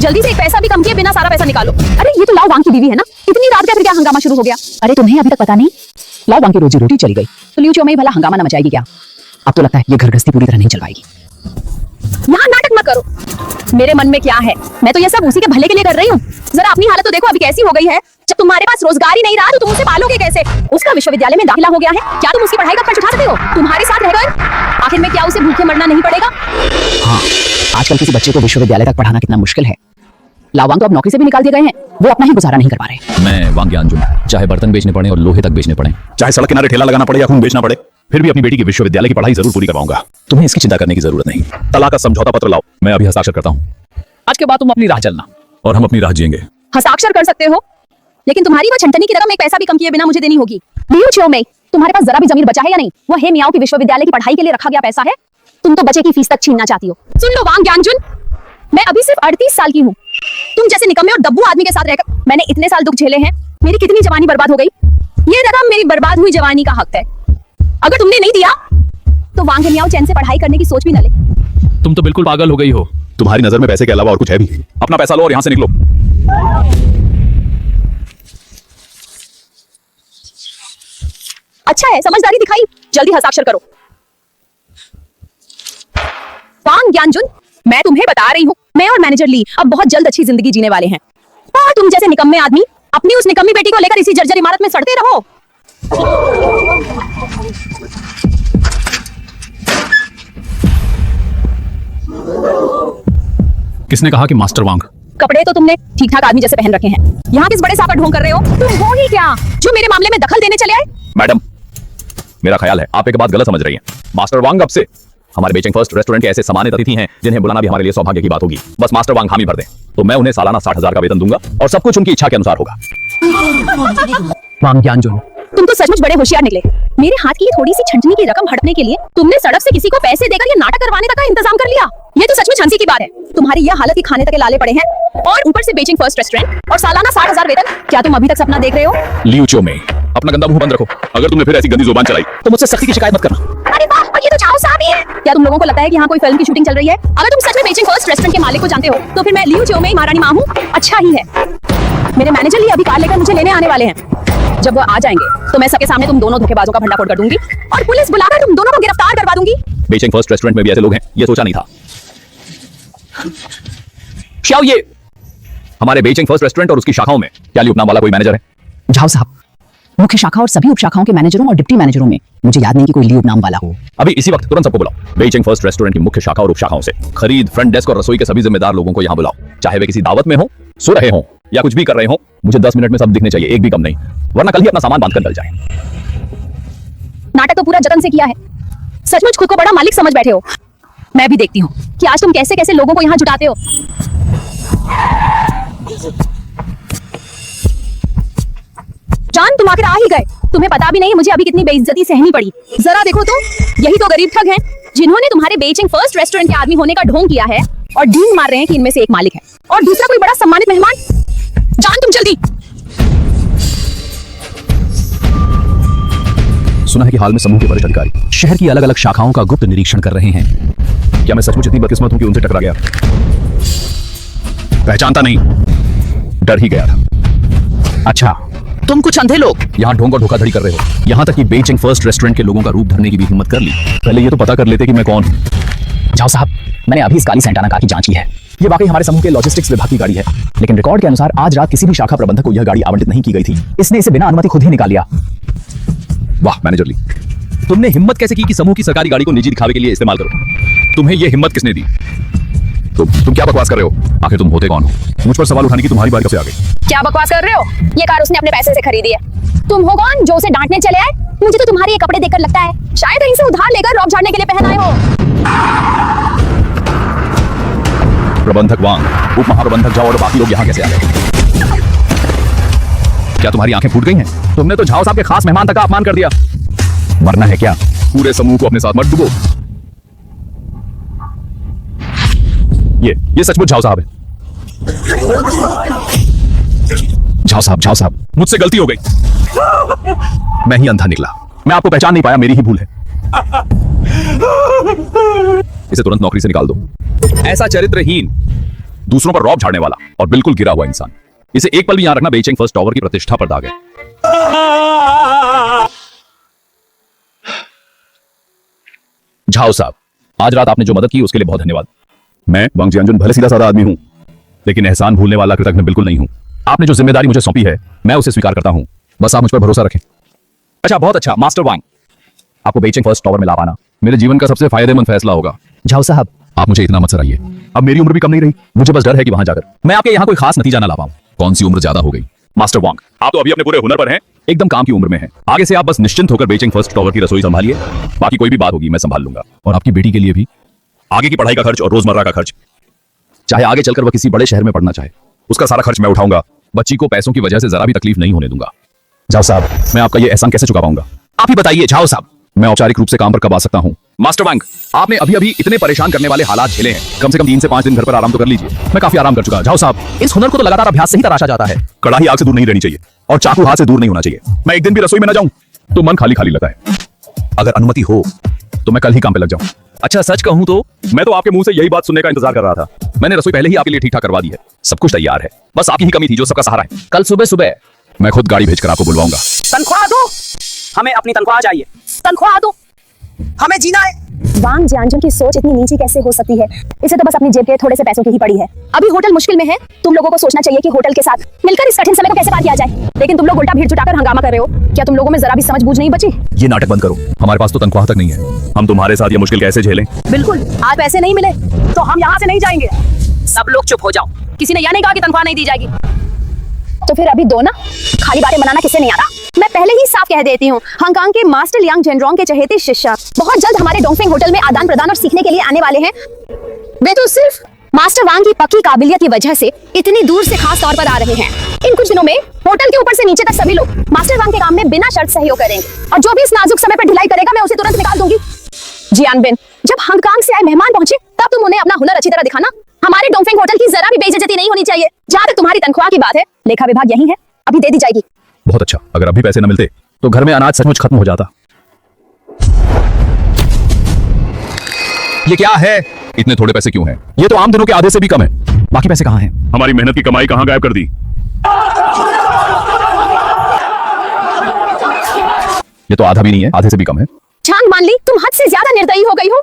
Speaker 2: जल्दी से एक पैसा भी कम किए बिना सारा पैसा निकालो। अरे ये तो लाओ वांग की बीवी है ना? इतनी रात का फिर क्या हंगामा शुरू हो गया? अरे तुम्हें अभी तक पता नहीं, लाओ वांग की रोजी रोटी चली गई तो लियो चो में भला हंगामा न मचाएगी क्या? अब तो लगता है ये घर गृहस्थी पूरी तरह नहीं चल पाएगी। यहाँ नाटक मत करो। मेरे मन में क्या है, मैं तो ये सब उसी के भले के लिए कर रही हूँ। जरा अपनी हालत तो देखो अभी कैसी हो गई है। जब तुम्हारे पास रोजगार ही नहीं रहा तो तुम उसे पालोगे कैसे? उसका विश्वविद्यालय में दाखिला हो गया है, क्या तुम उसकी पढ़ाई का खर्च उठा सकते हो? तुम्हारे साथ रहकर आखिर में क्या उसे भूखे मरना नहीं पड़ेगा? हाँ, आजकल किसी बच्चे को विश्वविद्यालय तक पढ़ाना कितना मुश्किल है। लावांग तो अब नौकरी से भी निकाल दिए गए हैं। वो अपना ही गुजारा नहीं कर पा रहे।
Speaker 1: मैं वांग ज्ञानजुन, चाहे बर्तन बेचने पड़े और लोहे तक बेचने पड़े, चाहे सड़क किनारे ठेला लगाना पड़े या खून बेचना पड़े, फिर भी अपनी बेटी की विश्वविद्यालय की पढ़ाई जरूर पूरी करवाऊंगा। तुम्हें इसकी चिंता करने की जरूरत नहीं। तलाक का समझौता पत्र लाओ, मैं अभी हस्ताक्षर करता हूँ।
Speaker 3: आज के बाद तुम अपनी राह चलना
Speaker 1: और हम अपनी राह जिएंगे।
Speaker 2: हस्ताक्षर कर सकते हो, लेकिन तुम्हारी वह छंटनी की रकम एक पैसा भी कम किए बिना मुझे देनी होगी। लियो चियो में तुम्हारे पास जरा भी जमीर बचा है या नहीं? वह हे मियाओ की विश्वविद्यालय की पढ़ाई के लिए रखा गया पैसा है। तुम तो बच्चे की फीस तक छीनना चाहती हो। सुन लो वांग ज्ञानजुन, मैं अभी सिर्फ 38 साल की हूँ। तुम जैसे निकम्मे और दब्बू आदमी के साथ रहकर मैंने इतने साल दुख झेले हैं। मेरी कितनी जवानी बर्बाद हो गई। ये रकम मेरी बर्बाद हुई जवानी का हक है। अगर तुमने नहीं दिया तो वांग मियाओ चैन से पढ़ाई करने की सोच भी न ले।
Speaker 3: तुम तो बिल्कुल पागल हो गई हो।
Speaker 1: तुम्हारी नजर में पैसे के अलावा और कुछ है भी? अपना पैसा लो और यहाँ से निकलो।
Speaker 2: अच्छा है, समझदारी दिखाई। जल्दी हस्ताक्षर करो। वांग ज्ञानजुन, मैं तुम्हें बता रही हूँ, मैं और मैनेजर ली अब बहुत जल्द अच्छी जिंदगी जीने वाले हैं। और तुम जैसे निकम्मे आदमी अपनी उस निकम्मी बेटी को लेकर इसी जर्जर इमारत में सड़ते रहो।
Speaker 3: किसने कहा कि मास्टर वांग?
Speaker 2: कपड़े तो तुमने ठीक ठाक आदमी जैसे पहन रखे हैं। यहाँ किस बड़े साहब का ढोंग कर रहे हो? तुम हो ही क्या जो मेरे मामले में दखल देने चले आए?
Speaker 1: मैडम, मेरा ख्याल है आप एक बात गलत समझ रही हैं। मास्टर वांग अब से हमारे बेचिंग फर्स्ट रेस्टोरेंट के ऐसे सम्मानित अतिथि हैं जिन्हें बुलाना भी हमारे लिए सौभाग्य की बात होगी। बस मास्टर वांग हामी भर दें तो मैं उन्हें सालाना 60,000 का वेतन दूंगा और सब कुछ उनकी इच्छा के अनुसार होगा।
Speaker 3: वांग ज्ञानजुन,
Speaker 2: तुम तो सचमुच बड़े होशियार निकले। मेरे हाथ की ये थोड़ी सी छंटनी की रकम हड़पने के लिए तुमने सड़क से किसी को पैसे देकर ये नाटक करवाने तक का इंतजाम कर लिया। ये तो सचमुच हंसी की बात है। तुम्हारी यह हालत की खाने तक के लाले पड़े हैं और ऊपर से बेचिंग फर्स्ट रेस्टोरेंट और सालाना 60,000 वेतन। क्या तुम अभी तक सपना देख रहे हो?
Speaker 1: लियू चो में अपना गंदा मुंह बंद रखो। अगर तुमने फिर ऐसी गंदी जुबान चलाई तो मुझसे सख्ती की शिकायत मत करना।
Speaker 2: अरे वाह, और ये तो झाओ साहब ही है। क्या तुम लोगों को लगता है कि यहाँ कोई फिल्म की शूटिंग चल रही है? अगर तुम सच में बेचिंग फर्स्ट रेस्टोरेंट के मालिक को जानते हो तो फिर मैं लियू चो में महारानी माँ हूँ। अच्छा ही है, मेरे मैनेजर ही अभी कार लेकर मुझे लेने आने वाले हैं। जब वो आ जाएंगे तो मैं सबके सामने तुम दोनों धोखेबाजों का भंडाफोड़ कर दूंगी और पुलिस बुलाकर तुम दोनों को गिरफ्तार करवा दूंगी।
Speaker 1: बेचिंग फर्स्ट रेस्टोरेंट में भी ऐसे लोग हैं, ये सोचा नहीं था। शाओ, ये हमारे बेचिंग फर्स्ट रेस्टोरेंट और उसकी शाखाओं में क्या लियू नाम वाला कोई मैनेजर है?
Speaker 2: झाओ साहब, मुख्य शाखा और सभी उपशाखाओं के मैनेजरों और डिप्टी मैनेजरों में मुझे याद नहीं कि कोई लियू नाम वाला हो।
Speaker 1: अभी इसी वक्त तुरंत सबको बुलाओ। बेचिंग फर्स्ट रेस्टोरेंट की मुख्य शाखा और उपशाखाओं से खरीद, फ्रंट डेस्क और रसोई के सभी जिम्मेदार लोगों को यहाँ बुलाओ। चाहे वे किसी दावत में हो, सो रहे हो या कुछ भी कर रहे हो, मुझे 10 मिनट में सब दिखने चाहिए, एक भी कम नहीं, वरना कल ही अपना सामान बांधकर निकल जाए।
Speaker 2: नाटक तो पूरा जतन से किया है। सचमुच खुद को बड़ा मालिक समझ बैठे हो। मैं भी देखती हूँ कि आज तुम कैसे कैसे लोगों को यहाँ जुटाते हो। जान, तुम आखिर आ ही गए। तुम्हें पता भी नहीं मुझे अभी कितनी बेइज्जती सहनी पड़ी। जरा देखो तो, यही तो गरीब ठग हैं जिन्होंने तुम्हारे बेचिंग फर्स्ट रेस्टोरेंट के आदमी होने का ढोंग किया है और डींग मार रहे हैं कि इनमें से एक मालिक है और दूसरा कोई बड़ा सम्मानित मेहमान। जान, तुम जल्दी।
Speaker 1: सुना है कि हाल में समूह के वरिष्ठ अधिकारी शहर की अलग अलग शाखाओं का गुप्त निरीक्षण कर रहे हैं। क्या मैं सचमुच इतनी बदकिस्मत हूं कि उनसे टकरा गया? पहचानता नहीं, डर ही गया था। अच्छा,
Speaker 5: तुम कुछ अंधे लोग
Speaker 1: यहाँ ढोंग और धोखाधड़ी कर रहे हो, यहाँ तक कि बेचिंग फर्स्ट रेस्टोरेंट के लोगों का रूप धरने की भी हिम्मत कर ली। पहले ये तो पता कर लेते कि मैं कौन हूँ।
Speaker 3: झाओ साहब, मैंने अभी इस काली सैंटाना कार की जांच की है। ये वाकई हमारे समूह के लॉजिस्टिक्स विभाग की गाड़ी है, लेकिन रिकॉर्ड के अनुसार आज रात किसी भी शाखा प्रबंधक को यह गाड़ी आवंटित नहीं की गई थी। इसने इसे बिना अनुमति खुद ही निकाल लिया।
Speaker 1: वाह मैनेजर ली, तुमने हिम्मत कैसे की कि समूह की सरकारी गाड़ी को निजी दिखावे के लिए इस्तेमाल करो? तुम्हें यह हिम्मत किसने दी? तुम क्या बकवास कर रहे हो? आखिर तुम होते कौन हो? मुझ पर सवाल उठाने की तुम्हारी बारी कब से आ गई?
Speaker 2: क्या बकवास कर रहे हो? ये कार उसने अपने पैसे से खरीदी है। तुम हो कौन जो उसे डांटने चले आए? मुझे तो तुम्हारे ये कपड़े देखकर लगता है शायद कहीं से उधार लेकर रॉब झाड़ने के लिए पहन आए हो।
Speaker 1: प्रबंधक वांग, उप महाप्रबंधक झाओ और बाकी लोग यहाँ कैसे आ गए? क्या तुम्हारी आंखें फूट गई हैं? तुमने तो झाओ साहब के खास मेहमान तक का अपमान कर दिया। मरना है क्या? पूरे समूह को अपने साथ मत डुबो। ये सचमुच झाओ साहब है। झाओ साहब, मुझसे गलती हो गई। मैं ही अंधा निकला। मैं आपको पहचान नहीं पाया, मेरी ही भूल है। इसे तुरंत नौकरी से निकाल दो। ऐसा चरित्रहीन, दूसरों पर रौब झाड़ने वाला और बिल्कुल गिरा हुआ इंसान, इसे एक पल भी यहां रखना बेचिंग फर्स्ट टावर की प्रतिष्ठा पर दाग है। झाओ साहब, आज रात आपने जो मदद की उसके लिए बहुत धन्यवाद। मैं वांग जियानजुन भले सीधा साधा आदमी हूं, लेकिन एहसान भूलने वाला कृतज्ञ बिल्कुल नहीं हूं। आपने जो जिम्मेदारी मुझे सौंपी है मैं उसे स्वीकार करता हूं। बस आप मुझ पर भरोसा रखें। अच्छा, बहुत अच्छा मास्टर वांग, आपको बेचिंग फर्स्ट टावर में ला पाना मेरे जीवन का सबसे फायदेमंद फैसला होगा।
Speaker 3: झाओ साहब,
Speaker 1: आप मुझे इतना मत सराइए। अब मेरी उम्र भी कम नहीं रही। मुझे बस डर है कि वहां जाकर मैं आपके यहाँ कोई खास नतीजा ना ला पाऊं। कौन सी उम्र ज्यादा हो गई? मास्टर वांग, आप तो अभी अपने पूरे हुनर पर हैं, एकदम काम की उम्र में हैं। आगे से आप बस निश्चिंत होकर बेचिंग फर्स्ट टावर की रसोई संभालिए। बाकी कोई भी बात होगी मैं संभाल लूंगा। और आपकी बेटी के लिए भी आगे की पढ़ाई का खर्च और रोजमर्रा का खर्च, चाहे आगे चलकर वह किसी बड़े शहर में पढ़ना चाहे, उसका सारा खर्च मैं उठाऊंगा। बच्ची को पैसों की वजह से जरा भी तकलीफ नहीं होने दूंगा। झाओ साहब, मैं आपका यह एहसान कैसे चुका पाऊंगा? आप ही बताइए झाओ साहब। मैं औपचारिक रूप से काम पर कब आ सकता हूं? मास्टर वांग, आपने अभी अभी इतने परेशान करने वाले हालात झेले हैं, कम से कम 3 से 5 दिन घर पर आराम तो कर लीजिए। मैं काफी आराम कर चुका। झाओ साहब, इस हुनर को तो लगातार अभ्यास से ही तराशा जाता है। कड़ाही आग से दूर नहीं रहनी चाहिए और चाकू हाथ से दूर नहीं होना चाहिए। मैं एक दिन भी रसोई में न जाऊं तो मन खाली खाली लगता है। अगर अनुमति हो तो मैं कल ही काम पे लग जाऊं। अच्छा, सच कहूं तो मैं तो आपके मुंह से यही बात सुनने का इंतजार कर रहा था। मैंने रसोई पहले ही आपके लिए ठीक ठाक करवा दी है, सब कुछ तैयार है। बस आपकी ही कमी थी जो सबका सहारा है। कल सुबह सुबह मैं खुद गाड़ी भेजकर आपको बुलवाऊंगा।
Speaker 5: तनख्वाह दो, हमें अपनी तनख्वाह चाहिए। तनख्वाह दो, हमें जीना है।
Speaker 2: वांग जियानजुन की सोच इतनी नीची कैसे हो सकती है? इसे तो बस अपनी जेब के थोड़े से पैसों की ही पड़ी है। अभी होटल मुश्किल में है, तुम लोगों को सोचना चाहिए कि होटल के साथ मिलकर इस कठिन समय को कैसे पार किया जाए। लेकिन तुम लोग उल्टा भीड़ जुटाकर हंगामा कर रहे हो। क्या तुम लोगों में जरा भी समझ बूझ नहीं बची?
Speaker 1: ये नाटक बंद करो। हमारे पास तो तनख्वाह तक नहीं है। हम तुम्हारे साथ ये मुश्किल कैसे झेलें?
Speaker 2: बिल्कुल, आज पैसे नहीं मिले तो हम यहाँ से नहीं जाएंगे।
Speaker 5: सब लोग चुप हो जाओ।
Speaker 2: किसी ने यह नहीं कहा कि तनख्वाह नहीं दी जाएगी। तो फिर अभी दो ना, खाली बातें बनाना किसे नहीं आता। मैं पहले ही साफ कह देती हूँ, हांगकांग के मास्टर लियांग जेनरोंग के चहेते शिष्य बहुत जल्द हमारे डोंगफेंग होटल में आदान प्रदान और सीखने के लिए आने वाले हैं। वे तो सिर्फ मास्टर वांग की पक्की काबिलियत की वजह से इतनी दूर से खास तौर पर आ रहे हैं। इन कुछ दिनों में होटल के ऊपर से नीचे तक सभी लोग मास्टर वांग के काम में बिना शर्त सहयोग करेंगे और जो भी इस नाजुक समय पर ढिलाई करेगा मैं उसे तुरंत निकाल दूंगी। जियान बिन, जब हांगकांग से आए मेहमान पहुंचे तब तुम उन्हें अपना हुनर अच्छी तरह दिखाना। हमारे डोंगफेंग होटल की जरा भी बेइज्जती नहीं होनी चाहिए। जहां तक तुम्हारी तनख्वाह की बात है, लेखा विभाग यही है, अभी दे दी जाएगी।
Speaker 3: बहुत अच्छा, अगर अभी पैसे न मिलते तो घर में अनाज सचमुच खत्म हो जाता।
Speaker 1: ये क्या है? इतने थोड़े पैसे क्यों हैं? ये तो आम दिनों के आधे से भी कम है।
Speaker 3: बाकी पैसे कहाँ हैं?
Speaker 1: हमारी मेहनत की कमाई कहाँ गायब कर दी? ये तो आधा भी नहीं है, आधे से भी कम है।
Speaker 2: झांग मान ली, तुम हद से ज्यादा निर्दयी हो गई हो।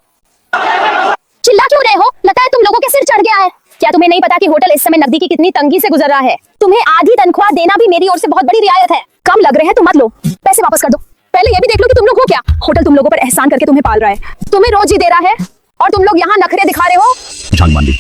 Speaker 2: चिल्ला क्यों रहे हो? लगता है तुम लोगों के सिर चढ़ गया है। क्या तुम्हें नहीं पता कि होटल इस समय नकदी की कितनी तंगी से गुजर रहा है? तुम्हें आधी तनख्वाह देना भी मेरी ओर से बहुत बड़ी रियायत है। कम लग रहे हैं तो मत लो, पैसे वापस कर दो। पहले ये भी देख लो कि तुम लोग हो क्या। होटल तुम लोगों पर एहसान करके तुम्हें पाल रहा है, तुम्हें रोज ही दे रहा है और तुम लोग यहाँ नखरे दिखा रहे हो।
Speaker 3: झांग मान ली,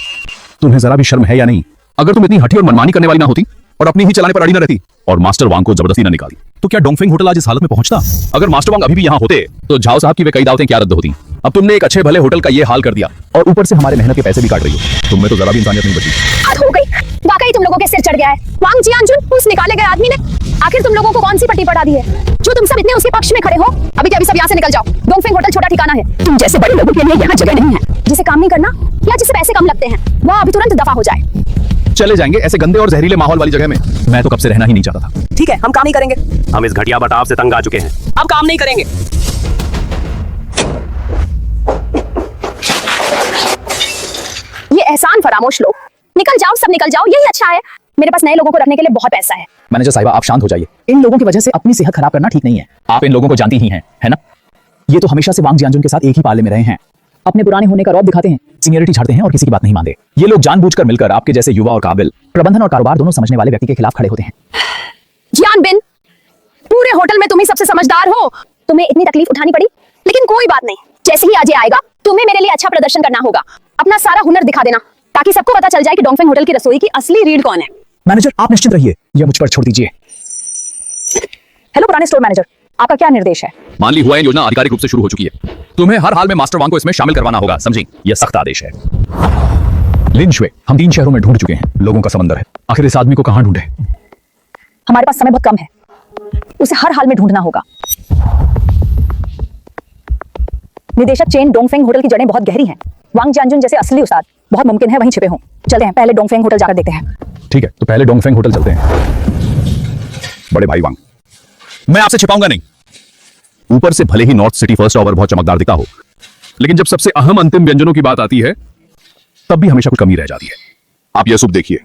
Speaker 3: तुम्हें जरा भी शर्म है या नहीं? अगर तुम इतनी हठी और मनमानी करने वाली ना होती और अपनी ही चलाने पर अड़ी न रहती और मास्टर वांग को जबरदस्ती न निकाली तो क्या डोंगफेंग होटल आज इस हालत में पहुंचता? अगर मास्टर वांग अभी भी यहाँ होते तो झाओ साहब की वे कई दावतें क्या रद्द होती। अब तुमने एक अच्छे भले होटल का ये हाल कर दिया और ऊपर से हमारे मेहनत के पैसे भी काट रही हो। तुम में तो जरा भी इंसानियत नहीं बची।
Speaker 2: हद हो गई, वाकई तुम लोगों के सिर चढ़ गया है। वांग जियानजुन, उस निकाले गए आदमी ने आखिर तुम लोगों को कौन सी पट्टी पड़ा दी है जो तुम सब इतने उसके पक्ष में खड़े हो? अभी के अभी सब यहाँ से निकल जाओ। डोंगफेंग होटल छोटा ठिकाना है, तुम जैसे बड़े लोगों के लिए यहाँ जगह नहीं है। जिसे काम नहीं करना या जिसे पैसे कम लगते हैं वह अभी तुरंत दफा हो जाए।
Speaker 3: चले जाएंगे ऐसे गंदे और जहरीले माहौल वाली जगह में? मैं तो कब से रहना ही नहीं चाहता था।
Speaker 5: ठीक है, हम काम नहीं करेंगे।
Speaker 6: हम इस घटिया बटाव से तंग आ चुके हैं।
Speaker 5: अब काम नहीं करेंगे।
Speaker 2: ये एहसान फरामोश लोग, निकल जाओ, सब निकल जाओ, यही अच्छा है। मेरे पास नए लोगों को रखने के लिए बहुत पैसा है।
Speaker 3: मैनेजर साहिबा, आप शांत हो जाइए। इन लोगों की वजह से अपनी सेहत खराब करना ठीक नहीं है। आप इन लोगों को जानती ही हैं, है ना? ये तो हमेशा से वांग जियानजुन के साथ एक ही पाले में रहे हैं। अपने पुराने होने का रौब दिखाते हैं, सीनियरिटी झाड़ते हैं और किसी की बात नहीं मानते। ये लोग जानबूझकर मिलकर आपके जैसे युवा और काबिल, प्रबंधन और कारोबार दोनों समझने वाले व्यक्ति के खिलाफ खड़े होते हैं।
Speaker 2: जियान बिन, पूरे होटल में तुम ही सबसे समझदार हो। तुम्हें इतनी तकलीफ उठानी पड़ी, लेकिन कोई बात नहीं। जैसे ही आज ये आएगा तुम्हें मेरे लिए अच्छा प्रदर्शन करना होगा। अपना सारा हुनर दिखा देना ताकि सबको पता चल जाए कि डोंगफेंग होटल की रसोई की असली रीढ़ कौन है।
Speaker 3: मैनेजर, आप निश्चिंत रहिए, यह मुझ पर छोड़ दीजिए।
Speaker 2: हेलो पुराने स्टोर मैनेजर, आपका क्या निर्देश है?
Speaker 1: मान ली हुआ योजना आधिकारिक रूप से शुरू हो चुकी है। तुम्हें हर हाल में मास्टर वांग को इसमें शामिल करवाना होगा, समझी? यह सख्त आदेश है।
Speaker 3: लिन शुए, हम 3 शहरों में ढूंढ चुके हैं, लोगों का समंदर है। आखिर इस आदमी को कहां ढूंढे?
Speaker 2: हमारे पास समय बहुत कम है, उसे हर हाल में ढूंढना होगा। निदेशक चेन, डोंगफेंग होटल की जड़ें बहुत गहरी हैं। वांग जियानजुन जैसे असली उस्ताद बहुत मुमकिन है वहीं छिपे हों। चलते हैं, पहले डोंगफेंग होटल जाकर देखते हैं।
Speaker 3: ठीक है, तो पहले डोंगफेंग होटल चलते हैं।
Speaker 1: बड़े भाई वांग, मैं आपसे छिपाऊंगा नहीं। ऊपर से भले ही नॉर्थ सिटी फर्स्ट टावर बहुत चमकदार दिखता हो, लेकिन जब सबसे अहम अंतिम व्यंजनों की बात आती है तब भी हमेशा कुछ कमी रह जाती है। आप यह सूप देखिए।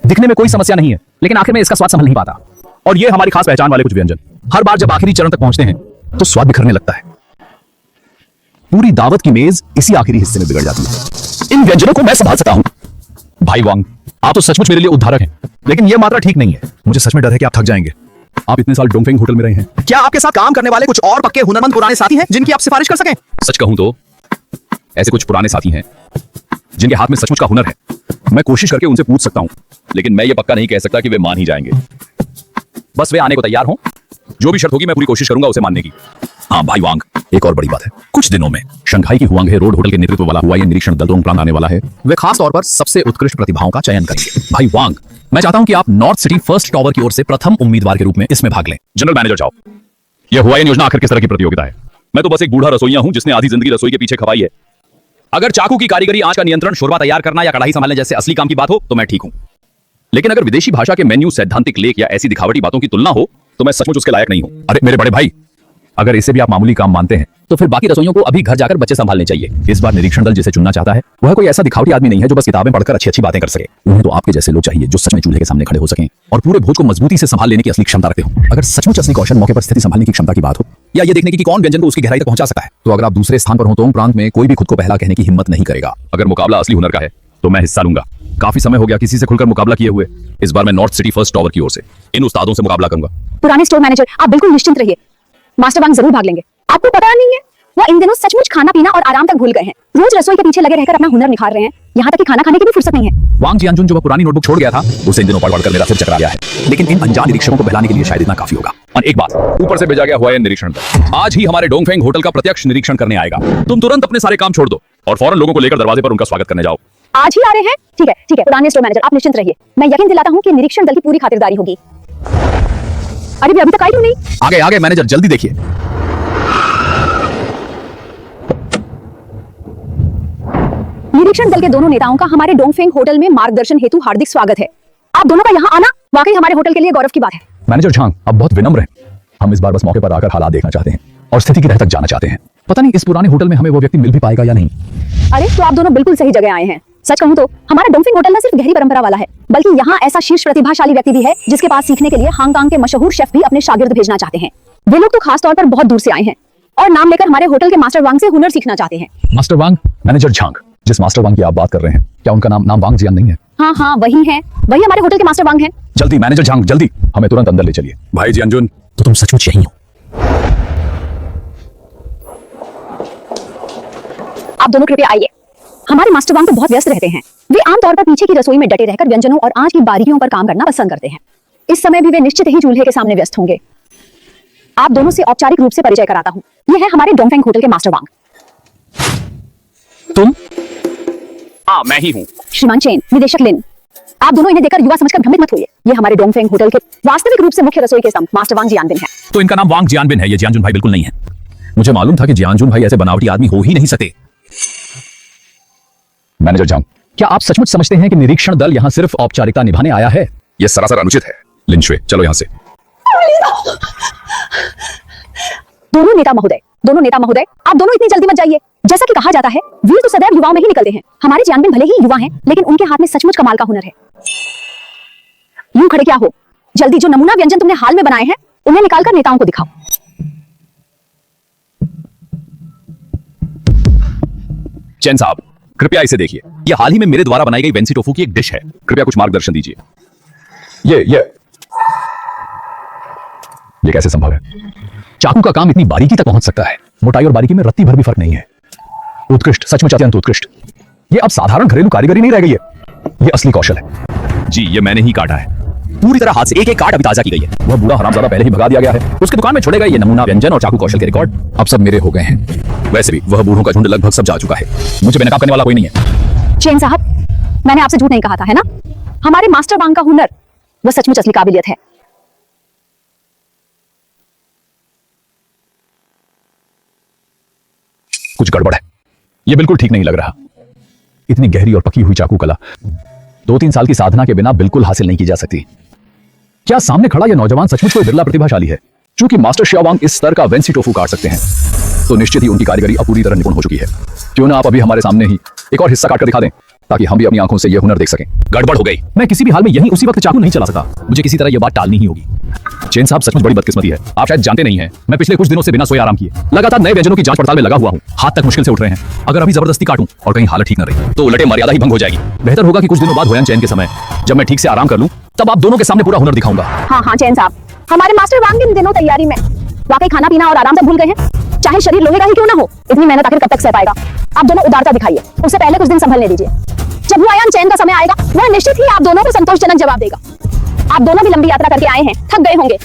Speaker 3: दिखने में कोई समस्या नहीं है, लेकिन आखिर में इसका स्वाद संभल नहीं पाता। और ये हमारी खास पहचान वाले कुछ व्यंजन हर बार जब आखिरी चरण तक पहुंचते हैं तो स्वाद बिखरने लगता है। पूरी दावत की मेज इसी आखिरी हिस्से में बिगड़ जाती है। इन व्यंजनों को मैं संभाल सकता हूं। भाई वांग, आप तो सचमुच मेरे लिए उद्धारक हैं, लेकिन यह मात्रा ठीक नहीं है। मुझे सच में डर है कि आप थक जाएंगे। आप इतने साल डोंगफेंग होटल में रहे हैं, क्या आपके साथ काम करने वाले कुछ और पक्के हुनरमंद पुराने साथी हैं जिनकी आप सिफारिश कर सकें?
Speaker 1: सच कहूं तो ऐसे कुछ पुराने साथी हैं जिनके हाथ में सचमुच का हुनर है। मैं कोशिश करके उनसे पूछ सकता हूं, लेकिन मैं ये पक्का नहीं कह सकता कि वे मान ही जाएंगे। बस वे आने को तैयार हों, जो भी शर्त होगी मैं पूरी कोशिश करूंगा उसे मानने की। हाँ भाई वांग, एक और बड़ी बात है। कुछ दिनों में शंघाई की हुआंग रोड होटल के नेतृत्व वाला हुआ निरीक्षण दल रोंग प्रांत आने वाला है। वे खास तौर पर सबसे उत्कृष्ट प्रतिभाओं का चयन करेंगे। भाई वांग, मैं चाहता हूं कि आप नॉर्थ सिटी फर्स्ट टावर की ओर से प्रथम उम्मीदवार के रूप में इसमें भाग लें। जनरल मैनेजर चाओ, यह हुआ योजना आखिर किस तरह की प्रतियोगिता है? मैं तो बस एक बूढ़ा रसोइया हूं जिसने आधी जिंदगी रसोई के पीछे खपाई है। अगर चाकू की कारीगरी, आंच का नियंत्रण, शोरबा तैयार करना या कढ़ाई संभालने जैसे असली काम की बात हो तो मैं ठीक हूं, लेकिन अगर विदेशी भाषा के मेन्यू, सैद्धांतिक लेख या ऐसी दिखावटी बातों की तुलना हो तो मैं सचमुच उसके लायक नहीं हूं। अरे मेरे बड़े भाई,
Speaker 3: अगर इसे भी आप मामूली काम मानते हैं
Speaker 1: तो फिर बाकी रसोइयों को अभी घर जाकर बच्चे संभालने चाहिए। इस बार निरीक्षण दल जिसे चुनना चाहता है वह कोई ऐसा दिखावटी आदमी नहीं है जो बस किताबें पढ़कर अच्छी अच्छी बातें कर सके। उन्हें तो आपके जैसे लोग चाहिए जो सच में चूल्हे के सामने खड़े हो सकें और पूरे भोज को मजबूती से संभाल लेने की असली क्षमता रखते हो। अगर सचमुच असली कौशल मौके पर स्थिति संभालने की क्षमता की बात हो या ये देखने की कि कौन व्यंजन को उसकी गहराई तक पहुंचा सकता है, तो अगर आप दूसरे स्थान पर हो तो प्रांत में कोई भी खुद को पहला कहने की हिम्मत नहीं करेगा। अगर मुकाबला असली हुनर का है तो मैं हिस्सा लूंगा। काफी समय हो गया किसी से खुलकर मुकाबला किए हुए। इस बार मैं नॉर्थ सिटी फर्स्ट टावर की ओर से इन उस्तादों से मुकाबला करूंगा।
Speaker 2: पुराने स्टोर मैनेजर, आप बिल्कुल निश्चिंत रहिए, मास्टर वांग जरूर भाग लेंगे। आपको पता नहीं है वो इन दिनों सचमुच खाना पीना और आराम तक भूल गए हैं। रोज रसोई के पीछे लगे रहकर अपना हुनर निखार रहे हैं, यहाँ तक कि खाना खाने की भी फुर्सत नहीं है।
Speaker 1: वांग जियानजुन जो वह पुरानी नोटबुक छोड़ गया था, उसे इन दिनों पढ़ कर मेरा सिर चकरा गया है। लेकिन इन अनजान निरीक्षकों को बहलाने के लिए शायद इतना काफी होगा। और एक बात, ऊपर से भेजा गया हुआयन निरीक्षण दल आज ही हमारे डोंगफेंग होटल का प्रत्यक्ष निरीक्षण करने आएगा। तुम तुरंत अपने सारे काम छोड़ दो और फौरन लोगों को लेकर दरवाजे पर उनका स्वागत करने जाओ।
Speaker 2: आज ही आ रहे हैं? ठीक है पुराने स्टोर मैनेजर, आप निश्चिंत रहिए। मैं यकीन दिलाता हूँ कि निरीक्षण दल की पूरी खातिरदारी होगी। अरे भी अभी तक आई क्यों नहीं?
Speaker 1: आगे आगे मैनेजर, जल्दी देखिए।
Speaker 2: निरीक्षण दल के दोनों नेताओं का हमारे डोंगफेंग होटल में मार्गदर्शन हेतु हार्दिक स्वागत है। आप दोनों का यहाँ आना वाकई हमारे होटल के लिए गौरव की बात है।
Speaker 3: मैनेजर झांग, आप बहुत विनम्र हैं। हम इस बार बस मौके पर आकर हालात देखना चाहते हैं और स्थिति की तह तक जाना चाहते हैं। पता नहीं इस पुराने होटल में हमें वो व्यक्ति मिल भी पाएगा या नहीं।
Speaker 2: अरे तो आप दोनों बिल्कुल सही जगह आए हैं। सच कहूं तो हमारा डोंगफेंग होटल न सिर्फ गहरी परंपरा वाला है, बल्कि यहाँ ऐसा शीर्ष प्रतिभाशाली व्यक्ति भी है जिसके पास सीखने के लिए हांगकांग के मशहूर शेफ भी अपने शागिर्द भेजना चाहते हैं। वे लोग तो खास तौर पर बहुत दूर से आए हैं और नाम लेकर हमारे होटल के मास्टर वांग से हुनर सीखना चाहते हैं।
Speaker 3: मास्टर वांग? मैनेजर झांग, जिस मास्टर वांग की आप बात कर रहे हैं, क्या उनका नाम वांग जियान नहीं है?
Speaker 2: हाँ वही है, वही हमारे होटल के मास्टर वांग हैं।
Speaker 3: जल्दी मैनेजर झांग, जल्दी हमें तुरंत अंदर ले चलिए।
Speaker 1: भाई जियानजुन,
Speaker 3: तो तुम सचमुच यहीं हो?
Speaker 2: आप दोनों कृपया आइए। हमारे मास्टर वांग तो बहुत व्यस्त रहते हैं। वे आमतौर पर पीछे की रसोई में डटे रहकर व्यंजनों और आंच की बारीकियों पर काम करना पसंद करते हैं। इस समय भी वे निश्चित ही चूल्हे के सामने व्यस्त होंगे। आप दोनों से औपचारिक रूप से परिचय कराता हूँ। ये है हमारे डोंगफेंग होटल के मास्टर वांग।
Speaker 1: तुम? हाँ, मैं ही हूँ।
Speaker 2: श्रीमान चेन, निदेशक लिन। आप दोनों इन्हें देखकर युवा समझकर भ्रमित मत होइए। ये हमारे डोंगफेंग होटल के वास्तविक रूप से मुख्य रसोई के स्तंभ मास्टर वांग जियानबिन है।
Speaker 1: तो इनका नाम वांग जियानबिन है, ये जियानजुन भाई बिल्कुल नहीं है। मुझे मालूम था कि जियानजुन भाई ऐसे बनावटी आदमी हो ही नहीं सकते।
Speaker 3: मैनेजर झांग, क्या आप सचमुच समझते हैं कि निरीक्षण दल यहाँ सिर्फ औपचारिकता निभाने आया है?
Speaker 1: यह सरासर अनुचित है। लिन शुए, चलो यहाँ से।
Speaker 2: दोनों नेता महोदय, आप दोनों इतनी जल्दी मत जाइए। जैसा कि कहा जाता है, वीर तो सदैव युवाओं में ही निकलते हैं। हमारे जियानबिन भले ही युवा हैं, लेकिन उनके हाथ में सचमुच कमाल का हुनर है। यूं खड़े क्या हो, जल्दी जो नमूना व्यंजन तुमने हाल में बनाए हैं उन्हें निकालकर नेताओं को दिखाओ।
Speaker 1: चैन साहब, कृपया इसे देखिए। यह हाल ही में मेरे द्वारा बनाई गई वेंसी टोफू की एक डिश है। कृपया कुछ मार्गदर्शन दीजिए।
Speaker 3: ये कैसे संभव है? चाकू का काम इतनी बारीकी तक पहुंच सकता है? मोटाई और बारीकी में रत्ती भर भी फर्क नहीं है। उत्कृष्ट, सचमुच अत्यंत उत्कृष्ट। ये अब साधारण घरेलू कारीगरी नहीं रह गई है, ये असली कौशल है।
Speaker 1: जी, ये मैंने ही काटा है। पूरी तरह हाथ से एक एक काट अभी ताजा की गई है।
Speaker 3: वह बूढ़ा हरामजादा पहले ही भगा दिया गया है।
Speaker 1: उसकी दुकान में छोड़े गए ये नमूना व्यंजन और चाकू कौशल के रिकॉर्ड
Speaker 3: अब सब मेरे हो गए हैं।
Speaker 1: वैसे भी वह बूढ़ों का झुंड लगभग सब जा चुका है। मुझे बेनकाब करने वाला कोई नहीं है।
Speaker 2: चेन साहब, मैंने आपसे झूठ नहीं कहा था, है ना? हमारे मास्टर वांग का हुनर वह सचमुच असली काबिलियत है।
Speaker 3: कुछ गड़बड़ है, यह बिल्कुल ठीक नहीं लग रहा। इतनी गहरी और पकी हुई चाकू कला 2-3 साल की साधना के बिना बिल्कुल हासिल नहीं की जा सकती। क्या सामने खड़ा यह नौजवान सचमुच कोई बिरला प्रतिभाशाली है? चूंकि मास्टर शियावांग इस स्तर का वेंसी टोफू काट सकते हैं, तो निश्चित ही उनकी कारीगरी अब पूरी तरह निपुण हो चुकी है। क्यों ना आप अभी हमारे सामने ही एक और हिस्सा काटकर दिखा दें, ताकि हम भी अपनी आंखों से यह हुनर देख सकें।
Speaker 1: गड़बड़ हो गई।
Speaker 3: मैं किसी भी हाल में यहीं उसी वक्त चाकू नहीं चला सकता। मुझे किसी तरह यह बात टालनी ही होगी।
Speaker 1: चेन साहब, सचमुच बड़ी बदकिस्मती है। आप शायद जानते नहीं हैं, मैं पिछले कुछ दिनों से बिना सोए आराम किए लगातार नए व्यंजनों की जांच पड़ताल में लगा हुआ हूं। हाथ तक मुश्किल से उठ रहे हैं। अगर अभी जबरदस्ती काटूं और कहीं हालत ठीक न रही तो उलटे मर्यादा ही भंग हो जाएगी। बेहतर होगा कि कुछ दिनों बाद होयन चैन के समय जब मैं ठीक से आराम कर लूं, तब आप दोनों के सामने पूरा हुनर दिखाऊंगा।
Speaker 2: हाँ चैन साहब, हमारे मास्टर वांग इन दिनों तैयारी में वाकई खाना पीना और आराम तक भूल गए हैं। चाहे शरीर लोहे का ही क्यों ना हो, इतनी मेहनत आखिर कब तक सह पाएगा? आप दोनों उदारता दिखाइए, उससे पहले कुछ दिन संभलने दीजिए। जब हुआयन चैन का समय आएगा, वह निश्चित ही आप दोनों को संतोषजनक जवाब देगा। आप दोनों भी लंबी यात्रा करके आए हैं, थक गए होंगे।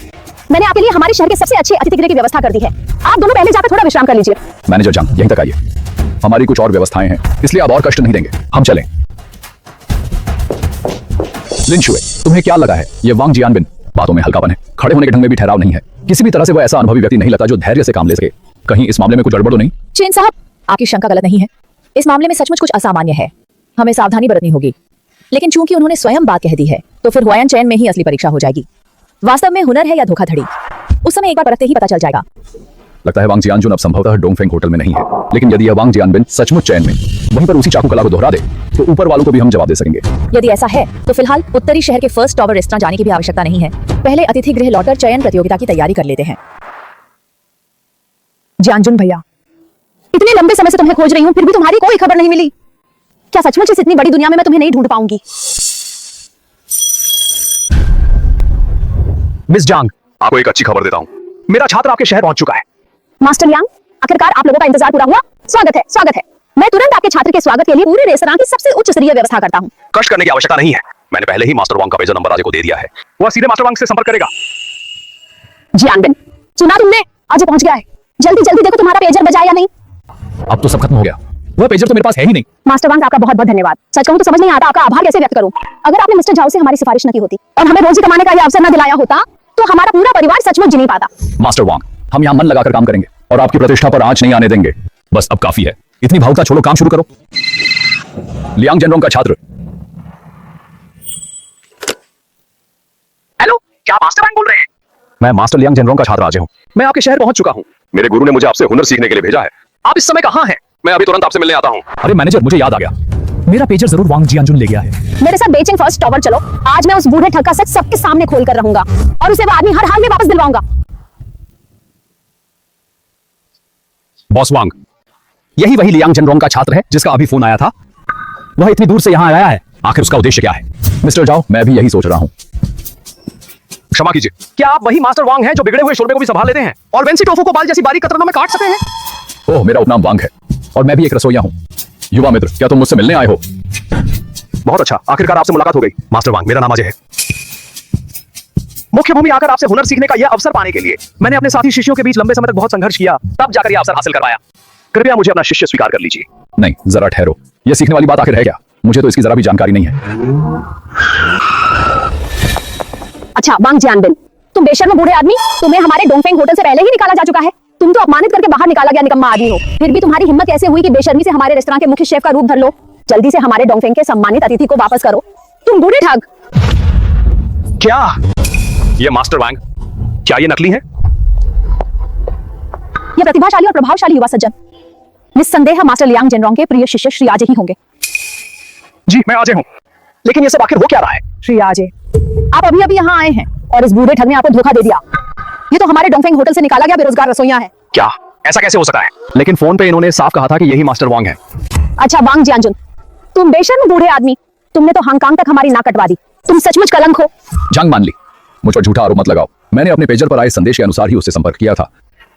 Speaker 2: मैंने आपके लिए हमारे शहर के सबसे अच्छे अतिथि गृह की व्यवस्था कर दी है। आप दोनों पहले जाकर थोड़ा विश्राम कर लीजिए।
Speaker 3: मैनेजर जान, यहीं तक आइए। हमारी कुछ और व्यवस्थाएं हैं, इसलिए आप और कष्ट नहीं देंगे। हम चलें। लिन शुए, तुम्हें क्या लगा है ये वांग जियानबिन बातों में हल्कापन है, खड़े होने के ढंग में भी ठहराव नहीं है। किसी भी तरह से वो ऐसा अनुभवी व्यक्ति नहीं लगता जो धैर्य से काम ले सके। कहीं इस मामले में कुछ गड़बड़ तो नहीं?
Speaker 7: चेन साहब, आपकी शंका गलत नहीं है। इस मामले में सचमुच कुछ असामान्य है। हमें सावधानी बरतनी होगी। लेकिन चूंकि उन्होंने स्वयं बात कह दी है, तो फिर हुआयन चैन में ही असली परीक्षा हो जाएगी। वास्तव में हुनर है या धोखाधड़ी, उस समय एक बार परखते ही पता चल जाएगा।
Speaker 3: लगता है वांग जियानजुन अब संभवतः डोंगफेंग होटल में नहीं है, लेकिन यदि यह वांग जियानबिन सचमुच चैन में वहीं पर उसी चाकू कला को दोहरा दे, तो ऊपर वालों को भी हम जवाब दे सकेंगे।
Speaker 7: यदि ऐसा है तो फिलहाल उत्तरी शहर के फर्स्ट टावर रेस्टोरेंट जाने की भी आवश्यकता नहीं है। पहले अतिथि गृह लौटकर चयन प्रतियोगिता की तैयारी कर लेते हैं।
Speaker 2: जियानजुन भैया, इतने लंबे समय से तुम्हें खोज रही हूँ, फिर भी तुम्हारी कोई खबर नहीं मिली। क्या सचमुच इस इतनी बड़ी दुनिया में मैं तुम्हें नहीं ढूंढ पाऊंगी?
Speaker 3: मिस जांग, आपको एक अच्छी खबर देता हूँ। मेरा छात्र आपके शहर पहुंच चुका है।
Speaker 2: मास्टर यांग, आखिरकार आप लोगों का इंतजार पूरा हुआ। स्वागत है, स्वागत है। मैं तुरंत आपके छात्र के स्वागत के लिए पूरे रेस्तरां की सबसे उच्च स्तरीय व्यवस्था करता हूँ।
Speaker 6: कष्ट करने की आवश्यकता नहीं है, मैंने पहले ही मास्टर वांग का पेजर नंबर अजय को दे दिया है। वह सीधे मास्टर वांग से संपर्क करेगा।
Speaker 2: जियानबिन, सुना तुमने? अजय पहुंच गया है। जल्दी जल्दी देखो तुम्हारा पेजर बजा या नहीं।
Speaker 3: अब तो सब खत्म हो गया, वह पेजर तो मेरे पास है ही नहीं।
Speaker 2: मास्टर वांग, आपका बहुत बहुत धन्यवाद। सच कहूं तो समझ नहीं आता आपका आभार कैसे व्यक्त करूं। अगर आपने मिस्टर झाओ से हमारी सिफारिश न की होती और हमें रोजी कमाने का यह अवसर न दिलाया होता तो हमारा पूरा परिवार सचमुच जी नहीं पाता।
Speaker 1: मास्टर वांग, हम यहाँ मन लगाकर काम करेंगे और आपकी प्रतिष्ठा पर आंच नहीं आने देंगे। बस अब काफी है, इतनी भावुकता छोड़ो, काम शुरू करो। लियांग जेनरोंग का छात्र।
Speaker 6: हेलो, क्या मास्टर वांग बोल रहे हैं?
Speaker 3: मैं मास्टर लियांग जेनरोंग का छात्र अजय हूँ। मैं आपके शहर पहुंच चुका हूँ।
Speaker 6: मेरे गुरु ने मुझे आपसे हुनर सीखने के लिए भेजा है। आप इस समय कहाँ हैं? मैं अभी तुरंत आपसे मिलने आता हूँ।
Speaker 3: अरे मैनेजर, मुझे याद आ गया, मेरा पेजर जरूर वांग जियानजुन ले गया है।
Speaker 2: मेरे साथ बेचिंग फर्स्ट टॉवर चलो। आज मैं उस बूढ़े ठग का सच सबके सामने खोल कर रहूंगा और उसे वो आदमी हर हाल में वापस दिलवाऊंगा।
Speaker 3: बॉस वांग, यही वही लियांग जेनरोंग का छात्र है जिसका अभी फोन आया था। वह इतनी दूर से यहाँ आया है, आखिर उसका उद्देश्य क्या है?
Speaker 1: मिस्टर जाओ, मैं भी यही सोच रहा हूँ।
Speaker 6: क्षमा कीजिए,
Speaker 3: क्या आप वही मास्टर वांग हैं जो बिगड़े हुए शोरबे को भी संभाल लेते हैं और वेंसी टोफू को बाल जैसी बारीक कतरनों में काट सकते हैं?
Speaker 1: ओह, मेरा उपनाम वांग है और मैं भी एक रसोइया हूँ। युवा मित्र, क्या तुम मुझसे मिलने आए हो?
Speaker 6: बहुत अच्छा, आखिरकार आपसे मुलाकात हो गई। मास्टर वांग, मेरा नाम अजय है। मुख्य भूमि आकर आपसे हुनर सीखने का यह अवसर पाने के लिए मैंने अपने साथी शिष्यों के बीच लंबे समय तक बहुत संघर्ष किया, तब जाकर यह अवसर हासिल कर पाया। कृपया मुझे अपना शिष्य स्वीकार कर लीजिए।
Speaker 1: नहीं, जरा ठहरो, यह सीखने वाली बात आखिर है क्या? मुझे तो इसकी जरा भी जानकारी नहीं है।
Speaker 2: अच्छा वांग जियानबिन, तुम बेशर्म बूढ़े आदमी, तुम्हें हमारे डोंगफेंग होटल से पहले ही निकाला जा चुका है। तुम तो अपमानित करके बाहर निकाला गया निकम्मा आदमी हो। फिर भी तुम्हारी हिम्मत कैसे हुई कि बेशर्मी से हमारे रेस्तरां के मुख्य शेफ का रूप धर लो? जल्दी से हमारे डोंगफेंग के सम्मानित अतिथि को वापस करो। तुम बूढ़े ठग।
Speaker 6: क्या ये मास्टर वांग, क्या ये नकली है?
Speaker 2: ये प्रतिभाशाली और प्रभावशाली युवा सज्जन निस्संदेह मास्टर लियांग जेनरोंग के प्रिय शिष्य श्री अजय ही होंगे।
Speaker 6: जी, मैं अजय हूँ, लेकिन ये सब आखिर हो क्या रहा है?
Speaker 2: श्री अजय, आप अभी अभी यहाँ आए हैं और इस बूढ़े ठग ने आपको धोखा दे दिया। ये तो हमारे डोंगफेंग होटल से निकाला गया बेरोजगार रसोइया है।
Speaker 6: क्या ऐसा कैसे हो सकता है? लेकिन फोन पे इन्होंने साफ कहा था कि यही मास्टर वांग है।
Speaker 2: अच्छा वांग जियानजुन, तुम बेशर्म बूढ़े आदमी, तुमने तो हांगकांग तक हमारी नाक कटवा दी। तुम सचमुच कलंक हो।
Speaker 1: जंग मान ली, मुझ पर झूठा आरोप मत लगाओ। मैंने अपने पेजर पर आए संदेश के अनुसार ही उससे संपर्क किया था।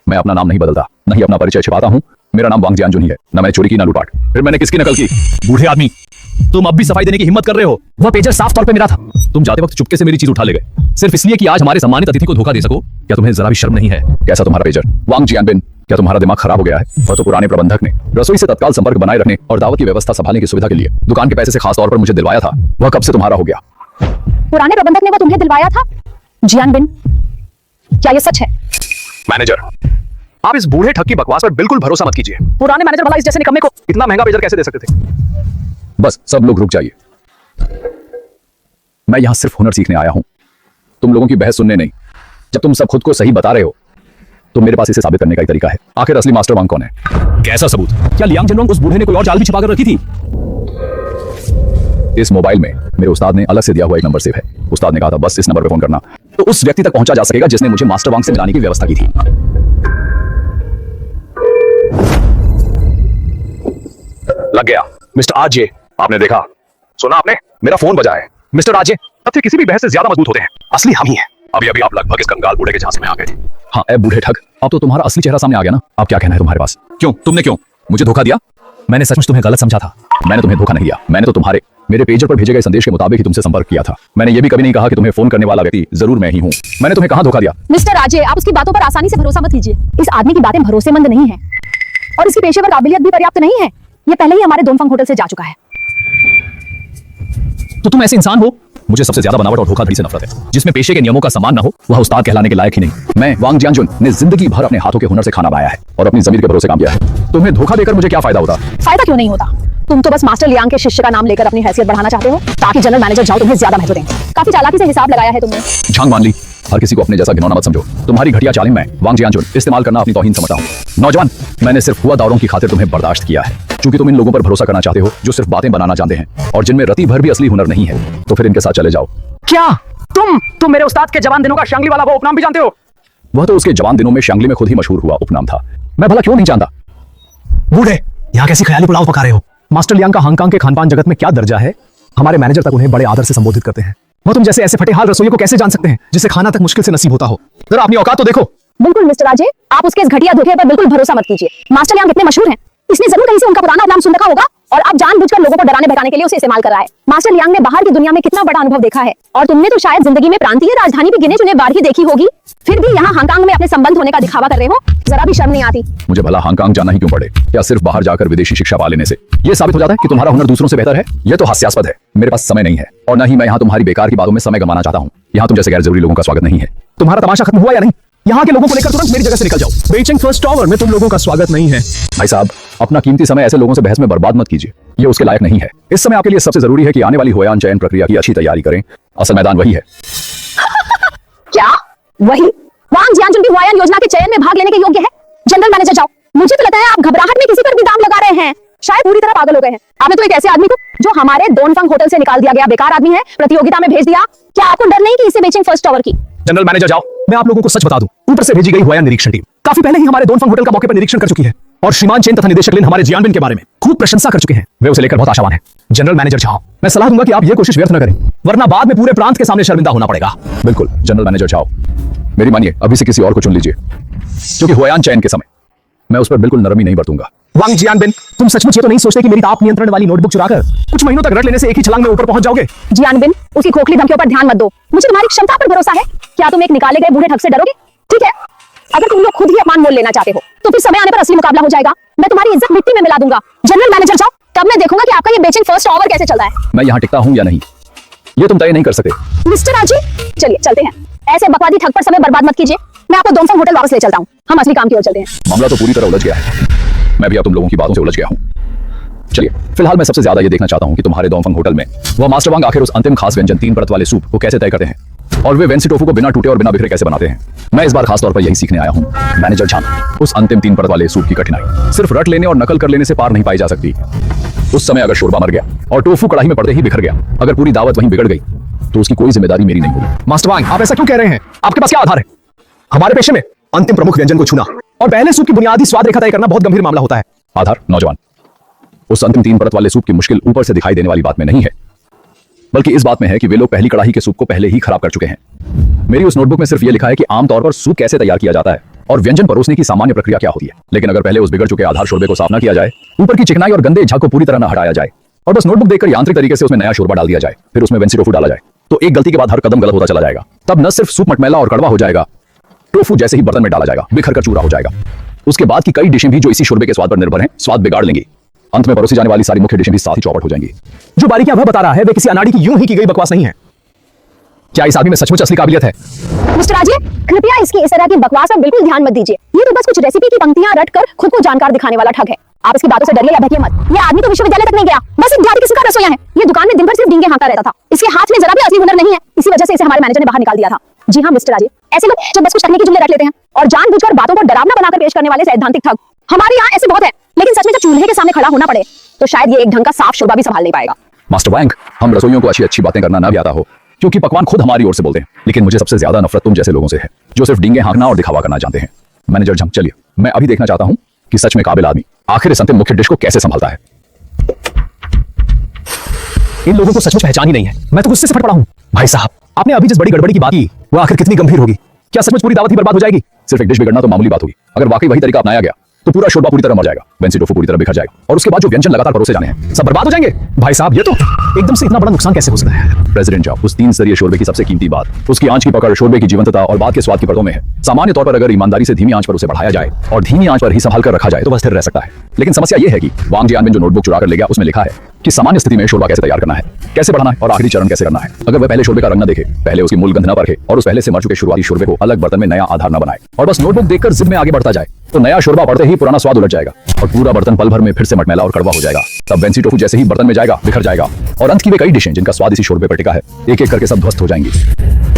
Speaker 1: मैं अपना नाम नहीं बदलता, न ही अपना परिचय छिपाता हूँ। मेरा नाम वांग जियानजुन ही है। न मैं चोरी की, न लूटपाट। फिर मैंने किसकी नकल की?
Speaker 3: बूढ़े आदमी, तुम अब भी सफाई देने की हिम्मत कर रहे हो? वह पेजर साफ तौर पे मेरा था। तुम जाते वक्त चुपके से मेरी चीज उठा ले गए, सिर्फ इसलिए कि आज हमारे सम्मानित अतिथि को धोखा दे सको। क्या तुम्हें जरा भी शर्म नहीं है?
Speaker 1: कैसा तुम्हारा पेजर? वांग जियानबिन, क्या तुम्हारा दिमाग खराब हो गया है? वह तो पुराने प्रबंधक ने रसोई से तत्काल संपर्क बनाए रखने और दावत की व्यवस्था संभालने की सुविधा के लिए दुकान के पैसे से खास तौर पर मुझे दिलवाया था। वह कब से तुम्हारा हो गया?
Speaker 2: पुराने प्रबंधक ने वो तुम्हें दिलवाया था? जियानबिन, क्या ये सच है?
Speaker 6: मैनेजर, आप इस बूढ़े ठग की बकवास पर बिल्कुल भरोसा मत कीजिए।
Speaker 2: पुराने मैनेजर भला इस जैसे निकम्मे को
Speaker 6: इतना महंगा पेजर कैसे दे सकते थे?
Speaker 1: बस सब लोग रुक जाइए, मैं यहां सिर्फ हुनर सीखने आया हूं, तुम लोगों की बहस सुनने नहीं। जब तुम सब खुद को सही बता रहे हो तो मेरे पास इसे साबित करने का ही तरीका है। आखिर असली मास्टर वांग कौन है?
Speaker 3: कैसा सबूत? क्या लियांग जेनरोंग उस बूढ़े ने कोई और चाल भी छिपा कर रखी थी?
Speaker 1: इस मोबाइल में मेरे उस्ताद ने अलग से दिया हुआ एक नंबर सेव है। उस्ताद ने कहा था बस इस नंबर पर फोन करना तो उस व्यक्ति तक पहुंचा जा सकेगा जिसने मुझे मास्टर वांग से मिलाने की व्यवस्था की थी।
Speaker 6: लग गया। मिस्टर आजे, आपने देखा, सुना आपने? मेरा फोन बजा है। मिस्टर आजे, तथ्य किसी भी बहस से ज्यादा मजबूत होते हैं। असली हम ही हैं। अभी अभी आप लगभग इस कंगाल बूढ़े के झांसे में आ गए थे।
Speaker 1: हाँ ए बूढ़े ठग, अब तो तुम्हारा असली चेहरा सामने आ गया ना। अब क्या कहना है तुम्हारे पास? क्यों, तुमने क्यों मुझे धोखा दिया?
Speaker 3: मैंने सचमुच तुम्हें गलत समझा था।
Speaker 1: मैंने तुम्हें धोखा नहीं दिया। मैंने तो मेरे पेजर पर भेजे गए संदेश के मुताबिक ही तुमसे संपर्क किया था। मैंने ये भी कभी नहीं कहा कि तुम्हें फोन करने वाला व्यक्ति जरूर मैं ही हूँ। मैंने तुम्हें कहाँ धोखा दिया?
Speaker 2: मिस्टर अजय, आप उसकी बातों पर आसानी से भरोसा मत कीजिए। इस आदमी की बातें भरोसेमंद नहीं है और इसकी पेशेवर काबिलियत भी पर्याप्त नहीं है। ये पहले ही हमारे डोंगफेंग होटल से जा चुका है।
Speaker 3: तो तुम ऐसे इंसान हो?
Speaker 1: मुझे सबसे ज्यादा बनावट और धोखाधड़ी से नफरत है। जिसमें पेशे के नियमों का सम्मान न हो वह उस्ताद कहलाने के लायक ही नहीं। मैं वांग जियानजुन ने जिंदगी भर अपने हाथों के हुनर से खाना बनाया है और अपनी जमीर के भरोसे काम किया है। तुम्हें धोखा देकर मुझे क्या फायदा होता?
Speaker 2: फायदा क्यों नहीं होता? तुम तो बस मास्टर लियांग के शिष्य का नाम लेकर अपनी हैसियत बढ़ाना चाहते हो ताकि जनरल मैनेजर जाओ तुम्हें ज्यादा महत्व दें। काफी चालाकी से हिसाब लगाया है तुमने।
Speaker 1: झांग मान ली, हर किसी को अपने जैसा घिनौना मत समझो। तुम्हारी घटिया चालें मैं वांग जियानजुन इस्तेमाल करना अपनी तौहीन समझता हूँ। नौजवान, मैंने सिर्फ हुआ दौरों की खातिर तुम्हें बर्दाश्त किया है। क्योंकि तुम इन लोगों पर भरोसा करना चाहते हो जो सिर्फ बातें बनाना जानते हैं और जिनमें रति भर भी असली हुनर नहीं है, तो फिर इनके साथ चले जाओ।
Speaker 3: क्या तुम मेरे उस्ताद के जवान दिनों का शांगली वाला वो उपनाम भी जानते हो?
Speaker 1: वह तो उसके जवान दिनों में शांगली में खुद ही मशहूर हुआ उपनाम था। मैं भला क्यों नहीं जानता?
Speaker 3: बूढ़े, यहाँ कैसी ख्याली पुलाव पका रहे हो? मास्टर लियांग का हांगकांग के खानपान जगत में क्या दर्जा है? हमारे मैनेजर तक उन्हें बड़े आदर से संबोधित करते हैं। वह तुम जैसे ऐसे फटे हाल रसोइयों को कैसे जान सकते हैं जिसे खाना तक मुश्किल से नसीब होता हो? जरा अपनी औकात तो देखो।
Speaker 2: बिल्कुल मिस्टर अजय, आप उसके इस घटिया धोखे पर बिल्कुल भरोसा मत कीजिए। मास्टर लियांग इतने मशहूर हैं, इसने जरूर कहीं से उनका पुराना नाम सुन रखा होगा और अब जानबूझकर लोगों को डराने भगाने के लिए उसे इस्तेमाल कर रहा है। मास्टर लियांग ने बाहर की दुनिया में कितना बड़ा अनुभव देखा है और तुमने तो शायद जिंदगी में प्रांतीय राजधानी भी गिने चुने बार ही देखी होगी, फिर भी यहाँ हांगकांग में अपने संबंध होने का दिखावा कर रहे हो, जरा भी शर्म नहीं आती।
Speaker 1: मुझे भला हांगकांग जाना ही क्यों पड़े? क्या सिर्फ बाहर जाकर विदेशी शिक्षा पा लेने से ये साबित हो जाता है कि तुम्हारा हुनर दूसरों से बेहतर है? यह तो हास्यास्पद है। मेरे पास समय नहीं है और न ही मैं यहाँ तुम्हारी बेकार की बातों में समय गंवाना चाहता हूँ। यहाँ तुम जैसे गैर जरूरी लोगों का स्वागत नहीं है।
Speaker 3: तुम्हारा तमाशा खत्म हुआ या नहीं? यहाँ के लोगों को लेकर तुरंत मेरी जगह से निकल जाओ। बेइजिंग फर्स्ट टावर में तुम लोगों का स्वागत नहीं है।
Speaker 1: भाई साहब, अपना कीमती समय ऐसे लोगों से बहस में बर्बाद मत कीजिए, ये उसके लायक नहीं है। इस समय आपके लिए सबसे जरूरी है कि आने वाली हुआन चयन प्रक्रिया की अच्छी तैयारी करें। असल मैदान वही है।
Speaker 2: क्या वही वांग जियानजुन की हुआयन योजना के चयन में भाग लेने के योग्य है? जनरल मैनेजर जाओ, मुझे तो लगता है आप घबराहट में किसी पर भी दाम लगा रहे हैं। शायद पूरी तरह पागल हो गए हैं। आपने तो एक ऐसे आदमी को जो हमारे डोनफंग होटल से निकाल दिया गया बेकार आदमी है प्रतियोगिता में भेज दिया। क्या आपको डर नहीं कि इसे बेचिंग फर्स्ट टावर की?
Speaker 3: जनरल मैनेजर जाओ, मैं आप लोगों को सच बता दूं, ऊपर से भेजी गई हुआयन निरीक्षण टीम काफी पहले ही हमारे डोनफंग होटल का मौके पर निरीक्षण कर चुकी है और श्रीमान चेन तथा निदेशक लिन हमारे जियानबिन के बारे में खूब प्रशंसा कर चुके हैं। वे उसे लेकर बहुत आशावान हैं। जनरल मैनेजर झाओ, मैं सलाह दूंगा कि आप ये कोशिश व्यर्थ न करें, वरना बाद में पूरे प्रांत के सामने शर्मिंदा होना पड़ेगा।
Speaker 1: बिल्कुल जनरल मैनेजर झाओ, मेरी मानिए अभी से किसी और को चुन लीजिए, क्योंकि हुआन चयन के समय मैं उस पर बिल्कुल नरमी नहीं बरतूंगा।
Speaker 3: वांग जियानबिन, तुम सचमुच ये तो नहीं सोचते कि मेरी ताप नियंत्रण वाली नोटबुक चुराकर कुछ महीनों तक रट लेने से एक ही छलांग में ऊपर पहुंच जाओगे?
Speaker 2: जियानबिन, उसकी खोखली धमकियों पर ध्यान मत दो, मुझे तुम्हारी क्षमता पर भरोसा है। क्या तुम एक निकाले गए बूढ़े ठग से डरोगे? ठीक है, अगर तुम लोग खुद ही अपमान मोल लेना चाहते हो तो फिर समय आने पर असली मुकाबला हो जाएगा। मैं तुम्हारी इज्जत मिट्टी में मिला दूंगा। जनरल मैनेजर जाओ, तब मैं देखूंगा कि आपका ये बेचिंग फर्स्ट टावर कैसे चल रहा है।
Speaker 1: मैं यहाँ टिकता हूँ या नहीं, ये तुम तय नहीं कर सकते।
Speaker 2: मिस्टर अजय, चलिए चलते हैं। ऐसे बकवादी ठग पर समय बर्बाद मत कीजिए। मैं आपको डोनफंग होटल वापस ले चलता हूँ। हम असली काम की ओर चलते हैं।
Speaker 1: मामला तो पूरी तरह उलझ गया है। मैं भी अब तुम लोगों की बातों से उलझ गया हूँ। चलिए, फिलहाल मैं सबसे ज्यादा ये देखना चाहता हूँ कि तुम्हारे डोनफंग होटल में वह मास्टर वांग आखिर उस अंतिम खास व्यंजन 3 परत वाले सूप को कैसे तय करते हैं और वे वेंसी टोफू को बिना टूटे और बिना बिखरे कैसे बनाते हैं। मैं इस बार खास तौर पर यही सीखने आया हूँ। मैनेजर झान, उस अंतिम 3 परत वाले सूप की कठिनाई सिर्फ रट लेने और नकल कर लेने से पार नहीं पाई जा सकती। उस समय अगर शोरबा मर गया और टोफू कढ़ाई में पड़ते ही बिखर गया, अगर पूरी दावत वहीं बिगड़ गई, तो उसकी कोई जिम्मेदारी मेरी नहीं होगी।
Speaker 3: मास्टर वांग, आप ऐसा क्यों कह रहे हैं? आपके पास क्या आधार है? हमारे पेशे में अंतिम प्रमुख व्यंजन को छूना और पहले सूप की बुनियादी स्वाद रेखा तय करना बहुत गंभीर मामला होता है।
Speaker 1: आधार? नौजवान, उस अंतिम 3 परत वाले सूप की मुश्किल ऊपर से दिखाई देने वाली बात में नहीं है, बल्कि इस बात में है कि वे लोग पहली कड़ाही के सूप को पहले ही खराब कर चुके हैं। मेरी उस नोटबुक में सिर्फ यह लिखा है कि आमतौर पर सूप कैसे तैयार किया जाता है और व्यंजन परोसने की सामान्य प्रक्रिया क्या होती है, लेकिन अगर पहले उस बिगड़ चुके आधार शोरबे को साफ न किया जाए, ऊपर की चिकनाई और गंदे झाग को पूरी तरह न हटाया जाए और बस नोटबुक देखकर यांत्रिक तरीके से उसमें नया शोरबा डाल दिया जाए, फिर उसमें वेंसी टोफू डाला जाए, तो एक गलती के बाद हर कदम गलत होता चला जाएगा। तब न सिर्फ सूप मटमैला और कड़वा हो जाएगा, टोफू जैसे ही बर्तन में डाला जाएगा बिखर कर चूरा हो जाएगा। उसके बाद की कई डिशें भी जो इसी शोरबे के स्वाद पर निर्भर हैं, स्वाद बिगाड़ लेंगी। अंत में परोसी जाने वाली सारी मुख्य डिशें भी साथ ही चौपट हो जाएंगी।
Speaker 3: जो बारीकियां वह बता रहा है वे किसी अनाड़ी की यूं ही की गई बकवास नहीं है। क्या इस आदमी में सचमुच असली काबिलियत है?
Speaker 2: मिस्टर अजय, कृपया इसकी इस तरह की बकवास पर बिल्कुल ध्यान मत दीजिए। ये तो बस कुछ रेसिपी की पंक्तियां रट कर खुद को जानकार दिखाने वाला ठग है। आप इसकी बातों से डरिए या बहकिए मत। ये आदमी तो विश्वविद्यालय तक नहीं गया, बस एक जाति किसी का रसोइया है। ये दुकान में दिन भर सिर्फ डींगे हाँकता रहता था। इसके हाथ में जरा भी असली हुनर नहीं है, इसी वजह से इसे हमारे मैनेजर ने बाहर निकाल दिया था। जी हाँ मिस्टर अजय, ऐसे लोग जो बस कुछ तकनीकी जुमले रट लेते हैं और जानबूझकर बातों को डरावना बनाकर पेश करने वाले सैद्धांतिक ठग हमारे यहाँ ऐसे बहुत है, लेकिन सच में जब चूल्हे के सामने खड़ा होना पड़े तो शायद ये एक ढंग का साफ शोरबा भी संभाल नहीं पाएगा।
Speaker 1: मास्टर वांग, हम रसोइयों को अच्छी अच्छी बातें करना ना भी आता हो, क्योंकि पकवान खुद हमारी ओर से बोलते हैं, लेकिन मुझे सबसे ज्यादा नफरत तुम जैसे लोगों से है जो सिर्फ डींगे हाँकना और दिखावा करना जानते हैं। मैनेजर झंग, चलिए, मैं अभी देखना चाहता हूं कि सच में काबिल आदमी आखिर इस अंतिम मुख्य डिश को कैसे संभालता है।
Speaker 3: इन लोगों को सचमुच पहचान ही नहीं है। मैं तो गुस्से से फट पड़ा हूं। भाई साहब, आपने अभी जिस बड़ी गड़बड़ी की बात की वो आखिर कितनी गंभीर होगी? क्या सचमुच पूरी दावत ही बर्बाद हो जाएगी?
Speaker 1: सिर्फ एक डिश बिगड़ना तो मामूली बात होगी, अगर वाकई वही तरीका अपनाया गया तो पूरा शोरबा पूरी तरह मर जाएगा, वेंसी टोफू पूरी तरह बिखर जाएगा और उसके बाद जो व्यंजन लगातार परोसे जाने हैं सब बर्बाद हो जाएंगे।
Speaker 3: भाई साहब, ये तो एकदम से इतना बड़ा नुकसान कैसे हो सकता है?
Speaker 1: प्रेसिडेंट जाओ, उस 3 स्तरीय शोरबे की सबसे कीमती बात उसकी आंच की पकड़, शोरबे की जीवंतता और बाद के स्वाद की परतों में है। सामान्य तौर पर अगर ईमानदारी से धीमी आंच पर उसे बढ़ाया जाए और धीमी आंच पर ही संभाल कर रखा जाए तो वह स्थिर रह सकता है। लेकिन समस्या यह है कि वांग जियानबिन जो नोटबुक चुरा कर ले गया उसमें लिखा है कि सामान्य स्थिति में शोरबा कैसे तैयार करना है, कैसे बढ़ाना है और आखिरी चरण कैसे करना है। अगर वह पहले शोरबे का रंग न देखे, पहले उसकी मूल गंध न परखे और उस पहले से मर चुके शुरुआती शोरबे को अलग बर्तन में नया आधार न बनाए और बस नोटबुक देखकर जिद में आगे बढ़ता जाए, तो नया शोरबा पड़ते ही पुराना स्वाद उलट जाएगा और पूरा बर्तन पल भर में फिर से मटमैला और कड़वा हो जाएगा। तब वेंसी टोफू जैसे ही बर्तन में जाएगा बिखर जाएगा और अंत की वे कई डिशें जिनका स्वाद इसी शोरबे पर टिका है एक एक करके सब ध्वस्त हो जाएंगी।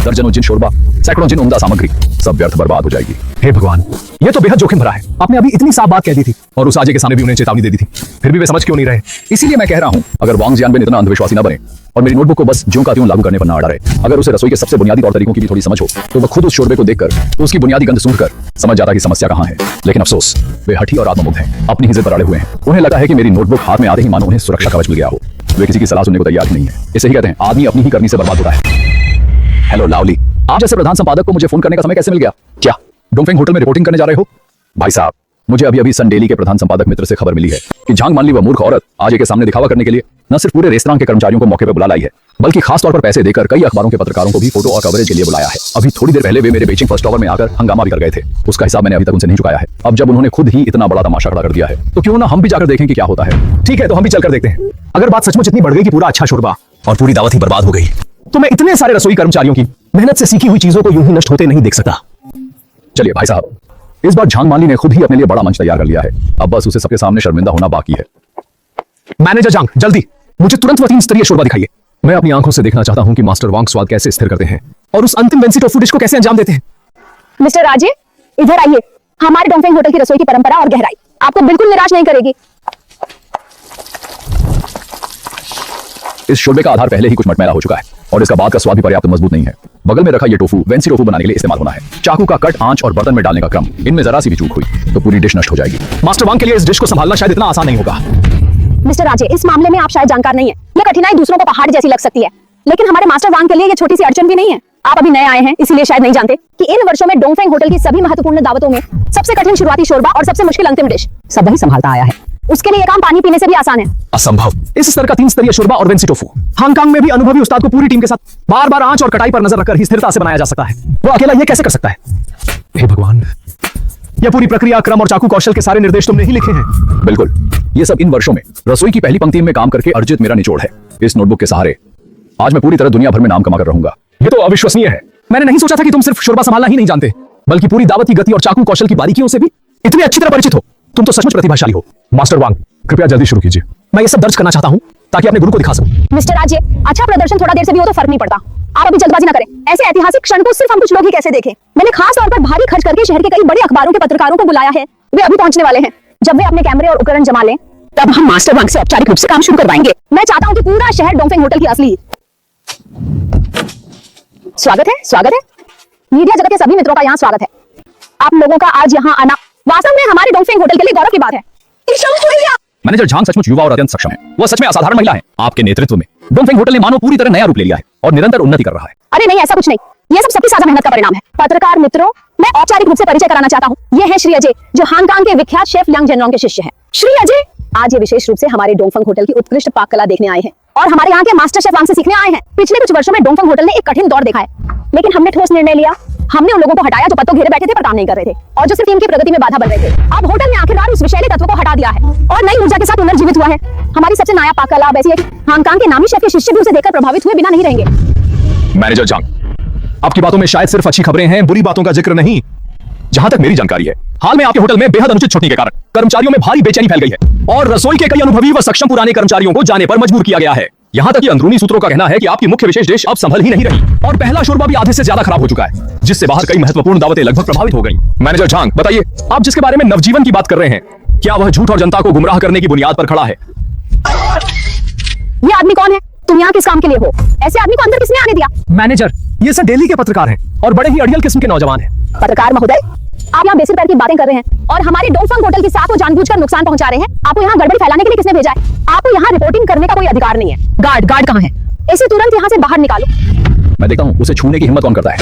Speaker 1: दर्जनों जिन शोरबा, सैकड़ों जिन उम्दा सामग्री, सब व्यर्थ बर्बाद हो जाएगी।
Speaker 3: हे भगवान, ये तो बेहद जोखिम भरा है। आपने अभी इतनी साफ बात कह दी थी और उस आजे के सामने भी उन्हें चेतावनी दे दी थी, फिर भी वे समझ क्यों नहीं रहे?
Speaker 1: इसीलिए मैं कह रहा हूं, अगर वांग जियानबिन इतना अंधविश्वासी न बने और मेरी नोटबुक को बस ज्यों का त्यों लागू करने पर न अड़ा रहे, अगर उसे रसोई के सबसे बुनियादी तौर तरीकों की भी थोड़ी समझ हो, तो वह खुद उस शोरबे को देखकर उसकी बुनियादी गंध सूंघकर समझ जाता कि समस्या कहां है। लेकिन अफसोस, वे हठी और आत्ममुग्ध हैं, अपनी ही जिद पर अड़े हुए हैं। उन्हें लगा है कि मेरी नोटबुक हाथ में आते ही मानो उन्हें सुरक्षा कवच मिल गया हो। वे किसी की सलाह सुनने को तैयार ही नहीं है। इसे ही कहते हैं आदमी अपनी ही करनी से बर्बाद होता है। हेलो लावली, आप जैसे प्रधान संपादक को मुझे फोन करने का समय कैसे मिल गया? क्या डोंगफेंग होटल में रिपोर्टिंग करने जा रहे हो? भाई साहब, मुझे अभी अभी सन डेली के प्रधान संपादक मित्र से खबर मिली है कि झांग मानली वह मूर्ख औरत आज के सामने दिखावा करने के लिए न सिर्फ पूरे रेस्तरां के कर्मचारियों को मौके पर बुला लाई है, बल्कि खास तौर पर पैसे देकर कई अखबारों के पत्रकारों को भी फोटो और कवरेज के लिए बुलाया है। अभी थोड़ी देर पहले वे मेरे बेचिंग फर्स्ट टावर में आकर हंगामा भी कर गए थे। उसका हिसाब मैंने अभी तक उनसे नहीं चुकाया है। अब जब उन्होंने खुद ही इतना बड़ा तमाशा खड़ा कर दिया है तो क्यों ना हम भी जाकर देखें कि क्या होता है।
Speaker 3: ठीक है, तो हम भी चलकर देखते हैं। अगर बात सचमुच इतनी बढ़ गई कि पूरा अच्छा शोरबा और पूरी दावत ही बर्बाद हो गई, तो मैं इतने सारे रसोई कर्मचारियों की मेहनत से सीखी हुई चीजों को यूं ही नष्ट होते नहीं देख सकता।
Speaker 1: चलिए भाई साहब, इस बार झांग मानली ने खुद ही अपने लिए बड़ा मंच तैयार कर लिया है। अब बस उसे सबके सामने शर्मिंदा होना बाकी है।
Speaker 3: मैनेजर झांग, जल्दी मुझे तुरंत वह 3 स्तरीय शोरबा दिखाइए। मैं अपनी आंखों से देखना चाहता हूं कि मास्टर वांग स्वाद कैसे स्थिर करते हैं और उस अंतिम वेंसी टोफू डिश को कैसे अंजाम देते हैं।
Speaker 2: मिस्टर राजे, इधर आइए। हमारे डोंगफेंग होटल की रसोई की परंपरा और गहराई आपको बिल्कुल निराश नहीं करेगी।
Speaker 1: इस शोरबे का आधार पहले ही कुछ मटमैला हो चुका है और इसका बाद का स्वाद भी पर्याप्त मजबूत नहीं है। बगल में रखा ये टोफू वेंसी टोफू बनाने के लिए इस्तेमाल होना है। चाकू का कट, आंच और बर्तन में डालने का क्रम, इनमें जरा सी भी चूक हुई तो पूरी डिश नष्ट हो जाएगी।
Speaker 3: मास्टर वांग के लिए इस डिश को संभालना शायद इतना आसान नहीं होगा।
Speaker 2: मिस्टर राजे, इस मामले में आप शायद जानकार नहीं है। यह कठिनाई दूसरों को पहाड़ जैसी लग सकती है, लेकिन हमारे मास्टर वांग के लिए यह छोटी सी अड़चन भी नहीं है। आप अभी नए आए हैं, इसीलिए शायद नहीं जानते कि इन वर्षों में डोंगफेंग होटल की सभी महत्वपूर्ण दावतों में सबसे कठिन शुरुआती शोरबा और सबसे मुश्किल अंतिम डिश सब वही संभालता आया है। उसके लिए यह काम पानी पीने से भी आसान है।
Speaker 3: असंभव। इस स्तर का 3 स्तरीय शोरबा और वेंसी टोफू हांगकांग में भी अनुभवी उस्ताद को पूरी टीम के साथ बार बार आंच और कटाई पर नजर रखकर ही स्थिरता से बनाया जा सकता है। वो अकेला ये कैसे कर सकता है? हे भगवान, यह पूरी प्रक्रिया, क्रम और चाकू कौशल के सारे निर्देश तुमने ही लिखे हैं।
Speaker 1: बिल्कुल, ये सब इन वर्षों में रसोई की पहली पंक्ति में काम करके अर्जित मेरा निचोड़ है। इस नोटबुक के सहारे आज मैं पूरी तरह दुनिया भर में नाम कमा कर रहूंगा।
Speaker 3: ये तो अविश्वसनीय है। मैंने नहीं सोचा था कि तुम सिर्फ शोरबा संभालना ही नहीं जानते, बल्कि पूरी दावत की गति और चाकू कौशल की बारीकियों से भी इतनी अच्छी तरह परिचित हो। तुम तो सचमुच प्रतिभाशाली हो। मास्टर वांग, कृपया जल्दी शुरू कीजिए। मैं ये सब दर्ज करना चाहता हूं ताकि अपने गुरु को दिखा सकूं।
Speaker 2: मिस्टर राजे, अच्छा प्रदर्शन थोड़ा देर से भी हो तो फर्क नहीं पड़ता। आप अभी जल्दबाजी ना करें। ऐसे ऐतिहासिक क्षण को सिर्फ हम कुछ लोग ही कैसे देखें। मैंने खास तौर पर भारी खर्च करके शहर के कई बड़े अखबारों के पत्रकारों को बुलाया है। वे अभी पहुंचने वाले हैं। जब वे अपने कैमरे और उपकरण जमा लें, तब हम मास्टर वांग से औपचारिक रूप से काम शुरू करवाएंगे। मैं चाहता हूं कि पूरा शहर डोंगफेंग होटल की असली स्वागत है। मीडिया जगत के सभी मित्रों का यहाँ स्वागत है। आप लोगों का आज यहाँ आना वास्तव में हमारे डोंगफेंग होटल के लिए गौरव की बात है।
Speaker 1: मैनेजर झांग सचमुच युवा और अत्यंत सक्षम है। वह सच में असाधारण महिला है। आपके नेतृत्व में डोंगफेंग होटल ने मानो पूरी तरह नया रूप ले लिया है और निरंतर उन्नति कर रहा है।
Speaker 2: अरे नहीं, ऐसा कुछ नहीं। ये सब सबकी साझा मेहनत का परिणाम है। पत्रकार मित्रों, मैं औपचारिक रूप से परिचय कराना चाहता हूँ। ये है श्री अजय, जो हांगकांग के विख्यात शेफ यांग जेनरोंग के शिष्य हैं। श्री अजय आज ये विशेष रूप से हमारे डोंगफेंग होटल की उत्कृष्ट पाक कला देखने आए हैं और हमारे यहाँ के मास्टर शेफ वांग से सीखने आए हैं। पिछले कुछ वर्षों में डोंगफेंग होटल ने एक कठिन दौर देखा है, लेकिन हमने ठोस निर्णय लिया। हमने उन लोगों को हटाया जो पत्तों घेरे बैठे थे पर काम नहीं कर रहे थे और जो सिर्फ टीम की प्रगति में बाधा बन रहे थे। अब होटल ने आखिरकार उस विषैले तत्व को हटा दिया है और नई ऊर्जा के साथ पुनर्जीवित हुआ है। हमारी सबसे नया पाक कला अब ऐसी है कि हांगकांग के नामी शेफ के शिष्य भी उसे देखकर प्रभावित हुए बिना नहीं रहेंगे।
Speaker 3: मैनेजर झांग, आपकी बातों में शायद सिर्फ अच्छी खबरें हैं, बुरी बातों का जिक्र नहीं। जहां तक मेरी जानकारी है, हाल में आपके होटल में बेहद अनुचित छुट्टी के कारण कर्मचारियों में भारी बेचैनी फैल गई है और रसोई के कई अनुभवी व सक्षम पुराने कर्मचारियों को जाने पर मजबूर किया गया है। यहां तक कि अंदरूनी सूत्रों का कहना है कि आपकी मुख्य विशेष डिश अब संभल ही नहीं रही और पहला शोरबा भी आधे से ज्यादा खराब हो चुका है, जिससे बाहर कई महत्वपूर्ण दावतें लगभग प्रभावित हो गई। मैनेजर झांग, बताइए, आप जिसके बारे में नवजीवन की बात कर रहे हैं, क्या वह झूठ और जनता को गुमराह करने की बुनियाद पर खड़ा है?
Speaker 2: ये आदमी कौन है? तुम यहाँ किस काम के लिए हो? ऐसे आदमी को अंदर किसने आने दिया?
Speaker 3: मैनेजर, ये सब दिल्ली के पत्रकार हैं और बड़े ही अड़ियल किस्म के नौजवान हैं।
Speaker 2: पत्रकार महोदय, आप यहाँ बेसिर पैर की बातें कर रहे हैं और हमारे डोंगफेंग होटल की साख को जानबूझकर नुकसान पहुंचा रहे हैं। आपको यहाँ गड़बड़ी फैलाने के लिए किसने भेजा है? आपको यहाँ रिपोर्टिंग करने का कोई अधिकार नहीं है। गार्ड कहाँ है? इसे तुरंत यहाँ से बाहर निकालो।
Speaker 1: मैं देखता हूँ उसे छूने की हिम्मत कौन करता है।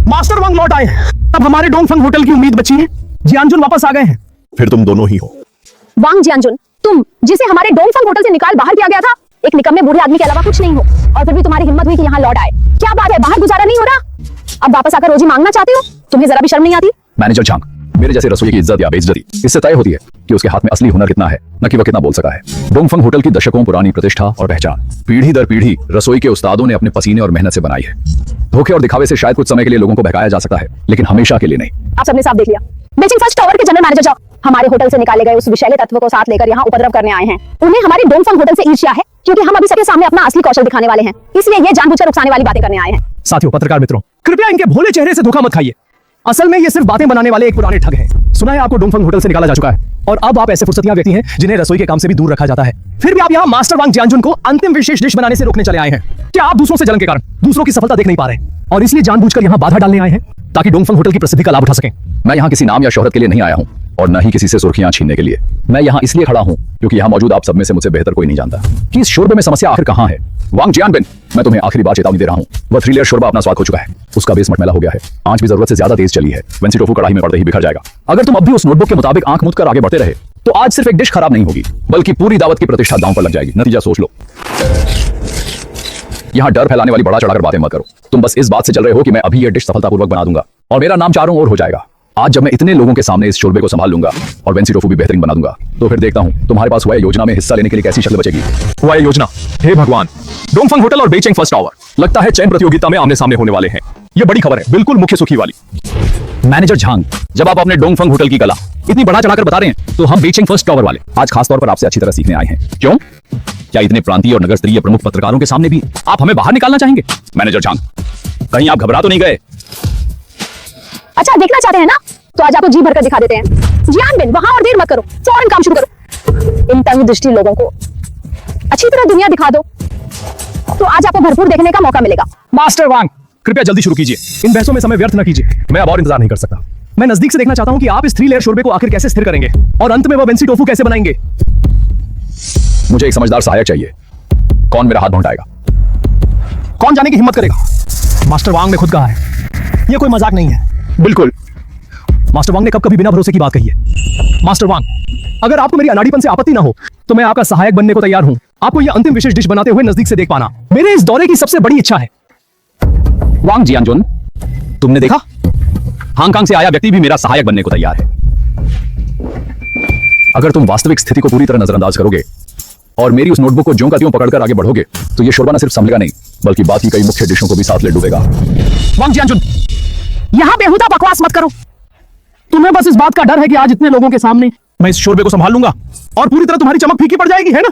Speaker 3: मास्टर वांग लौट आए हैं। अब हमारे डोंगफेंग होटल की उम्मीद बची है। जियानजुन वापस आ गए हैं।
Speaker 6: फिर तुम दोनों ही हो।
Speaker 2: वांग जियानजुन, तुम जिसे हमारे डोंगफेंग होटल से निकाल बाहर किया गया था, एक निकम्मे बूढ़े आदमी के अलावा कुछ नहीं हो और फिर भी तुम्हारी हिम्मत हुई कि यहाँ लौट आए। क्या बात है, बाहर गुजारा नहीं हो रहा? अब वापस आकर रोजी मांगना चाहते हो? तुम्हें जरा भी शर्म नहीं आती?
Speaker 1: मैनेजर झांग, मेरे जैसे रसोई की इज्जत या बेइज्जती इससे तय होती है कि उसके हाथ में असली हुनर कितना है, न कि वह कितना बोल सका है। डोंगफेंग होटल की दशकों पुरानी प्रतिष्ठा और पहचान पीढ़ी दर पीढ़ी रसोई के उस्तादों ने अपने पसीने और मेहनत से बनाई है। धोखे और दिखावे से शायद कुछ समय के लिए लोगों को बहकाया जा सकता है, लेकिन हमेशा के लिए नहीं।
Speaker 2: आप सबने साफ देख लिया। बेचिंग फर्स्ट टावर के जनरल मैनेजर जाओ हमारे होटल से निकाले गए उस विषैले तत्व को साथ लेकर यहाँ उपद्रव करने आए हैं। उन्हें हमारे डोंगफेंग होटल से ईर्ष्या है क्योंकि हम अभी सबके सामने अपना असली कौशल दिखाने वाले हैं, इसलिए ये जानबूझकर उकसाने वाली बातें करने आए हैं।
Speaker 3: साथियों, पत्रकार मित्रों, कृपया इनके भोले चेहरे से धोखा मत खाइए। असल में ये सिर्फ बातें बनाने वाले एक पुराने ठग हैं। सुना है आपको डोंगफेंग होटल से निकाला जा चुका है और अब आप ऐसे फुर्सतियां व्यक्ति हैं जिन्हें रसोई के काम से भी दूर रखा जाता है। फिर भी आप यहाँ मास्टर वांग जियानजुन को अंतिम विशेष डिश बनाने से रोकने चले आए हैं। क्या आप दूसरों से जलन के कारण दूसरों की सफलता देख नहीं पा रहे और इसलिए जानबूझकर यहाँ बाधा डालने आए हैं ताकि डोंगफेंग होटल की प्रसिद्धि का लाभ उठा सकें?
Speaker 1: मैं यहाँ किसी नाम या शोहरत के लिए नहीं आया हूँ और न ही किसी से सुर्खियां छीनने के लिए। मैं यहाँ इसलिए खड़ा हूँ क्योंकि यहाँ मौजूद आप सब में से मुझसे बेहतर कोई नहीं जानता कि इस शोरबे में समस्या आखिर कहाँ है। वांग जियानबिन, मैं तुम्हें आखिरी बार चेतावनी दे रहा हूँ। वह 3 लेयर शोरबा अपना स्वाद खो चुका है। उसका बेस मटमैला हो गया है। आंच भी जरूरत से ज्यादा तेज चली है। वेंसी टोफू कढ़ाई में पड़ते ही बिखर जाएगा। अगर तुम अब भी उस नोटबुक के मुताबिक आंख मूंद कर आगे बढ़ते रहे तो आज सिर्फ एक डिश खराब नहीं होगी बल्कि पूरी दावत की प्रतिष्ठा दांव पर लग जाएगी। नतीजा सोच लो। यहाँ डर फैलाने वाली बड़ा चढ़ाकर बातें मत करो। तुम बस इस बात से चल रहे हो कि मैं अभी यह डिश सफलतापूर्वक बना दूंगा और मेरा नाम चारों ओर हो जाएगा। आज जब मैं इतने लोगों के सामने इस शोरबे को संभाल लूंगा और वेंसी टोफू भी बेहतरीन बना दूंगा तो फिर देखता हूं तुम्हारे पास हुआ योजना में हिस्सा लेने के लिए कैसी शक्ल बचेगी।
Speaker 3: हुआ योजना, हे भगवान। डोंगफंग होटल और बेइजिंग फर्स्ट टावर लगता है चयन प्रतियोगिता में आमने सामने होने वाले हैं। यह बड़ी खबर है, बिल्कुल मुख्य सुखी वाली।
Speaker 1: मैनेजर झांग, जब आप अपने डोंगफंग होटल की कला इतनी बढ़ा चढ़ाकर बता रहे हैं तो हम बेइजिंग फर्स्ट टावर वाले आज खास तौर पर आपसे अच्छी तरह सीखने आए हैं। क्यों? क्या इतने प्रांतीय और नगर स्तरीय प्रमुख पत्रकारों के सामने भी आप हमें बाहर निकालना चाहेंगे? मैनेजर झांग, कहीं आप घबरा तो नहीं गए?
Speaker 2: अच्छा देखना चाहते हैं ना, तो आज आपको जी भरकर दिखा देते हैं। जियानबिन, वहां और देर मत करो, फौरन काम शुरू करो। इन तंग दृष्टि लोगों को अच्छी तरह दुनिया दिखा दो तो आज आपको भरपूर देखने का मौका मिलेगा।
Speaker 3: मास्टर वांग, कृपया जल्दी शुरू कीजिए। इन बहसों में समय व्यर्थ न कीजिए। मैं अब और इंतजार नहीं कर सकता। मैं नजदीक से देखना चाहता हूं कि आप इस 3 लेयर शोरबे को आखिर कैसे स्थिर करेंगे और अंत में वह वेंसी टोफू कैसे बनाएंगे।
Speaker 1: मुझे एक समझदार सहायक चाहिए। कौन मेरा हाथ भौंटाएगा?
Speaker 3: कौन जाने की हिम्मत करेगा? मास्टर वांग ने खुद कहा है, यह कोई मजाक नहीं है।
Speaker 1: बिल्कुल।
Speaker 3: मास्टर वांग ने कब कभी बिना भरोसे की बात कही है। मास्टर वांग, अगर आपको मेरी अनाड़ीपन से आपत्ति ना हो तो मैं आपका सहायक बनने को तैयार हूं। आपको यह अंतिम विशेष डिश बनाते हुए नजदीक से देख पाना मेरे इस दौरे की सबसे बड़ी इच्छा है।
Speaker 1: वांग जियानजुन, तुमने देखा, हांगकांग से आया व्यक्ति भी मेरा सहायक बनने को तैयार है। अगर तुम वास्तविक स्थिति को पूरी तरह नजरअंदाज करोगे और मेरी उस नोटबुक को ज्यों का त्यों पकड़कर आगे बढ़ोगे तो यह शोरबा न सिर्फ संभलेगा नहीं बल्कि बाकी कई मुख्य डिशों को भी साथ ले डूबेगा।
Speaker 3: वांग जियानजुन, यहां बेहुदा बकवास मत करो। तुम्हें बस इस बात का डर है कि आज इतने लोगों के सामने मैं इस शोरबे को संभाल लूंगा और पूरी तरह तुम्हारी चमक फीकी पड़ जाएगी, है ना?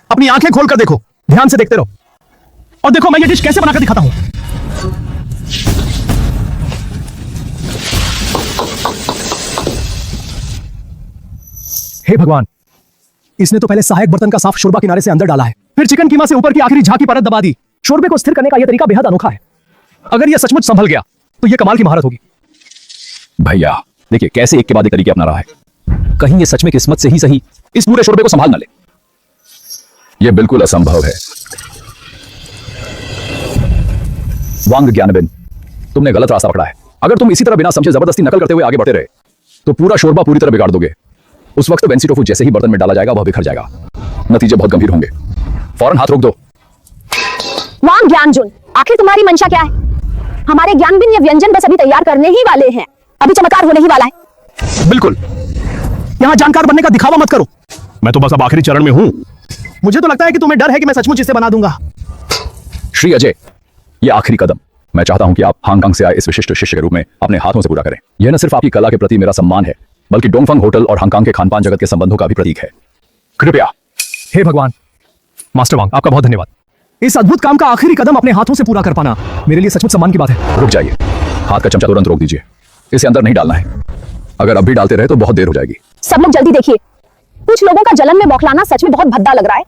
Speaker 3: अपनी आंखें खोलकर देखो, ध्यान से देखते रहो और देखो मैं ये डिश कैसे बनाकर दिखाता हूं। हे भगवान, इसने तो पहले सहायक बर्तन का साफ शोरबा किनारे से अंदर डाला है, फिर चिकन कीमा से ऊपर की आखिरी झांकी परत दबा दी। शोरबे को स्थिर करने का यह तरीका बेहद अनोखा है। अगर यह सचमुच संभल गया तो यह कमाल की महारत होगी।
Speaker 1: भैया देखिए कैसे एक के बाद एक तरीके अपना रहा है। कहीं ये सच में किस्मत से ही सही इस पूरे शोरबे को संभाल न ले। यह बिल्कुल असंभव है। वांग ज्ञानबिन, तुमने गलत रास्ता पकड़ा है। अगर तुम इसी तरह बिना समझे जबरदस्ती नकल करते हुए आगे बढ़ते रहे तो पूरा शोरबा पूरी तरह बिगाड़ दोगे। उस वक्त वेंसी टोफू जैसे ही बर्तन में डाला जाएगा वह बिखर जाएगा। नतीजे बहुत गंभीर होंगे। फौरन हाथ रोक दो।
Speaker 2: वांग ज्ञानजुन, आखिर तुम्हारी मंशा क्या है? हमारे ज्ञानबिन ये व्यंजन बस अभी तैयार करने ही वाले हैं, अभी चमत्कार होने ही वाला है।
Speaker 3: बिल्कुल, यहां जानकार बनने का दिखावा मत करो। मैं तो बस अब आखिरी चरण में हूं। मुझे तो लगता है कि तुम्हें डर है कि मैं सचमुच इसे बना दूंगा।
Speaker 1: श्री अजय, ये आखिरी कदम मैं चाहता हूं कि आप हांगकांग से आए इस विशिष्ट शिष्य के रूप में अपने हाथों से पूरा करें। यह न सिर्फ आपकी कला के प्रति मेरा सम्मान है बल्कि डोंगफंग होटल और हांगकांग के खानपान जगत के संबंधों का भी प्रतीक है। कृपया।
Speaker 3: हे भगवान, मास्टर वांग, आपका बहुत धन्यवाद। इस अद्भुत काम का आखिरी कदम अपने हाथों से पूरा कर पाना मेरे लिए सचमुच सम्मान की बात है।
Speaker 1: रुक जाइए, हाथ का चमचा तुरंत रोक दीजिए। इसे अंदर नहीं डालना है। अगर अभी डालते रहे तो बहुत देर हो जाएगी।
Speaker 2: सब लोग जल्दी देखिए, कुछ लोगों का जलन में बौखलाना सच में बहुत भद्दा लग रहा है।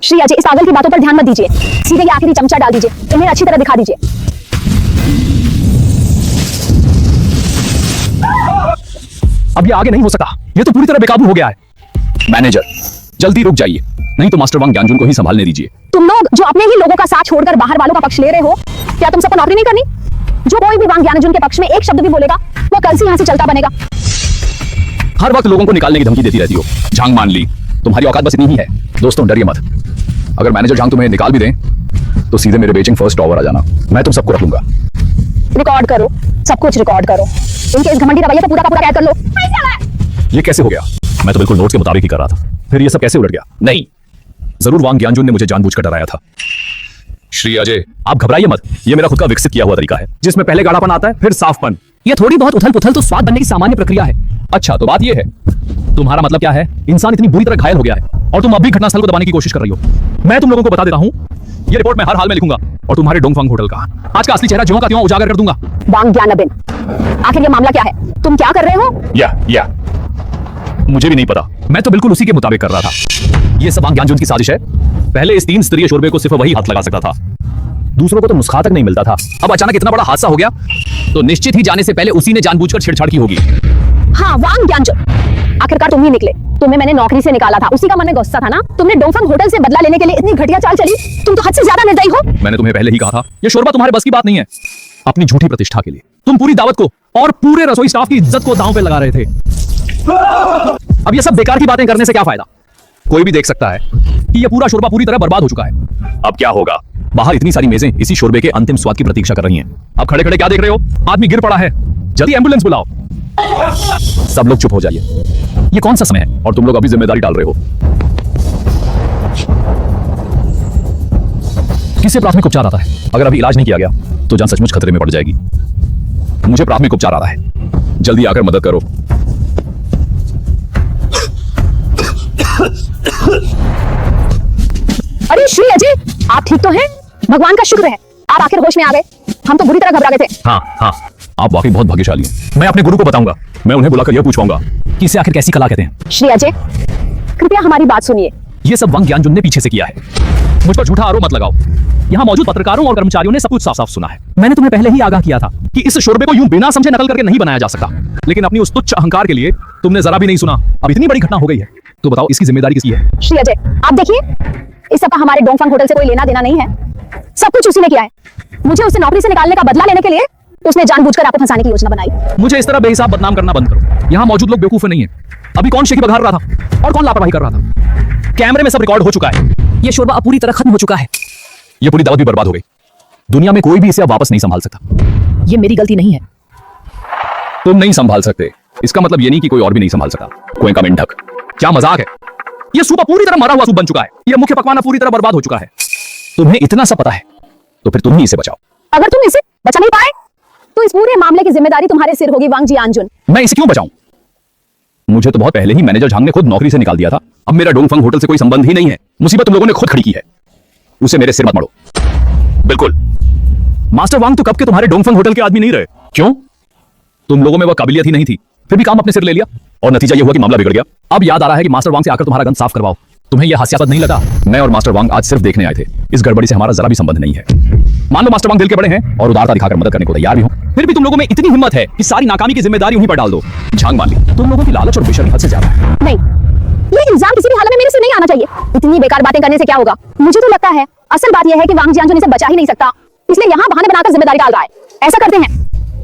Speaker 2: श्री अजय, इस पागल की बातों पर ध्यान मत दीजिए, सीधे ये आखिरी चमचा डाल दीजिए, इन्हें अच्छी तरह दिखा दीजिए।
Speaker 3: अब ये आगे नहीं हो सका, ये तो पूरी तरह बेकाबू हो गया है।
Speaker 1: मैनेजर, जल्दी रुक जाइए, नहीं तो मास्टर वांग ज्ञानजुन को ही संभालने दीजिए।
Speaker 2: तुम लोग जो अपने ही लोगों का साथ छोड़कर बाहर वालों का पक्ष ले रहे हो, क्या तुम सबको नौकरी नहीं करनी? जो कोई भी वांग ज्ञानजुन के पक्ष में एक शब्द भी बोलेगा वो कल से यहाँ से चलता बनेगा।
Speaker 1: हर वक्त लोगों को निकालने की धमकी देती रहती हो। झांग मान ली, तुम्हारी औकात बस इतनी ही है। दोस्तों डरिए मत। अगर मैनेजर झांग तुम्हें निकाल भी दें तो सीधे मेरे बेइजिंग फर्स्ट टावर आ जाना, मैं तुम सबको रख लूंगा।
Speaker 2: रिकॉर्ड करो, सब कुछ रिकॉर्ड करो। इनके इस घमंडी रवैये को पूरा का पूरा कैद कर लो।
Speaker 1: ये कैसे हो गया? मैं तो बिल्कुल नोट्स के मुताबिक ही कर रहा था, फिर ये सब कैसे उलट गया? नहीं, जरूर वांग ज्ञानजुन ने मुझे जानबूझकर डराया था। श्री अजय, आप घबराइए मत, ये मेरा खुद का विकसित किया हुआ तरीका है जिसमें पहले गाढ़ापन आता है फिर साफपन।
Speaker 3: यह थोड़ी बहुत उथल पुथल तो स्वाद बनने की सामान्य प्रक्रिया है।
Speaker 1: अच्छा, तो बात ये है,
Speaker 3: तुम्हारा मतलब क्या है? इंसान इतनी बुरी तरह घायल हो गया है और तुम अब भी घटनास्थल को दबाने की कोशिश कर रही हो। मैं तुम लोगों को बता देता हूं, ये रिपोर्ट मैं हर हाल में लिखूंगा और तुम्हारे डोंगफंग होटल का आज का असली चेहरा ज्यों का त्यों उजागर कर दूंगा।
Speaker 2: वांग ज्ञानबिन, आखिर ये मामला क्या है? तुम क्या कर रहे हो?
Speaker 1: या मुझे भी नहीं पता,
Speaker 3: मैं तो बिल्कुल उसी के मुताबिक कर रहा था।
Speaker 1: ये सब वांग ज्ञानजुन की साजिश है। पहले इस 3 स्तरीय शोरबे को सिर्फ वही हाथ लगा सकता था, दूसरों को तो नुस्खा तक नहीं मिलता था। अब अचानक इतना बड़ा हादसा हो गया तो निश्चित ही जाने से पहले उसी ने जानबूझकर छेड़छाड़ की होगी।
Speaker 2: हाँ, हाँ वांग ज्ञानजुन, आखिरकार तुम ही निकले। तुम्हें मैंने नौकरी से निकाला था, उसी का मन में गुस्सा था ना। तुमने डोंगफंग होटल से बदला लेने के लिए इतनी घटिया चाल चली। तुम तो हद से ज्यादा निर्दयी हो।
Speaker 3: मैंने तुम्हें पहले ही कहा था ये शोरबा तुम्हारे बस की बात नहीं है। अपनी झूठी प्रतिष्ठा के लिए तुम पूरी दावत को और पूरे रसोई स्टाफ की इज्जत को दांव पे लगा रहे थे। अब ये सब बेकार की बातें करने से क्या फायदा? कोई भी देख सकता है कि ये पूरा शोरबा पूरी तरह बर्बाद हो चुका है।
Speaker 6: अब क्या होगा?
Speaker 3: बाहर इतनी सारी मेजें इसी शोरबे के अंतिम स्वाद की प्रतीक्षा कर रही हैं। अब खड़े खड़े क्या देख रहे हो? आदमी गिर पड़ा है, जल्दी एम्बुलेंस बुलाओ। सब लोग चुप हो जाइए। ये कौन सा समय है और तुम लोग अभी जिम्मेदारी डाल रहे हो? किससे प्राथमिक उपचार आता है? अगर अभी इलाज नहीं किया गया तो जान सचमुच खतरे में पड़ जाएगी। मुझे प्राथमिक उपचार आ रहा है, जल्दी आकर मदद करो।
Speaker 2: अरे श्री अजय, आप ठीक तो हैं? भगवान का शुक्र है आप आखिर होश में आ गए। हम तो बुरी तरह घबरा गए थे।
Speaker 3: हाँ, आप वाकई बहुत भाग्यशाली हैं। मैं अपने गुरु को बताऊंगा। मैं उन्हें बुलाकर यह पूछवाऊंगा कि इसे आखिर कैसी कला कहते हैं।
Speaker 2: श्री अजय, कृपया हमारी बात सुनिए।
Speaker 3: ये सब वांग ज्ञानजुन ने पीछे से किया है। मुझ पर झूठा आरोप मत लगाओ। यहाँ मौजूद पत्रकारों और कर्मचारियों ने सब कुछ साफ साफ सुना है। मैंने तुम्हें पहले ही आगाह किया था कि इस शोरबे को यूं बिना समझे नकल करके नहीं बनाया जा सकता, लेकिन अपनी उस तुच्छ अहंकार के लिए तुमने जरा भी नहीं सुना। अब इतनी बड़ी घटना हो गई है तो बताओ इसकी जिम्मेदारी किसकी है?
Speaker 2: श्री अजय, आप देखिए, इस सब का हमारे डोंगफंग होटल से कोई लेना देना नहीं है। सब कुछ उसी ने किया है। मुझे उसे नौकरी से निकालने का बदला लेने के लिए उसने जानबूझकर आपको फंसाने की योजना बनाई।
Speaker 3: मुझे इस तरह बेहिसाब बदनाम करना बंद करो। यहाँ मौजूद लोग बेवकूफ नहीं है। अभी कौन शेखी बघार रहा था और कौन लापरवाही कर रहा था? कैमरे में सब रिकॉर्ड हो चुका है।
Speaker 5: ये शोरबा अब पूरी तरह खत्म हो चुका है।
Speaker 3: ये पूरी दावत भी बर्बाद हो गई। दुनिया में कोई भी इसे अब वापस नहीं संभाल सकता।
Speaker 7: ये मेरी गलती नहीं है।
Speaker 3: तुम नहीं संभाल सकते, इसका मतलब ये नहीं कि कोई और भी नहीं संभाल सकता। कोई का मेंढक, क्या मजाक है? ये सूप पूरी तरह मरा हुआ सूप बन चुका है। ये मुख्य पकवान पूरी तरह बर्बाद हो चुका है। तुम्हें इतना सब पता है तो फिर तुम ही इसे बचाओ।
Speaker 2: अगर तुम इसे बचा नहीं पाए तो इस पूरे मामले की जिम्मेदारी तुम्हारे सिर होगी वांग जियानजुन।
Speaker 3: मैं इसे क्यों बचाऊं? मुझे तो बहुत पहले ही मैनेजर झांग ने खुद नौकरी से निकाल दिया था। अब मेरा डोंगफंग होटल से कोई संबंध ही नहीं है। मुसीबत तुम लोगों ने खुद खड़ी की है, उसे मेरे सिर मत मरो।
Speaker 6: बिल्कुल।
Speaker 3: मास्टर वांग तो कब के तुम्हारे डोंगफंग होटल के आदमी नहीं रहे। क्यों? तुम लोगों में वह काबिलियत ही नहीं थी, फिर भी काम अपने सिर ले लिया और नतीजा यह हुआ कि मामला बिगड़ गया। अब याद आ रहा है कि मास्टर वांग से आकर तुम्हारा गंद साफ करवाओ। तुम्हें यह हास्यास्पद नहीं लगा? मैं और मास्टर वांग आज सिर्फ देखने आए थे। इस गड़बड़ी से हमारा जरा भी संबंध नहीं है। मान लो मास्टर वांग दिल के बड़े हैं और उदारता दिखाकर मदद करने को तैयार भी हो, फिर भी तुम लोगों में इतनी हिम्मत है कि सारी नाकामी की जिम्मेदारी उन्हीं पर डाल दो। झांग मान ली, तुम लोगों की लालच और बेशर्मी हद से ज्यादा है।
Speaker 2: नहीं, ये इल्जाम किसी भी हालत में मेरे से नहीं आना चाहिए। इतनी बेकार बातें करने से क्या होगा? मुझे तो लगता है असल बात यह है कि वांग जियानजुन इसे बचा ही नहीं सकता, इसलिए यहाँ बहाने बनाकर जिम्मेदारी डाल रहा है। ऐसा करते हैं,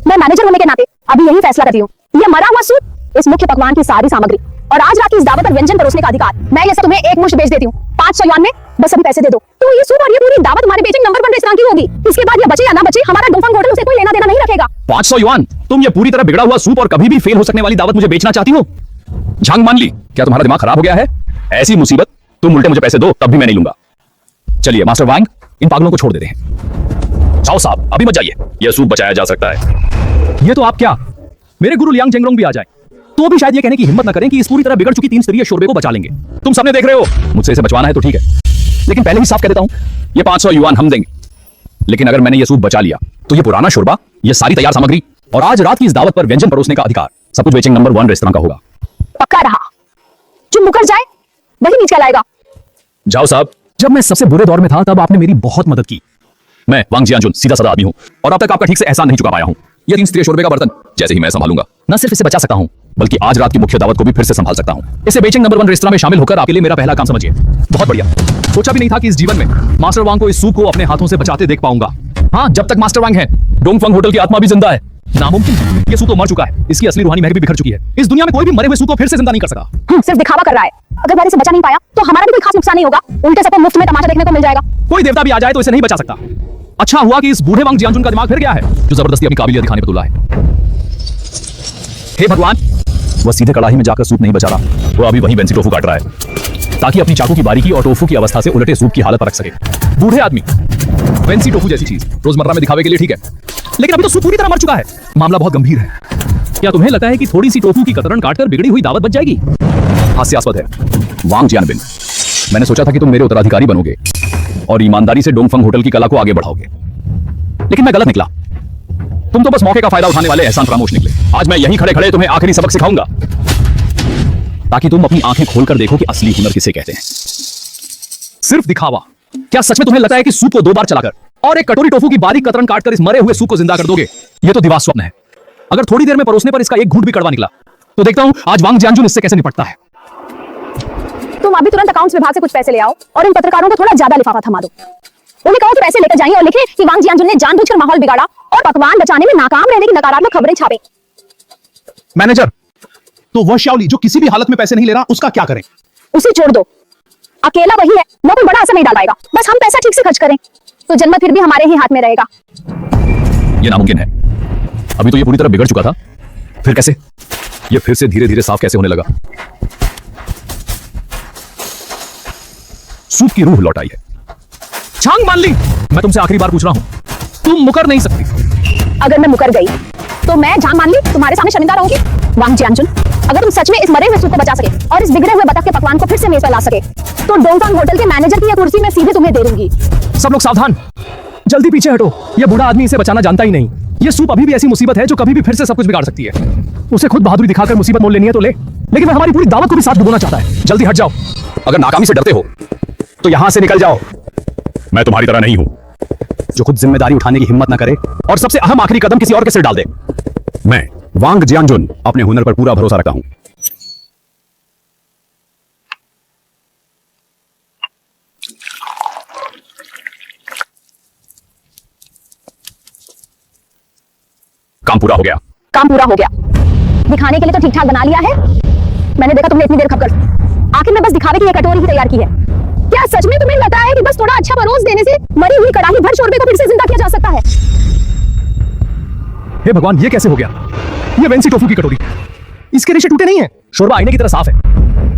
Speaker 2: मैं मैनेजर होने के नाते अभी यही फैसला करती हूँ। ये मरा हुआ सूप, इस मुख्य पकवान की सारी सामग्री और आज रात की इस दावत पर व्यंजन परोसने का अधिकार, मैं ये सब तुम्हें एक मुश्त बेच देती हूँ 500 युआन में। बस अभी पैसे दे दो तो ये सूप और ये पूरी दावत हमारे बेचिंग नंबर 1 रेस्टोरेंट की होगी। इसके बाद ये बचे या ना बचे, हमारा डोंगफंग होटल उसे कोई लेना देना नहीं रखेगा।
Speaker 3: 500 युआन? तुम ये पूरी तरह बिगड़ा हुआ सूप और कभी भी फेल हो सकने वाली दावत मुझे बेचना चाहती हो? झांग मान ली, क्या तुम्हारा दिमाग खराब हो गया है? ऐसी मुसीबत, तुम उल्टे मुझे पैसे दो तब भी मैं नहीं लूंगा। चलिए मास्टर वांग, इन पागलों को छोड़ देते हैं। जाओ साहब, अभी मत जाइए, यह सूप बचाया जा सकता है। ये तो आप क्या, मेरे गुरु लियांग चेंगरोंग भी आ जाए तो भी शायद ये कहने की हिम्मत न करें कि इस पूरी तरह बिगड़ चुकी 3 स्तरीय शोरबे को बचा लेंगे। तुम सबने देख रहे हो, मुझसे इसे बचवाना है तो ठीक है, लेकिन पहले ही साफ कह देता हूं, ये 500 युआन हम देंगे। लेकिन अगर मैंने ये सूप बचा लिया तो ये पुराना शोरबा, ये सारी तैयार सामग्री और आज रात की इस दावत पर व्यंजन परोसने का अधिकार सब कुछ बेचिंग नंबर 1 रेस्तरां का होगा।
Speaker 2: पक्का रहा, जो मुकर जाए वही नीचे लाएगा।
Speaker 3: जाओ साहब, जब मैं सबसे बुरे दौर में था तब आपने मेरी बहुत मदद की। मैं वांग जियानजुन सीधा साधा आदमी हूं और अब तक आपका ठीक से एहसान नहीं चुका पाया हूं। ये 3 स्तरीय शोरबे का बर्तन जैसे ही मैं संभालूंगा, न सिर्फ इसे बचा सकता हूं बल्कि आज रात की मुख्य दावत को भी फिर से संभाल सकता हूं। इसे बेचिंग नंबर 1 रेस्तरां में शामिल होकर आपके लिए मेरा पहला काम समझिए। बहुत बढ़िया। सोचा भी नहीं था कि इस जीवन में मास्टर वांग को इस सूप को अपने हाथों से बचाते देख पाऊंगा। हाँ, जब तक मास्टर वांग है, डोंगफंग होटल की आत्मा भी जिंदा है। नामुमकिन, ये सूप तो मर चुका है, इसकी असली रूहानी महक भी बिखर चुकी है। इस दुनिया में कोई भी मरे हुए सूप को फिर से जिंदा नहीं कर सका।
Speaker 2: सिर्फ दिखावा कर रहा है। अगर मैंने इसे बचा नहीं पाया तो हमारा भी कोई खास नुकसान नहीं होगा, उल्टे सबको मुफ्त में तमाशा देखने को मिल जाएगा।
Speaker 3: कोई देवता भी आ जाए तो इसे नहीं बचा सकता। अच्छा हुआ कि इस बूढ़े वांग जियानजुन का दिमाग फिर गया है, जो जबरदस्ती अपनी काबिलियत दिखाने पर तुला है। हे भगवान, वह सीधे कड़ाही में जाकर सूप नहीं बचा रहा, वो अभी वहीं वेंसी टोफू काट रहा है ताकि अपनी चाकू की बारीकी और टोफू की अवस्था से उलटे सूप की हालत परख सके। बूढ़े आदमी, वेंसी टोफू जैसी चीज रोजमर्रा में दिखावे के लिए ठीक है, लेकिन अभी तो सूप पूरी तरह मर चुका है। मामला बहुत गंभीर है। क्या तुम्हें लगता है कि थोड़ी सी टोफू की कतरन काटकर बिगड़ी हुई दावत बच जाएगी? हास्यास्पद है वांग जियानबिन। मैंने सोचा था कि तुम मेरे उत्तराधिकारी बनोगे और ईमानदारी से डोंगफंग होटल की कला को आगे बढ़ाओगे, लेकिन मैं गलत निकला। तुम तो बस मौके का फायदा उठाने वाले एहसान फरामोश निकले। आज मैं यहीं खड़े खड़े तुम्हें आखिरी सबक सिखाऊंगा ताकि तुम अपनी आंखें खोलकर देखो कि असली हुनर किसे कहते हैं। सिर्फ दिखावा। क्या सच में तुम्हें लगता है कि सूप को 2 बार चलाकर और एक कटोरी टोफू की बारीक कतरन काटकर इस मरे हुए सूप को जिंदा कर दोगे? ये तो दिवा स्वप्न है। अगर थोड़ी देर में परोसने पर इसका एक घूंट भी कड़वा निकला तो देखता हूं आज वांग जियांजुन इससे कैसे निपटता है।
Speaker 2: तुम अभी तुरंत अकाउंट्स विभाग से कुछ पैसे ले आओ और इन पत्रकारों को थोड़ा ज्यादा लिफाफा थमा दो। उन्हें कहो कि पैसे लेकर जाइए और लिखें कि वांग जियांजुन ने जानबूझकर माहौल बिगाड़ा और पकवान बचाने में नाकाम रहने की नकारात्मक खबरें छापे।
Speaker 3: मैनेजर, तो वह शाओली जो किसी भी हालत में पैसे नहीं ले रहा, उसका क्या करें?
Speaker 2: उसे छोड़ दो, अकेला वही है, वो कोई बड़ा असर नहीं डाल पाएगा। बस हम पैसा ठीक से खर्च करें तो जन्मत फिर भी हमारे ही हाथ में रहेगा।
Speaker 1: यह नामुमकिन है। अभी तो ये पूरी तरह बिगड़ चुका था, फिर कैसे? ये फिर से धीरे धीरे साफ कैसे होने लगा? सूप की रूह लौट आई है।
Speaker 3: झांग मानली, मैं तुमसे आखिरी बार पूछ रहा हूं, तुम मुकर नहीं सकती।
Speaker 2: अगर मैं मुकर गई तो मैं जान मान ली तुम्हारे सामने शर्मिंदा रहूंगी। वांग जियांजुन, अगर तुम सच में इस मरे हुए सूप को बचा सके और इस बिगड़े हुए बतख के पकवान को फिर से मेज पर ला सके तो डोंगटाउन होटल के मैनेजर की यह कुर्सी मैं सीधे तुम्हें दे दूंगी।
Speaker 3: सब लोग सावधान, जल्दी पीछे हटो। यह बूढ़ा आदमी इसे बचाना जानता ही नहीं। यह सूप अभी भी ऐसी मुसीबत है जो कभी भी फिर से सब कुछ बिगाड़ सकती है। उसे खुद बहादुरी दिखाकर मुसीबत मोल लेनी है तो ले, लेकिन वह हमारी पूरी दावत को भी साथ डुबोना चाहता है। जल्दी हट जाओ।
Speaker 1: अगर नाकामी से डरते हो तो यहां से निकल जाओ। मैं तुम्हारी तरह नहीं हूं जो खुद जिम्मेदारी उठाने की हिम्मत न करे और सबसे अहम आखिरी कदम किसी और के सिर डाल दे। मैं वांग जियांजुन अपने हुनर पर पूरा भरोसा रखता हूं। काम पूरा हो गया।
Speaker 2: काम पूरा हो गया। दिखाने के लिए तो ठीक ठाक बना लिया है। मैंने देखा तुमने इतनी देर खपकर आखिर में बस दिखावे की एक कटोरी ही तैयार की है। क्या सच में तुम्हें लगता है कि बस थोड़ा अच्छा परोस देने से मरी हुई कड़ाही भर शोरबे को फिर से जिंदा किया जा सकता है?
Speaker 3: हे भगवान, ये कैसे हो गया? ये वेंसी टोफू की कटोरी, इसके रेशे टूटे नहीं है। शोरबा आईने की तरह साफ है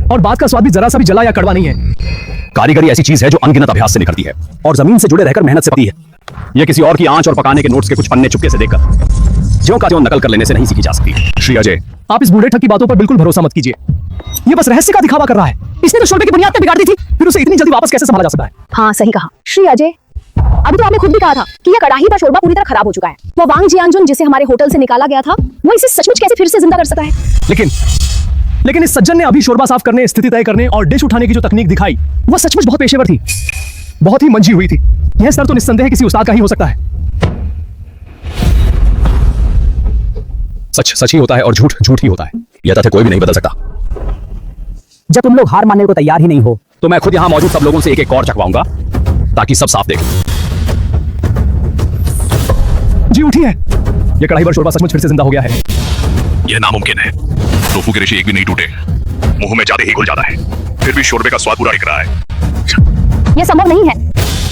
Speaker 3: और बात का स्वाद भी जरा सा भी जला या कड़वा नहीं है।
Speaker 1: कारीगरी ऐसी चीज है जो अनगिनत अभ्यास से निखरती है और जमीन से जुड़े रहकर मेहनत से पकती है। यह किसी और की आंच और पकाने के नोट्स के कुछ पन्ने चुपके से देखकर ज्यों का त्यों नकल कर लेने से नहीं सीखी जा सकती। श्री अजय,
Speaker 3: आप इस बूढ़े ठग की बातों पर बिल्कुल भरोसा मत कीजिए। ये बस रहस्य का दिखावा कर रहा है। इसने तो शोरबे की बुनियाद पे बिगाड़ दी थी, फिर उसे इतनी जल्दी वापस कैसे संभाला जा सकता है?
Speaker 2: हाँ, सही कहा श्री अजय। अभी तो आपने खुद भी कहा था कि यह कड़ाही पर शोरबा पूरी तरह खराब हो चुका है। वो वांग जियांजुन जिसे हमारे होटल से निकाला गया था, वो इसे सचमुच कैसे फिर से जिंदा कर सका है?
Speaker 3: लेकिन इस सज्जन ने अभी शोरबा साफ करने, स्थिति तय करने और डिश उठाने की जो तकनीक दिखाई, वह सचमुच बहुत पेशेवर थी, बहुत ही मंजी हुई थी। यह स्तर तो निस्संदेह किसी उस्ताद का ही हो सकता है।
Speaker 1: सच सच ही होता है और झूठ झूठ ही होता है। यह तथ्य कोई भी नहीं बदल सकता।
Speaker 5: जब तुम लोग हार मानने को तैयार ही नहीं हो
Speaker 1: तो मैं खुद यहां मौजूद सब लोगों से एक एक और चखवाऊंगा ताकि सब साफ देखें।
Speaker 3: जी उठी है। यह कढ़ाई पर शोरबा सचमुच फिर से जिंदा हो गया है।
Speaker 6: यह नामुमकिन है। टोफू के रेशे एक भी नहीं टूटे, मुंह में जाते ही घुल जाता है, फिर भी शोरबे का स्वाद पूरा टिक रहा है।
Speaker 2: यह संभव नहीं है।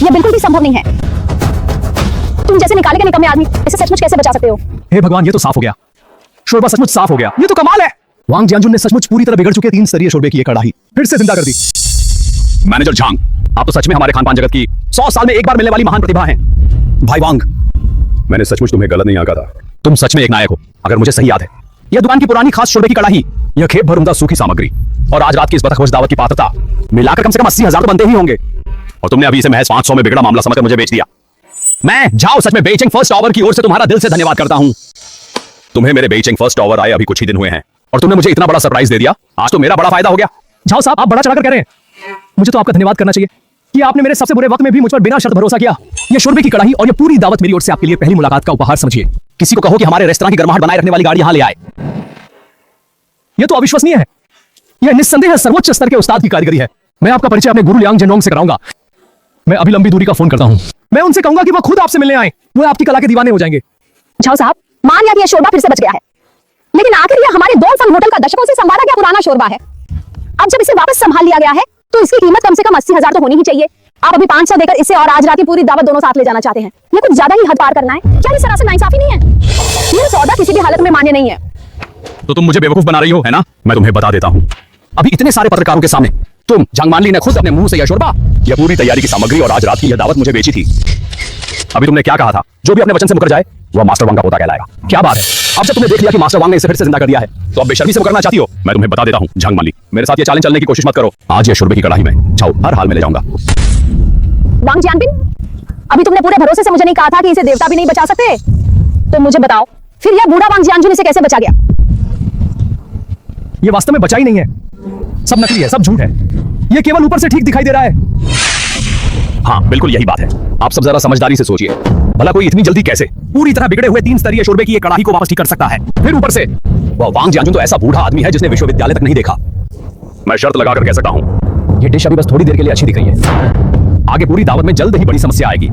Speaker 2: यह बिल्कुल भी संभव नहीं है। तुम जैसे निकाले गए निकम्मे आदमी इसे सचमुच कैसे बचा सकते हो?
Speaker 3: हे भगवान, ये तो साफ हो गया। शोरबा सचमुच साफ हो गया। ये तो कमाल है। वांग जियांजुन ने सचमुच पूरी तरह बिगड़ चुके 3 स्तरीय शोरबे की ये कढ़ाई फिर से जिंदा कर दी।
Speaker 1: मैनेजर झांग, आप तो सच में हमारे खानपान जगत की 100 साल में एक बार मिलने वाली महान प्रतिभा हैं। भाई वांग, मैंने सचमुच तुम्हें गलत नहीं आंका था। तुम सच में एक नायक हो। अगर मुझे सही याद है, यह दुकान की पुरानी खास शोरबे की कढ़ाई, यह खेप भर उम्दा सूखी सामग्री और आज रात की इस बतखवश दावत की पात्रता मिलाकर कम से कम 80,000 तो बनते ही होंगे। और तुमने अभी इसे महज 500 में बिगड़ा मामला समझकर मुझे बेच दिया। मैं जाओ सच में बेइजिंग फर्स्ट टावर की ओर से तुम्हारा दिल से धन्यवाद करता हूं। तुम्हें मेरे बेइजिंग फर्स्ट टावर आए अभी कुछ ही दिन हुए हैं और तुमने मुझे इतना बड़ा सरप्राइज दे दिया। आज तो मेरा बड़ा फायदा हो गया।
Speaker 3: झाओ साहब, आप बड़ा चढ़ाकर कह रहे हैं। मुझे तो आपका धन्यवाद करना चाहिए कि आपने मेरे सबसे बुरे वक्त में भी मुझ पर बिना शर्त भरोसा किया। यह शोरबे की कढ़ाई और यह पूरी दावत मेरी ओर से आपके लिए पहली मुलाकात का उपहार समझिए। किसी को कहो कि हमारे रेस्तरां की गर्माहट बनाए रखने वाली गाड़ी यहां ले आए। यह तो अविश्वसनीय है। यह निस्संदेह सर्वोच्च स्तर के उस्ताद की कारीगरी है। मैं आपका परिचय अपने गुरु लियांग जेनोंग से कराऊंगा। मैं अभी लंबी दूरी का फोन करता हूं। मैं उनसे कहूंगा कि वो खुद आपसे मिलने आए। वो आपकी कला के दीवाने हो जाएंगे।
Speaker 2: झाओ साहब, मान लिया कि यह शोरबा फिर से बच गया है, लेकिन आखिर यह हमारे डोंगटाउन होटल का दशकों से संभाला गया पुराना शोरबा है। अब जब इसे वापस संभाल लिया गया है तो इसकी कीमत कम से कम 80,000 तो होनी ही चाहिए। आप अभी 500 देकर इसे और आज रात की पूरी दावत दोनों साथ ले जाना चाहते हैं। ये कुछ ज्यादा ही हद पार करना है। क्या ये सरासर नाइंसाफी नहीं है? ये सौदा किसी भी हालत में मान्य नहीं है।
Speaker 1: तो तुम मुझे बेवकूफ बना रही हो, है ना? मैं तुम्हें बता देता हूं। अभी इतने सारे पत्रकारों के सामने तुम झांगमानली ने खुद अपने मुंह से यह शोरबा, यह पूरी तैयारी की सामग्री और आज रात की यह दावत मुझे बेची थी। अभी तुमने क्या कहा था? जो भी अपने वचन से मुकर जाए वह मास्टर वांग का पोता कहलाएगा। क्या बात है? अब जब तुमने देख लिया कि मास्टर वांग ने इसे फिर से जिंदा कर दिया है तो अब बेशर्मी से मुकरना चाहती हो? मैं तुम्हें बता देता हूं झांगमानली, मेरे साथ ये चालें चलने की कोशिश मत करो। आज यह शोरबे की कढ़ाई में जाओ हर हाल में ले जाऊंगा।
Speaker 2: वांग जियांबिन, अभी तुमने पूरे भरोसे से मुझे नहीं कहा था कि इसे देवता भी नहीं बचा सकते। तो मुझे बताओ फिर यह बूढ़ा वांग जियांजुन इसे कैसे बचा गया?
Speaker 3: यह वास्तव में बचा ही नहीं है। सब नकली है, सब झूठ है। यह केवल ऊपर से ठीक दिखाई दे रहा है।
Speaker 1: हाँ, बिल्कुल यही बात है। आप सब जरा समझदारी से सोचिए। भला कोई इतनी जल्दी कैसे पूरी तरह बिगड़े हुए 3 स्तरीय शोरबे की एक कढ़ाई को वापस ठीक कर सकता है? फिर ऊपर से
Speaker 3: वह वांग जियांजुन तो ऐसा बूढ़ा आदमी है जिसने विश्वविद्यालय तक नहीं देखा।
Speaker 6: मैं शर्त लगाकर कह सकता हूं,
Speaker 3: ये डिश अभी बस थोड़ी देर के लिए अच्छी दिख रही है, आगे पूरी दावत में जल्द ही बड़ी समस्या आएगी।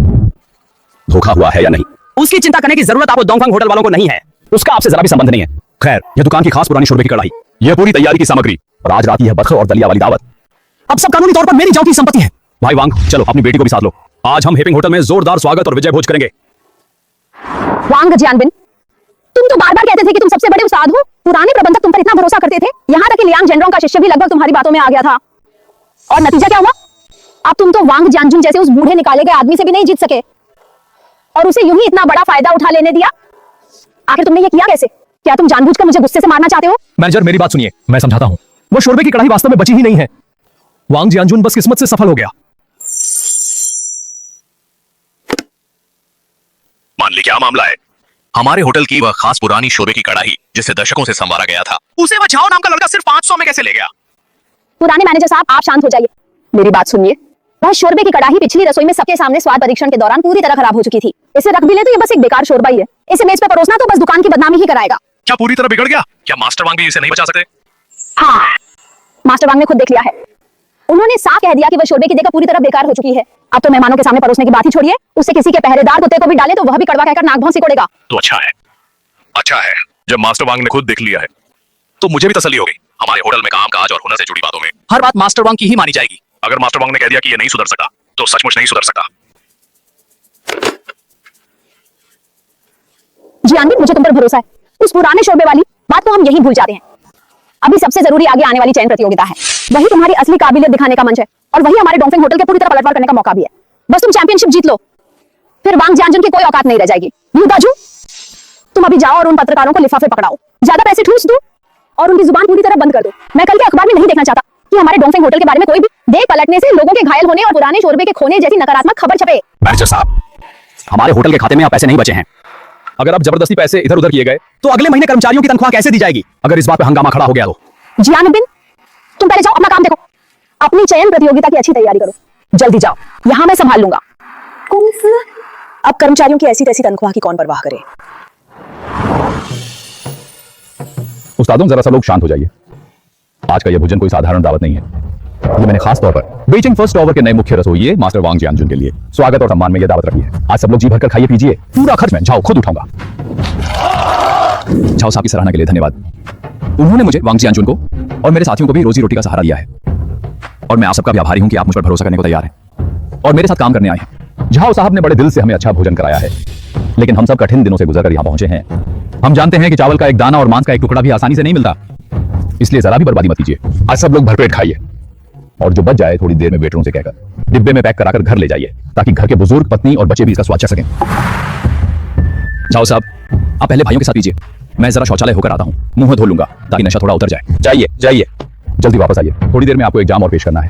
Speaker 6: धोखा हुआ है या नहीं?
Speaker 3: उसकी चिंता करने की जरूरत आपको डोंगफंग होटल वालों को नहीं है, उसका आपसे जरा भी संबंध नहीं है। खैर, यह दुकान की खास पुरानी शोरबे की कढ़ाई, यह पूरी तैयारी की सामग्री और आज रात की यह बरखर और दलिया वाली दावत अब सब कानूनी तौर पर मेरी जान की संपत्ति है। भाई वांग, चलो अपनी बेटी को भी साथ लो। आज हम हेपिंग होटल में जोरदार स्वागत और विजय भोज करेंगे।
Speaker 2: वांग जियानबिन, तुम तो बार बार कहते थे कि तुम सबसे बड़े उस्ताद हो। पुराने प्रबंधक तुम पर इतना भरोसा करते थे, यहां तक कि लियांग जेनरोंग का शिष्य भी लगभग तुम्हारी बातों में आ गया था। और नतीजा क्या हुआ? अब तुम तो वांग जियांजुन जैसे उस बूढ़े निकाले गए आदमी से भी नहीं जीत सके और उसे यूं ही इतना बड़ा फायदा उठा लेने दिया। आखिर तुमने ये किया कैसे? क्या तुम जानबूझकर मुझे गुस्से से मारना चाहते हो?
Speaker 3: मैनेजर, मेरी बात सुनिए, मैं समझाता हूं। वो शोरबे की कढ़ाई वास्तव में बची ही नहीं है। वांग जियांजुन बस किस्मत से सफल हो गया।
Speaker 6: मान ली क्या मामला है? हमारे होटल की वह खास पुरानी शोरबे की कढ़ाई जिसे दशकों से संवारा गया था, उसे वह झाओ नाम का लड़का सिर्फ 500 में कैसे ले गया?
Speaker 2: पुराने मैनेजर साहब, आप शांत हो जाइए, मेरी बात सुनिए। वह शोरबे की कढ़ाई पिछली रसोई में सबके सामने स्वाद परीक्षण के दौरान पूरी तरह खराब हो चुकी थी। इसे रख भी ले तो ये बस एक बेकार शोरबा ही है। इसे मेज पे परोसना तो बस दुकान की बदनामी ही कराएगा।
Speaker 6: क्या पूरी तरह बिगड़ गया? क्या मास्टर वांग भी इसे नहीं बचा सकते?
Speaker 2: हाँ, मास्टर वांग ने खुद देख लिया है। उन्होंने साफ कह दिया कि वह शोरबे की जगह पूरी तरह बेकार हो चुकी है। अब तो मेहमानों के सामने परोसने की बात ही छोड़िए, उससे किसी के पहरेदार कुत्ते को भी डाले तो वह भी कड़वा कहकर नाक भौं सिकोड़ेगा।
Speaker 6: तो अच्छा है जब मास्टर वांग ने खुद देख लिया है तो मुझे भी तसल्ली हो गई। हमारे होटल में कामकाज और हुनर से जुड़ी बातों में
Speaker 5: हर बात मास्टर वांग की ही मानी जाएगी।
Speaker 6: अगर मास्टर वांग ने कह दिया कि ये नहीं सुधर सकता तो सचमुच नहीं सुधर सकता।
Speaker 2: जी आनंद, मुझे तुम पर भरोसा है। उस पुराने शोरबे वाली बात को हम यहीं भूल जाते हैं। अभी सबसे जरूरी आगे आने वाली चयन प्रतियोगिता है। वही तुम्हारी असली काबिलियत दिखाने का मंच है और वही हमारे डोंगफेंग होटल के पूरी तरह पलटवार करने का मौका भी है। बस तुम चैंपियनशिप जीत लो, फिर वांग जियांजुन की कोई औकात नहीं रह जाएगी। यू दाजू, तुम अभी जाओ और उन पत्रकारों को लिफाफे पकड़ाओ, ज्यादा पैसे ठूस दो और उनकी जुबान पूरी तरह बंद कर दो। मैं कल के अखबार में नहीं देखना चाहता कि हमारे डोंगफेंग होटल के बारे में कोई भी देख पलटने से लोगों के घायल होने और पुराने शोरबे के खोने जैसी नकारात्मक खबर छपे।
Speaker 3: मैनेजर साहब, हमारे होटल के खाते में अब पैसे नहीं बचे हैं। अगर अब जबरदस्ती पैसे इधर उधर किए गए तो अगले महीने कर्मचारियों की तनख्वाह कैसे दी जाएगी? अगर इस बात पे हंगामा खड़ा हो गया तो
Speaker 2: जियानबिन, तुम पहले जाओ, अपना काम देखो। अपनी चयन प्रतियोगिता की अच्छी तैयारी करो, जल्दी जाओ, यहां मैं संभाल लूंगा। अब कर्मचारियों की ऐसी तैसी तनख्वाह की कौन परवाह करे।
Speaker 3: उस्तादों, जरा सा लोग शांत हो जाइए। आज का यह भोजन कोई साधारण दावत नहीं है। ये मैंने खास तौर पर बेइजिंग फर्स्ट टावर के नए मुख्य रसोइये मास्टर वांग जियांजुन के लिए स्वागत और सम्मान में यह दावत रखी है। आज सब लोग जी भरकर खाइए पीजिए, पूरा खर्च मैं झाओ खुद उठाऊंगा। झाओ साहब की सराहना के लिए धन्यवाद। उन्होंने मुझे वांग जियांजुन को और मेरे साथियों को भी रोजी रोटी का सहारा दिया है और मैं आप सबका भी आभारी हूं कि आप मुझ पर भरोसा करने को तैयार हैं और मेरे साथ काम करने आए हैं। झाओ साहब ने बड़े दिल से हमें अच्छा भोजन कराया है, लेकिन हम सब कठिन दिनों से गुजरकर यहां पहुंचे हैं। हम जानते हैं कि चावल का एक दाना और मांस का एक टुकड़ा भी आसानी से नहीं मिलता, इसलिए जरा भी बर्बादी मत कीजिए। आज सब लोग भरपेट खाइए और जो बच जाए थोड़ी देर में वेटरों से कहकर डिब्बे में पैक कराकर घर ले जाइए ताकि घर के बुजुर्ग, पत्नी और बच्चे भी इसका स्वाद चख सकें। झाओ साहब, आप पहले भाइयों के साथ पीजिए, मैं जरा शौचालय होकर आता हूं, मुंह धो लूंगा ताकि नशा थोड़ा उतर जाए। जाइए जाइए, जल्दी वापस आइए, थोड़ी देर में आपको एग्जाम और पेश करना है।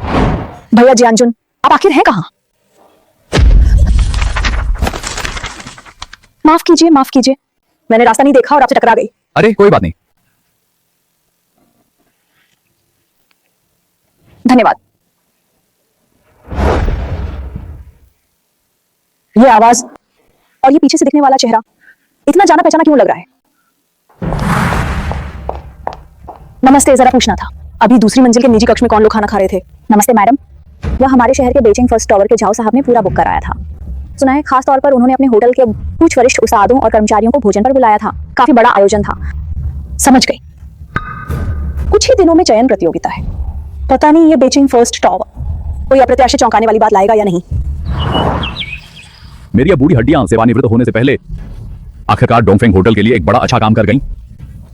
Speaker 2: भैया जियांजुन, आप आखिर हैं कहां? माफ कीजिए, मैंने रास्ता नहीं देखा और आपसे टकरा गई।
Speaker 3: अरे कोई बात नहीं।
Speaker 2: धन्यवाद। ये आवाज और ये पीछे से दिखने वाला चेहरा इतना जाना पहचाना क्यों लग रहा है? नमस्ते, जरा पूछना था, अभी दूसरी मंजिल के निजी कक्ष में कौन लोग खाना खा रहे थे?
Speaker 7: नमस्ते मैडम, वह हमारे शहर के बेइजिंग फर्स्ट टावर के झाओ साहब ने पूरा बुक कराया था। सुना है खास तौर पर उन्होंने अपने होटल के कुछ वरिष्ठ उस्तादों और कर्मचारियों को भोजन पर बुलाया था। काफी बड़ा आयोजन था।
Speaker 2: समझ गई। कुछ ही दिनों में चयन प्रतियोगिता है, पता नहीं ये बेइजिंग फर्स्ट टावर कोई अप्रत्याशित चौंकाने वाली बात लाएगा या नहीं।
Speaker 3: मेरी अब बूढ़ी हड्डियां सेवानिवृत्त होने से पहले आखिरकार डोंगफेंग होटल के लिए एक बड़ा अच्छा काम कर गई।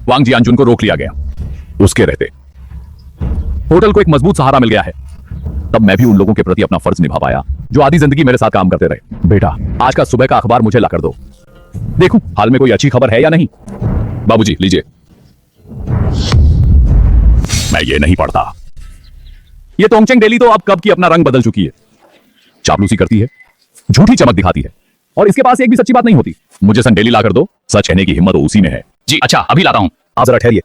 Speaker 3: वांग जियांजुन को रोक लिया गया, उसके रहते होटल को एक मजबूत सहारा मिल गया है। तब मैं भी उन लोगों के प्रति अपना फर्ज निभा पाया जो आधी जिंदगी मेरे साथ काम करते रहे। बेटा, आज का सुबह का अखबार मुझे लाकर दो, देखूं हाल में कोई अच्छी खबर है या नहीं। बाबूजी लीजिए। मैं ये नहीं पढ़ता। ये तोंगचेंग डेली तो अब कब की अपना रंग बदल चुकी है। चापलूसी करती है, झूठी चमक दिखाती है और इसके पास एक भी सच्ची बात नहीं होती। मुझे सन डेली लाकर दो, सच कहने की हिम्मत उसी में है। जी अच्छा, अभी लाता हूं, आप जरा ठहरिए।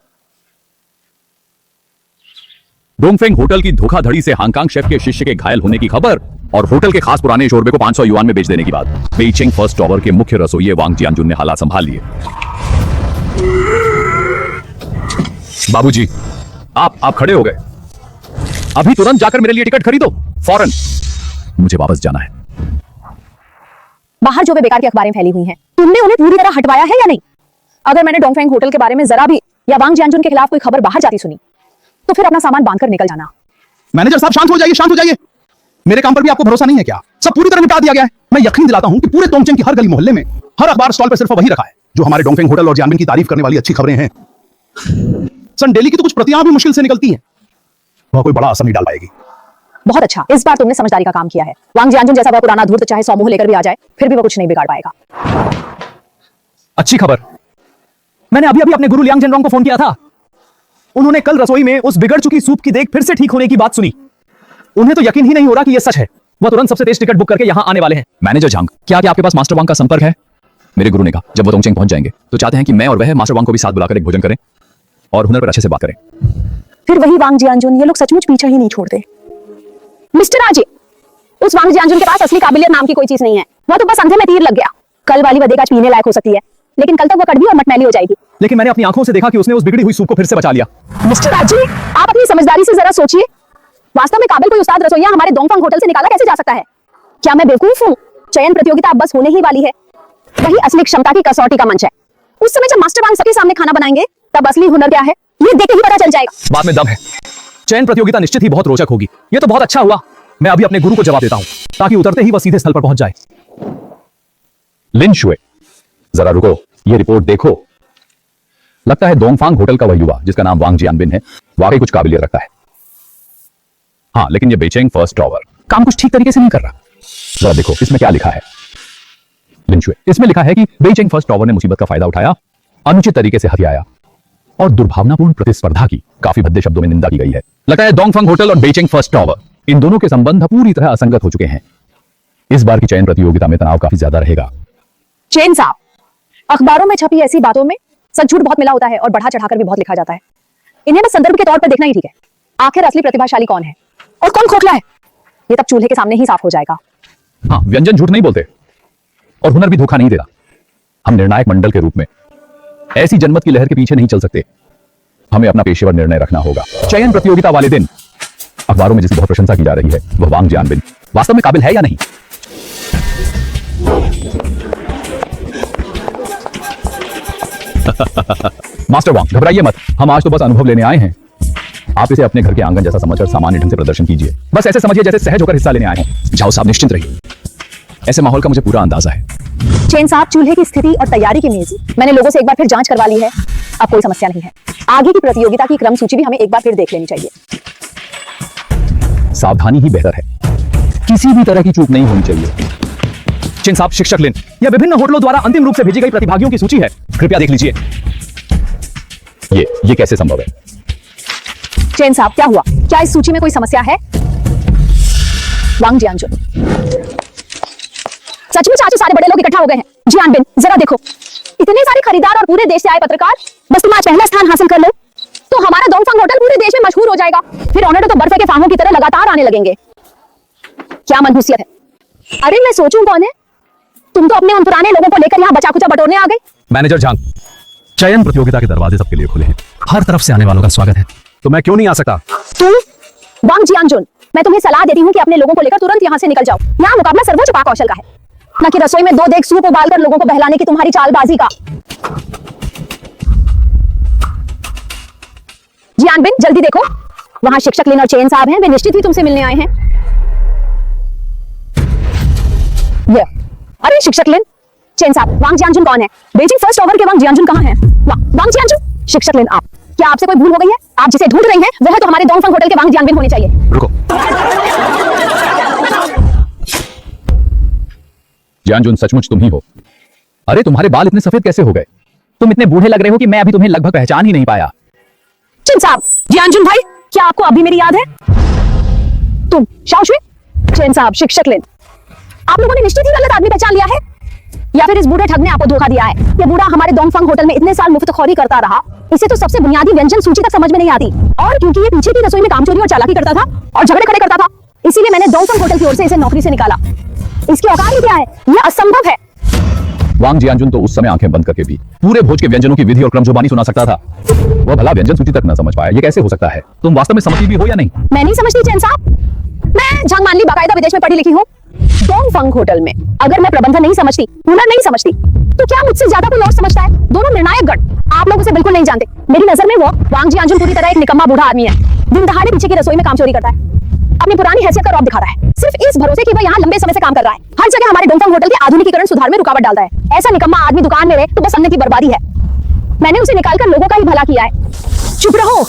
Speaker 3: डोंगफेंग होटल की धोखाधड़ी से हांगकांग शेफ के शिष्य के घायल होने की खबर और होटल के खास पुराने शोरबे को 500 युआन में बेच देने की बात। बेइजिंग फर्स्ट टावर के मुख्य रसोइये वांग जियांजुन ने हालात संभाल लिए।
Speaker 1: बाबूजी, आप खड़े हो गए। अभी तुरंत जाकर मेरे लिए टिकट खरीदो, फौरन। मुझे वापस जाना है।
Speaker 2: बाहर जो वे बेकार की अखबारें फैली हुई हैं, तुमने उन्हें पूरी तरह हटवाया है या नहीं? अगर मैंने डोंगफेंग होटल के बारे में जरा भी या वांग जियानजुन के खिलाफ कोई खबर बाहर जाती सुनी, तो फिर अपना सामान बांधकर निकल जाना।
Speaker 3: मैनेजर साहब शांत हो जाइए, शांत हो जाइए। मेरे काम पर भी आपको भरोसा नहीं है क्या? सब पूरी तरह निपटा दिया गया है। मैं यकीन दिलाता हूं कि पूरे तोंगचेंग की हर गली मोहल्ले में, हर अखबार स्टॉल पर सिर्फ वही रखा है जो हमारे डोंगफेंग होटल और जियानबिन की तारीफ करने वाली अच्छी खबरें हैं। सन डेली की तो कुछ प्रतियां भी मुश्किल से निकलती हैं। वह कोई बड़ा असर नहीं डाल पाएगी।
Speaker 2: बहुत अच्छा, इस बार तुमने समझदारी का काम किया है। वांग जियानजुन जैसा वह पुराना धूर्त चाहे 100 मुंह लेकर भी आ जाए, फिर भी वह कुछ नहीं बिगाड़ पाएगा।
Speaker 3: अच्छी खबर, मैंने अभी अभी अपने गुरु लियांग जेनरोंग को फोन किया था। उन्होंने कल रसोई में उस बिगड़ चुकी सूप की देख फिर से ठीक होने की बात सुनी। उन्हें तो यकीन ही नहीं हो रहा कि यह सच है। वह तुरंत सबसे तेज टिकट बुक करके यहां आने वाले हैं।
Speaker 1: मैनेजर झांग, क्या आपके पास मास्टर वांग का संपर्क है? मेरे गुरु ने कहा जब वो तोंगचेंग पहुंच जाएंगे तो चाहते हैं कि मैं और वह मास्टर वांग को भी साथ बुलाकर एक भोजन करें और हुनर पर अच्छे से बात करें।
Speaker 2: फिर वही वांग जियानजुन, ये लोग सचमुच पीछा ही नहीं छोड़ते। मिस्टर आजे, उस वांग जियानजुन के पास असली काबिलियत नाम की कोई चीज नहीं है। वह तो बस अंधे में तीर लग गया। कल वाली वधेगाज पीने लायक हो सकती है, लेकिन कल तक वह कड़वी और मटमैली हो जाएगी।
Speaker 3: लेकिन मैंने अपनी आंखों से देखा कि उसने उस बिगड़ी हुई सूप को फिर से बचा लिया।
Speaker 2: मिस्टर आजे, आप अपनी समझदारी से जरा सोचिए। वास्तव में काबिल कोई उस्ताद रसोइया हमारे डोंगफेंग होटल से निकाला कैसे जा सकता है? क्या मैं बेवकूफ हूँ? चयन प्रतियोगिता अब बस होने ही वाली है। वही असली क्षमता की कसौटी का मंच है। उस समय जब मास्टर वांग सबके सामने खाना बनाएंगे, तब असली हुनर क्या है ये देख के ही पता चल जाएगा।
Speaker 3: बात में दम है। चयन प्रतियोगिता निश्चित ही बहुत रोचक होगी। यह तो बहुत अच्छा हुआ। मैं अभी अपने गुरु को जवाब देता हूं ताकि उतरते ही वह सीधे स्थल पर पहुंच जाए।
Speaker 1: लिन शुए, जरा रुको, ये रिपोर्ट देखो। लगता है डोंगफांग होटल का वह युवा जिसका नाम वांग जियानबिन है वाकई कुछ काबिलियत रखता है। हाँ, लेकिन ये बेचेंग फर्स्ट टावर काम कुछ ठीक तरीके से नहीं कर रहा। जरा देखो इसमें क्या लिखा है। लिन शुए, इसमें लिखा है कि बेचेंग फर्स्ट टावर ने मुसीबत का फायदा उठाया, अनुचित तरीके से हथियाया और दुर्भावनापूर्ण प्रतिस्पर्धा की काफी भद्दे शब्दों में निंदा की गई है। लगता है डोंगफेंग होटल और बेचेंग फर्स्ट टावर, इन दोनों के संबंध पूरी तरह असंगत हो चुके हैं। इस बार की चयन प्रतियोगिता में तनाव काफी ज्यादा रहेगा।
Speaker 2: चेन साहब, अखबारों में छपी ऐसी बातों में सच झूठ बहुत मिला होता है और बढ़ा चढ़ाकर भी बहुत लिखा जाता है। इन्हें बस संदर्भ के तौर पर देखना ही ठीक है। आखिर असली प्रतिभाशाली कौन है और कौन खोखला है, ये तब चूल्हे के सामने ही साफ हो जाएगा।
Speaker 1: हाँ, व्यंजन झूठ नहीं बोलते और हुनर भी धोखा नहीं देता। हम निर्णायक मंडल के रूप में ऐसी जनमत की लहर के पीछे नहीं चल सकते। हमें अपना पेशेवर निर्णय रखना होगा। चयन प्रतियोगिता वाले दिन अखबारों में जिसकी बहुत प्रशंसा की जा रही है वह वांग जियानबिन वास्तव में काबिल है या नहीं? मास्टर वांग, घबराइए मत, हम आज तो बस अनुभव लेने आए हैं। आप इसे अपने घर के आंगन जैसा समझकर सामान्य ढंग से प्रदर्शन कीजिए। बस ऐसे समझिए जैसे सहज होकर हिस्सा लेने आए हैं। जाओ साहब, निश्चिंत रहिए। ऐसे माहौल का मुझे पूरा अंदाजा है।
Speaker 2: चेन साहब, चूल्हे की स्थिति और तैयारी की मेज मैंने लोगों से एक बार फिर जांच करवा ली है। अब कोई समस्या नहीं है। आगे की प्रतियोगिता की क्रम सूची भी हमें एक बार फिर देख लेनी चाहिए।
Speaker 1: सावधानी ही बेहतर है, किसी भी तरह की चूक नहीं होनी चाहिए।
Speaker 3: चेन साहब, शिक्षक लिन, यह विभिन्न होटलों द्वारा अंतिम रूप से भेजी गई प्रतिभागियों की सूची है। कृपया देख लीजिए।
Speaker 1: ये कैसे संभव है?
Speaker 2: चेन साहब, क्या हुआ? क्या इस सूची में कोई समस्या है? वांग जियानजुन, सचमुच आज तो सारे बड़े लोग इकट्ठा हो गए हैं। जियानबिन, जरा देखो, इतने सारे खरीदार और पूरे देश से आए पत्रकार। बस तुम आज पहला स्थान हासिल कर लो तो हमारा डोंगफेंग होटल पूरे देश में मशहूर हो जाएगा। फिर ऑनर तो बर्फे के फाहों की तरह लगातार आने लगेंगे। क्या मनहूसियत है। अरे मैं सोचूं कौन है, तुम तो अपने उन पुराने लोगों को लेकर यहाँ बचा कुचा बटोरने आ गए।
Speaker 3: मैनेजर झांग, चयन प्रतियोगिता के दरवाजे सबके लिए खुले हैं। हर तरफ से आने वालों का स्वागत है। तो मैं क्यों नहीं आ सकता?
Speaker 2: तुम वांग जियानजुन, मैं तुम्हें सलाह देती हूँ कि अपने लोगों को लेकर तुरंत यहाँ से निकल जाओ। यहाँ मुकाबला सर्वोच्च पाक कौशल का है, न कि रसोई में 2 देग सूप उबालकर लोगों को बहलाने की तुम्हारी चालबाजी का। जियानबिन, जल्दी देखो, वहां शिक्षक लिन और चेन साहब हैं। वे निश्चित ही तुमसे मिलने आए हैं। ये, अरे शिक्षक लिन, चेन साहब, वांग जियानजुन कौन है? बेजिंग फर्स्ट ओवर के वांग जियानजुन कहाँ हैं? वांग जियानजुन, शिक्षक लिन, आप, क्या आपसे कोई भूल हो गई है? आप जिसे ढूंढ रही हैं वह तो हमारे डोंगफेंग होटल के वांग जियानबिन होने चाहिए।
Speaker 3: रुको,
Speaker 1: जियानजुन, सचमुच तुम ही हो। अरे तुम्हारे बाल इतने सफेद कैसे हो गए? तुम इतने बूढ़े लग रहे हो कि मैं अभी तुम्हें लगभग पहचान ही नहीं पाया।
Speaker 2: चेन साहब, जियानजुन भाई, क्या आपको अभी मेरी याद है? तुम शाओशुई, चेन साहब, शिक्षक लिन, आप लोगों ने निश्चित ही गलत आदमी पहचान लिया है, या फिर इस बूढ़े ठग ने आपको धोखा दिया है। ये बूढ़ा हमारे डोंगफेंग होटल में इतने साल मुफ्तखोरी करता रहा, इसे तो सबसे बुनियादी व्यंजन सूची तक समझ में नहीं आती। और क्योंकि ये पीछे की रसोई में कामचोरी और चालाकी करता था और झगड़े खड़े करता था, इसीलिए मैंने डोंगफेंग होटल की ओर से इसे नौकरी से निकाला। इसकी औकात ही क्या है? यह असंभव है।
Speaker 1: वांग जियानजुन तो उस समय आंखें बंद करके भी पूरे भोज के व्यंजनों की विधि और क्रमजुबानी सुना सकता था। वह भला व्यंजन सूची तक न समझ पाया, ये कैसे हो सकता है? तुम वास्तव में समझती भी हो या नहीं?
Speaker 2: मैं नहीं समझती चैन साहब। मैं झांगमानली बाकायदा विदेश में पढ़ी लिखी हूँ। डोंगफंग होटल में अगर मैं प्रबंधन नहीं समझती, हुनर नहीं समझती, तो क्या मुझसे ज्यादा कोई और समझता है? दोनों निर्णायक गण। आप लोग उसे बिल्कुल नहीं जानते। मेरी नजर में वो वांग जियानजुन पूरी तरह एक निकम्मा बूढ़ा आदमी है। दिन दहाड़े पीछे की रसोई में काम चोरी करता है, अपनी पुरानी हैसियत का रौब दिखा रहा है, सिर्फ इस भरोसे कि वह यहाँ लंबे समय से काम कर रहा है। हर जगह हमारे डोंगफंग होटल के आधुनिकीकरण सुधार में रुकावट डालता है। ऐसा निकम्मा आदमी दुकान में रहे तो बस अन्य की बर्बादी है। मैंने उसे निकालकर लोगों का ही भला किया है। चुप रहो,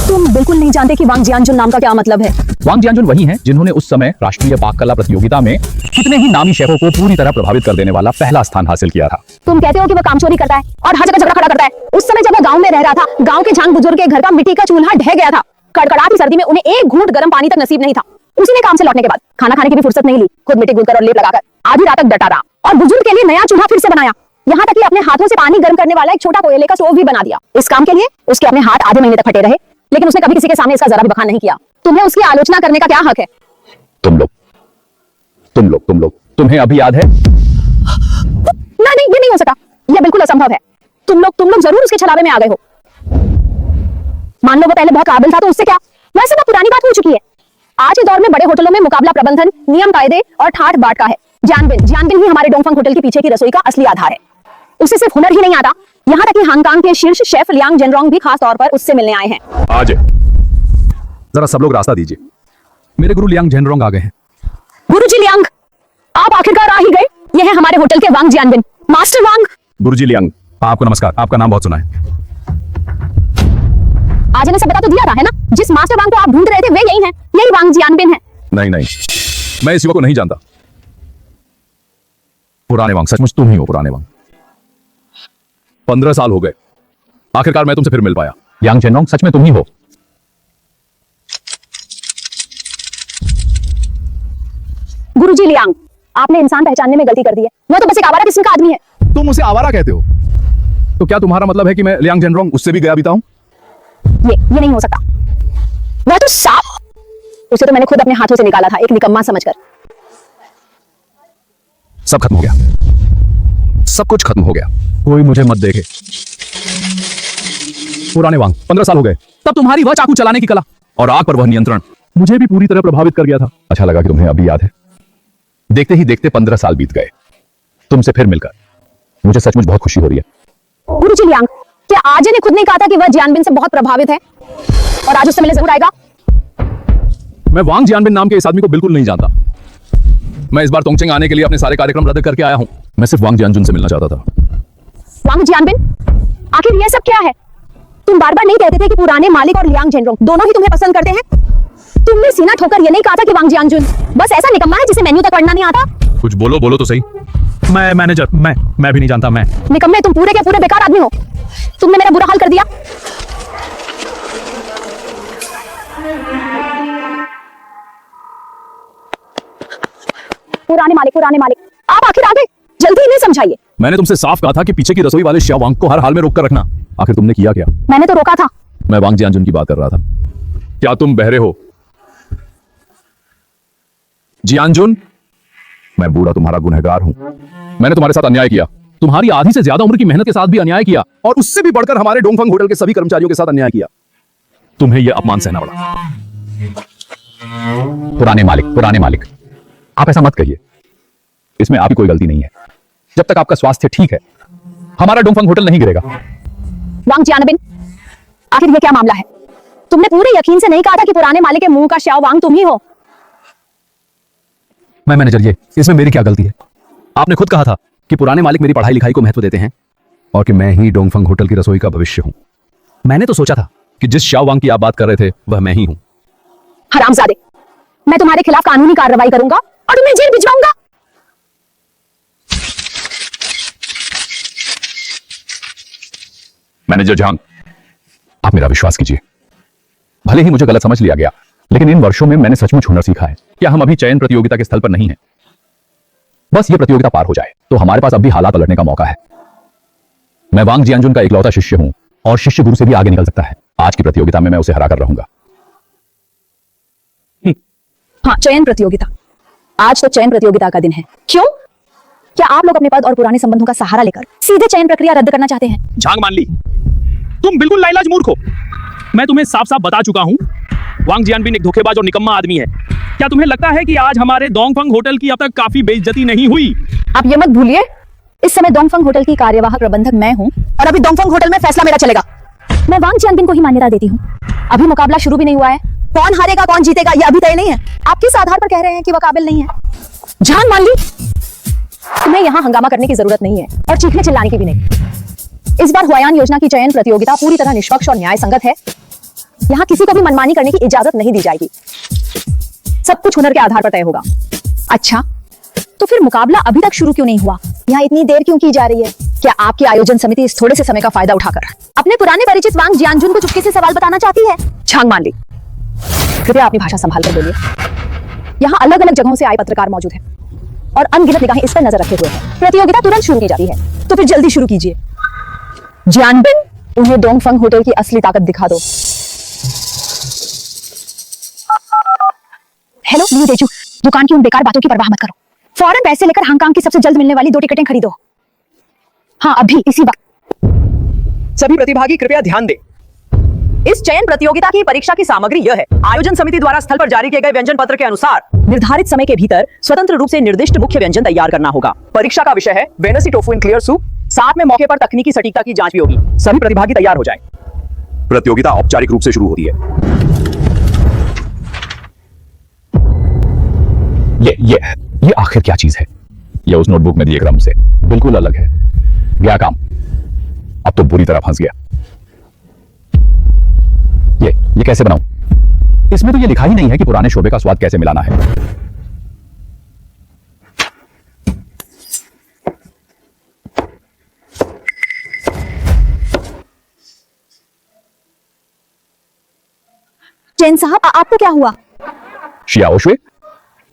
Speaker 2: तुम बिल्कुल नहीं जानते कि वांग जियानजुन नाम का क्या मतलब है।
Speaker 1: वांग जियानजुन वही हैं जिन्होंने उस समय राष्ट्रीय पाक कला प्रतियोगिता में कितने ही नामी शेफों को पूरी तरह प्रभावित कर देने वाला पहला स्थान हासिल किया था।
Speaker 2: तुम कहते हो कि वह काम चोरी करता है और हर जगह झगड़ा खड़ा करता है। उस समय जब वह गांव में रह रहा था, गांव के झांग बुजुर्ग के घर का मिट्टी का चूल्हा ढह गया था। कड़कड़ाती सर्दी में उन्हें एक घूंट गर्म पानी तक नसीब नहीं था। उसी ने काम से लौटने के बाद खाना खाने की भी फुर्सत नहीं ली, खुद मिट्टी गूंथकर और लेप लगाकर आधी रात तक डटा रहा और बुजुर्ग के लिए नया चूल्हा फिर से बनाया। यहाँ तक कि अपने हाथों से पानी गर्म करने वाला एक छोटा कोयले का स्टोव भी बना दिया। इस काम के लिए उसके अपने हाथ आधे महीने तक फटे रहे, लेकिन उसने कभी किसी के सामने इसका जरा भी बखान नहीं किया। तुम्हें उसकी आलोचना करने का क्या हक है?
Speaker 1: तुम लोग, तुम्हें अभी याद है?
Speaker 2: नहीं, ये नहीं हो सका। यह बिल्कुल असंभव है। तुम लोग जरूर उसके छलावे में आ गए हो। मान लो वो पहले बहुत काबिल था तो उससे क्या? वैसे वो पुरानी बात हो चुकी है। आज के दौर में बड़े होटलों में मुकाबला प्रबंधन, नियम कायदे और ठाठ बाट का है। जियानबिन ही हमारे डोंगफंग होटल के पीछे की रसोई का असली आधार है। उसे सिर्फ हुनर ही नहीं आता, यहाँ तक कि हांगकांग के शीर्ष शेफ लियांग जेनरोंग भी खास तौर पर उससे मिलने आए हैं।
Speaker 1: आज जरा सब लोग रास्ता दीजिए, मेरे गुरु लियांग जेनरोंग आ गए हैं।
Speaker 2: गुरुजी लियांग, आप आखिरकार आ ही गए। यह है हमारे होटल के वांग जियानबिन, मास्टर वांग।
Speaker 1: गुरुजी लियांग, आपको नमस्कार। आपका नाम बहुत सुना है।
Speaker 2: आज ने सब बता तो दिया था, है ना? जिस मास्टर वांग को आप ढूंढ रहे थे वे यही हैं। यही वांग जियानबिन है।
Speaker 1: नहीं, मैं इस युवक को नहीं जानता। पुराने वांग, सचमुच तुम ही हो पुराने वांग। 15 साल हो गए, आखिरकार मैं तुमसे फिर मिल पाया। यांग जेनरोंग, सच में तुम ही हो?
Speaker 2: गुरुजी लियांग, आपने इंसान पहचानने में गलती कर दी है। वह तो बस एक आवारा किस्म का आदमी है।
Speaker 1: तुम उसे आवारा कहते हो, तो क्या तुम्हारा मतलब है कि मैं लियांग जेनरोंग उससे भी गया बीता हूं?
Speaker 2: ये नहीं हो सकता। वह तो साफ, उसे तो मैंने खुद अपने हाथों से निकाला था, एक निकम्मा समझकर।
Speaker 1: सब खत्म हो गया, सब कुछ खत्म हो गया। कोई मुझे मत देखे। पुराने वांग, 15 साल हो गए, तब तुम्हारी वह चाकू चलाने की कला और आग पर वह नियंत्रण मुझे भी पूरी तरह प्रभावित कर गया था। अच्छा लगा कि तुम्हें अभी याद है। देखते ही देखते 15 साल बीत गए। तुमसे फिर मिलकर मुझे सचमुच बहुत खुशी हो रही है।
Speaker 2: गुरुजी लियांग, क्या आजे ने खुद नहीं कहा था कि वह जियानबिन से बहुत प्रभावित है और आज उससे मिलने जरूर आएगा?
Speaker 1: मैं वांग जियानबिन नाम के इस आदमी को बिल्कुल नहीं जानता। मैं इस बार तोंगचेंग आने के लिए अपने सारे कार्यक्रम रद्द करके आया हूं। मैं सिर्फ वांग जियानजुन से मिलना चाहता था।
Speaker 2: वांग जियानबिन, आखिर यह सब क्या है? तुम बार बार नहीं कहते थे कि पुराने मालिक और लियांग जेनरोंग दोनों ही तुम्हें पसंद करते हैं? तुमने सीना ठोकर यह नहीं कहा था कि वांग जियानजुन बस ऐसा निकम्मा है जिसे मेन्यू तक पढ़ना नहीं आता?
Speaker 1: कुछ बोलो तो सही। मैं मैनेजर, मैं भी नहीं जानता। मैं
Speaker 2: निकम्मे, तुम पूरे के पूरे बेकार आदमी हो। तुमने मेरा बुरा हाल कर दिया। पुराने मालिक, आप आखिर आ गए। जल्दी इन्हें समझाइए।
Speaker 1: मैंने तुमसे साफ कहा था कि पीछे की रसोई वाले शिया वांग को हर हाल में रोक कर रखना। आखिर तुमने किया क्या?
Speaker 2: मैंने तो रोका था।
Speaker 1: मैं वांग जियानजुन की बात कर रहा था। क्या तुम बहरे हो? जियानजुन, मैं बूढ़ा तुम्हारा गुनहगार हूं। मैंने तुम्हारे साथ अन्याय किया, तुम्हारी आधी से ज्यादा उम्र की मेहनत के साथ भी अन्याय किया और उससे भी बढ़कर हमारे डोंगफंग होटल के सभी कर्मचारियों के साथ अन्याय किया। तुम्हें यह अपमान सहना पड़ा। पुराने मालिक, आप ऐसा मत कहिए। इसमें आपकी कोई गलती नहीं है। जब तक आपका स्वास्थ्य ठीक है, हमारा डोंगफंग होटल नहीं गिरेगा।
Speaker 2: वांग जियानबिन, आखिर ये क्या मामला है? तुमने पूरे यकीन से नहीं कहा था कि पुराने मालिक के मुंह का श्याओ वांग तुम ही हो?
Speaker 1: मैं मैनेजर, इसमें मेरी क्या गलती है? आपने खुद कहा था कि पुराने मालिक मेरी पढ़ाई लिखाई को महत्व देते हैं और कि मैं ही डोंगफंग होटल की रसोई का भविष्य हूं। मैंने तो सोचा था कि जिस श्याओ वांग की आप बात कर रहे थे वह मैं ही हूं।
Speaker 2: हरामजादे, मैं तुम्हारे खिलाफ कानूनी कार्रवाई करूंगा और तुम्हें जेल भिजवाऊंगा।
Speaker 1: मैनेजर झांग, आप मेरा विश्वास कीजिए। भले ही मुझे गलत समझ लिया गया, लेकिन इन वर्षों में मैंने सचमुच हुनर सीखा है। क्या हम अभी चयन प्रतियोगिता के स्थल पर नहीं हैं? बस ये प्रतियोगिता पार हो जाए तो हमारे पास अब भी हालात पलटने का मौका है। मैं वांग जियानजुन का इकलौता शिष्य हूं और शिष्य गुरु से भी आगे निकल सकता है। आज की प्रतियोगिता में मैं उसे हरा कर रहूंगा।
Speaker 2: हाँ, चयन प्रतियोगिता। आज तो चयन प्रतियोगिता का दिन है। क्यों? क्या आप लोग अपने पद और पुराने संबंधों का सहारा लेकर सीधे चयन प्रक्रिया रद्द करना चाहते हैं?
Speaker 3: झांग मान ली, तुम बिल्कुल लाइलाज मूर्ख हो। मैं तुम्हें साफ साफ बता चुका हूं, वांग जियानबिन एक धोखेबाज और निकम्मा आदमी है। क्या तुम्हें लगता है कि आज हमारे डोंगफंग होटल की अब तक काफी बेइज्जती नहीं हुई?
Speaker 2: आप ये मत भूलिए, इस समय डोंगफंग होटल की कार्यवाहक प्रबंधक मैं हूं और अभी डोंगफंग होटल में फैसला मेरा चलेगा। मैं वांग जियानबिन को ही मान्यता देती हूं। अभी मुकाबला शुरू भी नहीं हुआ है, कौन हारेगा कौन जीतेगा ये अभी तय नहीं है। आप किस आधार पर कह रहे हैं कि वह काबिल नहीं है? झांग मान ली, तुम्हें यहाँ हंगामा करने की जरूरत नहीं है और चीखने चिल्लाने की भी नहीं। इस बार हुआयान योजना की चयन प्रतियोगिता पूरी तरह निष्पक्ष और न्याय संगत है। यहाँ किसी को भी मनमानी करने की इजाजत नहीं दी जाएगी। सब कुछ हुनर के आधार पर तय होगा। अच्छा, तो फिर मुकाबला अभी तक शुरू क्यों नहीं हुआ? यहाँ इतनी देर क्यों की जा रही है? क्या आपकी आयोजन समिति इस थोड़े से समय का फायदा उठाकर अपने पुराने परिचित वांग जियानजुन को चुपके से सवाल बताना चाहती है? झांग मान ली, कृपया अपनी भाषा संभाल कर बोलिए। यहाँ अलग अलग जगहों से आए पत्रकार मौजूद हैं और अनगिनत निगाहें इस पर नजर रखे हुए हैं। प्रतियोगिता तुरंत शुरू की जाती है, तो फिर जल्दी शुरू कीजिए। जियानबिन, उन्हें डोंगफंग होटल की असली ताकत दिखा दो। हेलो न्यू देजू, दुकान की उन बेकार बातों की परवाह मत करो। फौरन पैसे लेकर हांगकांग की सबसे जल्द मिलने वाली 2 टिकटें खरीदो। हाँ, अभी इसी वक्त।
Speaker 8: सभी प्रतिभागी कृपया ध्यान दें। इस चयन प्रतियोगिता की परीक्षा की सामग्री यह है। आयोजन समिति द्वारा स्थल पर जारी किए गए व्यंजन पत्र के अनुसार निर्धारित समय के भीतर स्वतंत्र रूप से निर्दिष्ट मुख्य व्यंजन तैयार करना होगा। परीक्षा का विषय है वेनेसी टोफू इन क्लियर सूप। साथ में मौके पर तकनीकी सटीकता की जांच भी होगी। सभी प्रतिभागी तैयार हो जाएं।
Speaker 6: प्रतियोगिता औपचारिक रूप से शुरू होती है।
Speaker 1: ये आखिर क्या चीज है? ये उस नोटबुक में दिए क्रम से बिल्कुल अलग है। गया काम, अब तो बुरी तरह फंस गया। ये कैसे बनाऊं? इसमें तो ये लिखा ही नहीं है कि पुराने शोरबे का स्वाद कैसे मिलाना है।
Speaker 2: चैन साहब, आपको क्या हुआ?
Speaker 1: शिया ओशवे,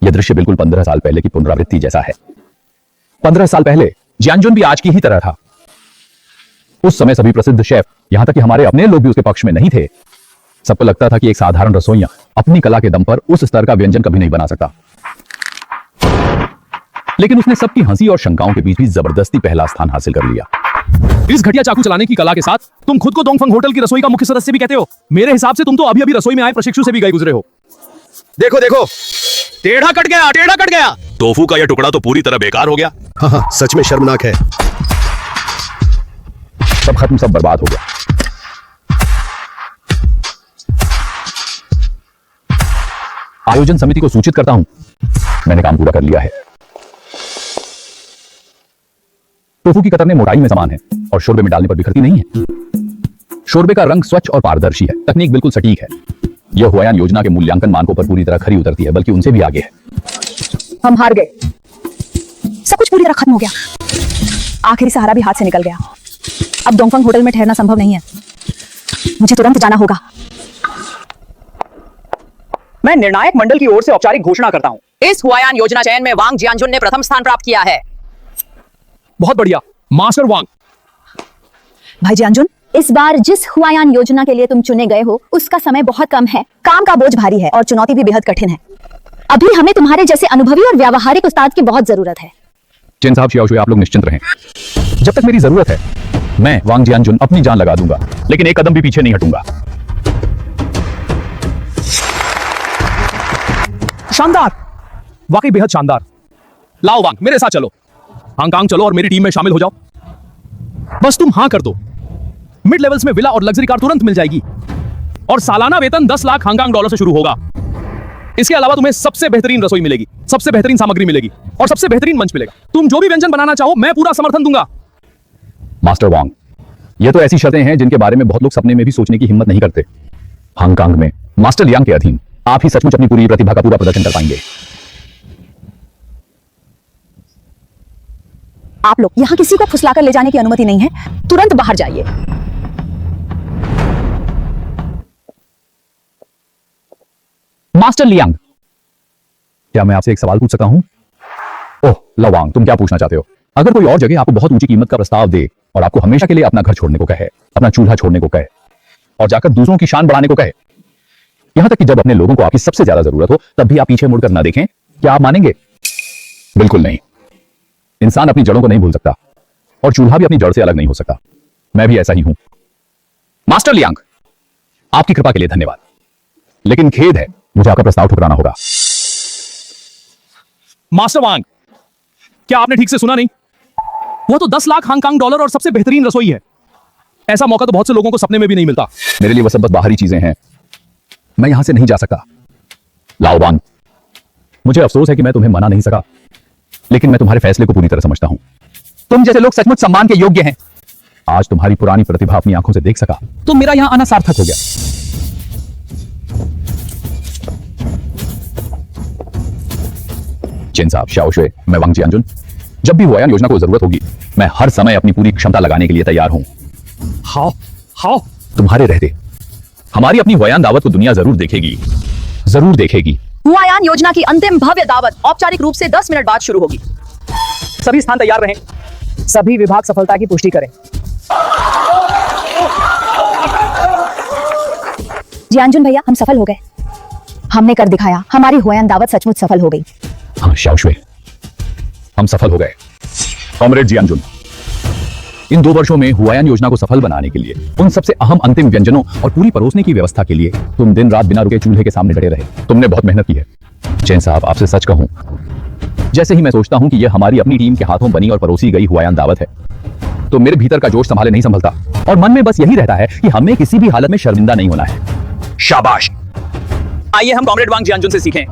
Speaker 1: यह दृश्य बिल्कुल 15 साल पहले की पुनरावृत्ति जैसा है। 15 साल पहले जियानजुन भी आज की ही तरह था। उस समय सभी प्रसिद्ध शेफ, यहां तक कि हमारे अपने लोग भी उसके पक्ष में नहीं थे। सबको लगता था कि एक साधारण रसोइया अपनी कला के दम पर उस स्तर का व्यंजन कभी नहीं बना सकता। लेकिन उसने सबकी हंसी और शंकाओं के बीच भी जबरदस्ती पहला स्थान हासिल कर लिया।
Speaker 3: इस घटिया चाकू चलाने की कला के साथ तुम खुद को डोंगफंग होटल की रसोई का मुख्य सदस्य भी कहते हो। मेरे हिसाब से तुम तो अभी अभी रसोई में आए प्रशिक्षु से भी गए गुजरे हो।
Speaker 6: देखो देखो,
Speaker 3: टेढ़ा कट गया, टेढ़ा कट गया।
Speaker 6: टोफू का यह टुकड़ा तो पूरी तरह बेकार हो गया।
Speaker 9: हाँ, सच में शर्मनाक है।
Speaker 1: सब खत्म, सब बर्बाद हो गया। आयोजन समिति को सूचित करता हूं, मैंने काम पूरा कर लिया है। टोफू की कतरने मोटाई में समान है और शोरबे में डालने पर बिखरती नहीं है। शोरबे का रंग स्वच्छ और पारदर्शी है, तकनीक बिल्कुल सटीक है। यह हुआयान योजना के मूल्यांकन मानकों पर पूरी तरह खरी उतरती है, बल्कि उनसे भी आगे है।
Speaker 2: हम हार गए, सब कुछ पूरी तरह खत्म हो गया। आखिरी सहारा भी हाथ से निकल गया। अब डोंगफंग होटल में ठहरना संभव नहीं है। मुझे तुरंत जाना होगा।
Speaker 8: मैं निर्णायक मंडल की ओर से औपचारिक घोषणा करता हूं।
Speaker 5: इस हुआयान योजना चयन में वांग जियानजुन ने प्रथम स्थान प्राप्त किया है।
Speaker 3: बहुत बढ़िया मास्टर वांग।
Speaker 2: भाई जियानजुन, इस बार जिस हुआयान योजना के लिए तुम चुने गए हो उसका समय बहुत कम है, काम का बोझ भारी है और चुनौती भी बेहद कठिन है। अभी हमें तुम्हारे जैसे अनुभवी और व्यावहारिक उस्ताद की बहुत जरूरत है।
Speaker 1: चेन साहब, शिया ओशवे, आप लोग निश्चिंत रहें। जब तक मेरी जरूरत है मैं वांग जियानजुन अपनी जान लगा दूंगा, लेकिन एक कदम भी पीछे नहीं हटूंगा।
Speaker 3: शानदार, वाकई बेहद शानदार। लाओ वांग, मेरे साथ चलो, हांगकांग चलो और मेरी टीम में शामिल हो जाओ। बस तुम हां कर दो, मिड लेवल्स में विला और लग्जरी कार तुरंत मिल जाएगी और सालाना वेतन 10 लाख हांगकांग डॉलर से शुरू होगा। इसके अलावा तुम्हें सबसे बेहतरीन रसोई मिलेगी, सबसे बेहतरीन सामग्री मिलेगी और सबसे बेहतरीन मंच मिलेगा। तुम जो भी व्यंजन बनाना चाहो मैं पूरा समर्थन दूंगा।
Speaker 1: मास्टर वांग, ये तो ऐसी शर्तें हैं जिनके बारे में बहुत लोग सपने में भी सोचने की हिम्मत नहीं करते। हांगकांग में मास्टर लियांग के अधीन आप ही सचमुच अपनी पूरी प्रतिभा का पूरा प्रदर्शन कर पाएंगे।
Speaker 2: आप लोग यहाँ किसी को फुसलाकर ले जाने की अनुमति नहीं है, तुरंत बाहर जाइए।
Speaker 1: मास्टर लियांग, क्या मैं आपसे एक सवाल पूछ सकता हूं? ओह लवांग, तुम क्या पूछना चाहते हो? अगर कोई और जगह आपको बहुत ऊंची कीमत का प्रस्ताव दे और आपको हमेशा के लिए अपना घर छोड़ने को कहे, अपना चूल्हा छोड़ने को कहे और जाकर दूसरों की शान बढ़ाने को कहे, यहां तक कि जब अपने लोगों को आपकी सबसे ज्यादा जरूरत हो तब भी आप पीछे मुड़कर ना देखें, क्या आप मानेंगे? बिल्कुल नहीं। इंसान अपनी जड़ों को नहीं भूल सकता और चूल्हा भी अपनी जड़ से अलग नहीं हो सकता। मैं भी ऐसा ही हूं। मास्टर लियांग, आपकी कृपा के लिए धन्यवाद, लेकिन खेद है, मुझे आपका प्रस्ताव ठुकराना होगा।
Speaker 3: मास्टर वांग, क्या आपने ठीक से सुना नहीं? वो तो 10 लाख हांगकांग डॉलर और सबसे बेहतरीन रसोई है। ऐसा मौका तो बहुत से लोगों को सपने में भी नहीं मिलता।
Speaker 1: मेरे लिए वो सब बस बाहरी चीजें हैं, मैं यहां से नहीं जा सकता। लाओ वांग, मुझे अफसोस है कि मैं तुम्हें मना नहीं सका, लेकिन मैं तुम्हारे फैसले को पूरी तरह समझता हूं। तुम जैसे लोग सचमुच सम्मान के योग्य हैं। आज तुम्हारी पुरानी प्रतिभा अपनी आंखों से देख सका तो मेरा यहां आना सार्थक हो गया। चेन साहब, शाओ शुए, मैं वांग जियानजुन। जब भी हुआयान योजना को जरूरत होगी, मैं हर समय अपनी पूरी क्षमता लगाने के लिए तैयार हूं।
Speaker 3: हाओ हाओ,
Speaker 1: तुम्हारे रहते हमारी अपनी हुआयान दावत को दुनिया जरूर देखेगी, जरूर देखेगी।
Speaker 8: हुआयान योजना की अंतिम भव्य दावत औपचारिक रूप से 10 मिनट बाद शुरू होगी। सभी स्थान तैयार रहें, सभी विभाग सफलता की पुष्टि करें।
Speaker 7: जियानजुन भैया, हम सफल हो गए। हमने कर दिखाया, हमारी हुआयान दावत सचमुच सफल हो गई।
Speaker 1: हाँ शाओ शुए, हम सफल हो गए। कॉमरेड जियानजुन, इन 2 वर्षों में हुआयान योजना को सफल बनाने के लिए, उन सबसे अहम अंतिम व्यंजनों और पूरी परोसने की व्यवस्था के लिए तुम दिन रात बिना रुके चूल्हे के सामने डटे रहे। तुमने बहुत मेहनत की है। चैन साहब, आपसे सच कहूं, जैसे ही मैं सोचता हूं कि यह हमारी अपनी टीम के हाथों बनी और परोसी गई हुआयान दावत है, तो मेरे भीतर का जोश संभाले नहीं संभलता और मन में बस यही रहता है कि हमें किसी भी हालत में शर्मिंदा नहीं होना है।
Speaker 3: शाबाश। आइए हम कॉमरेड वांग जियानजुन से सीखें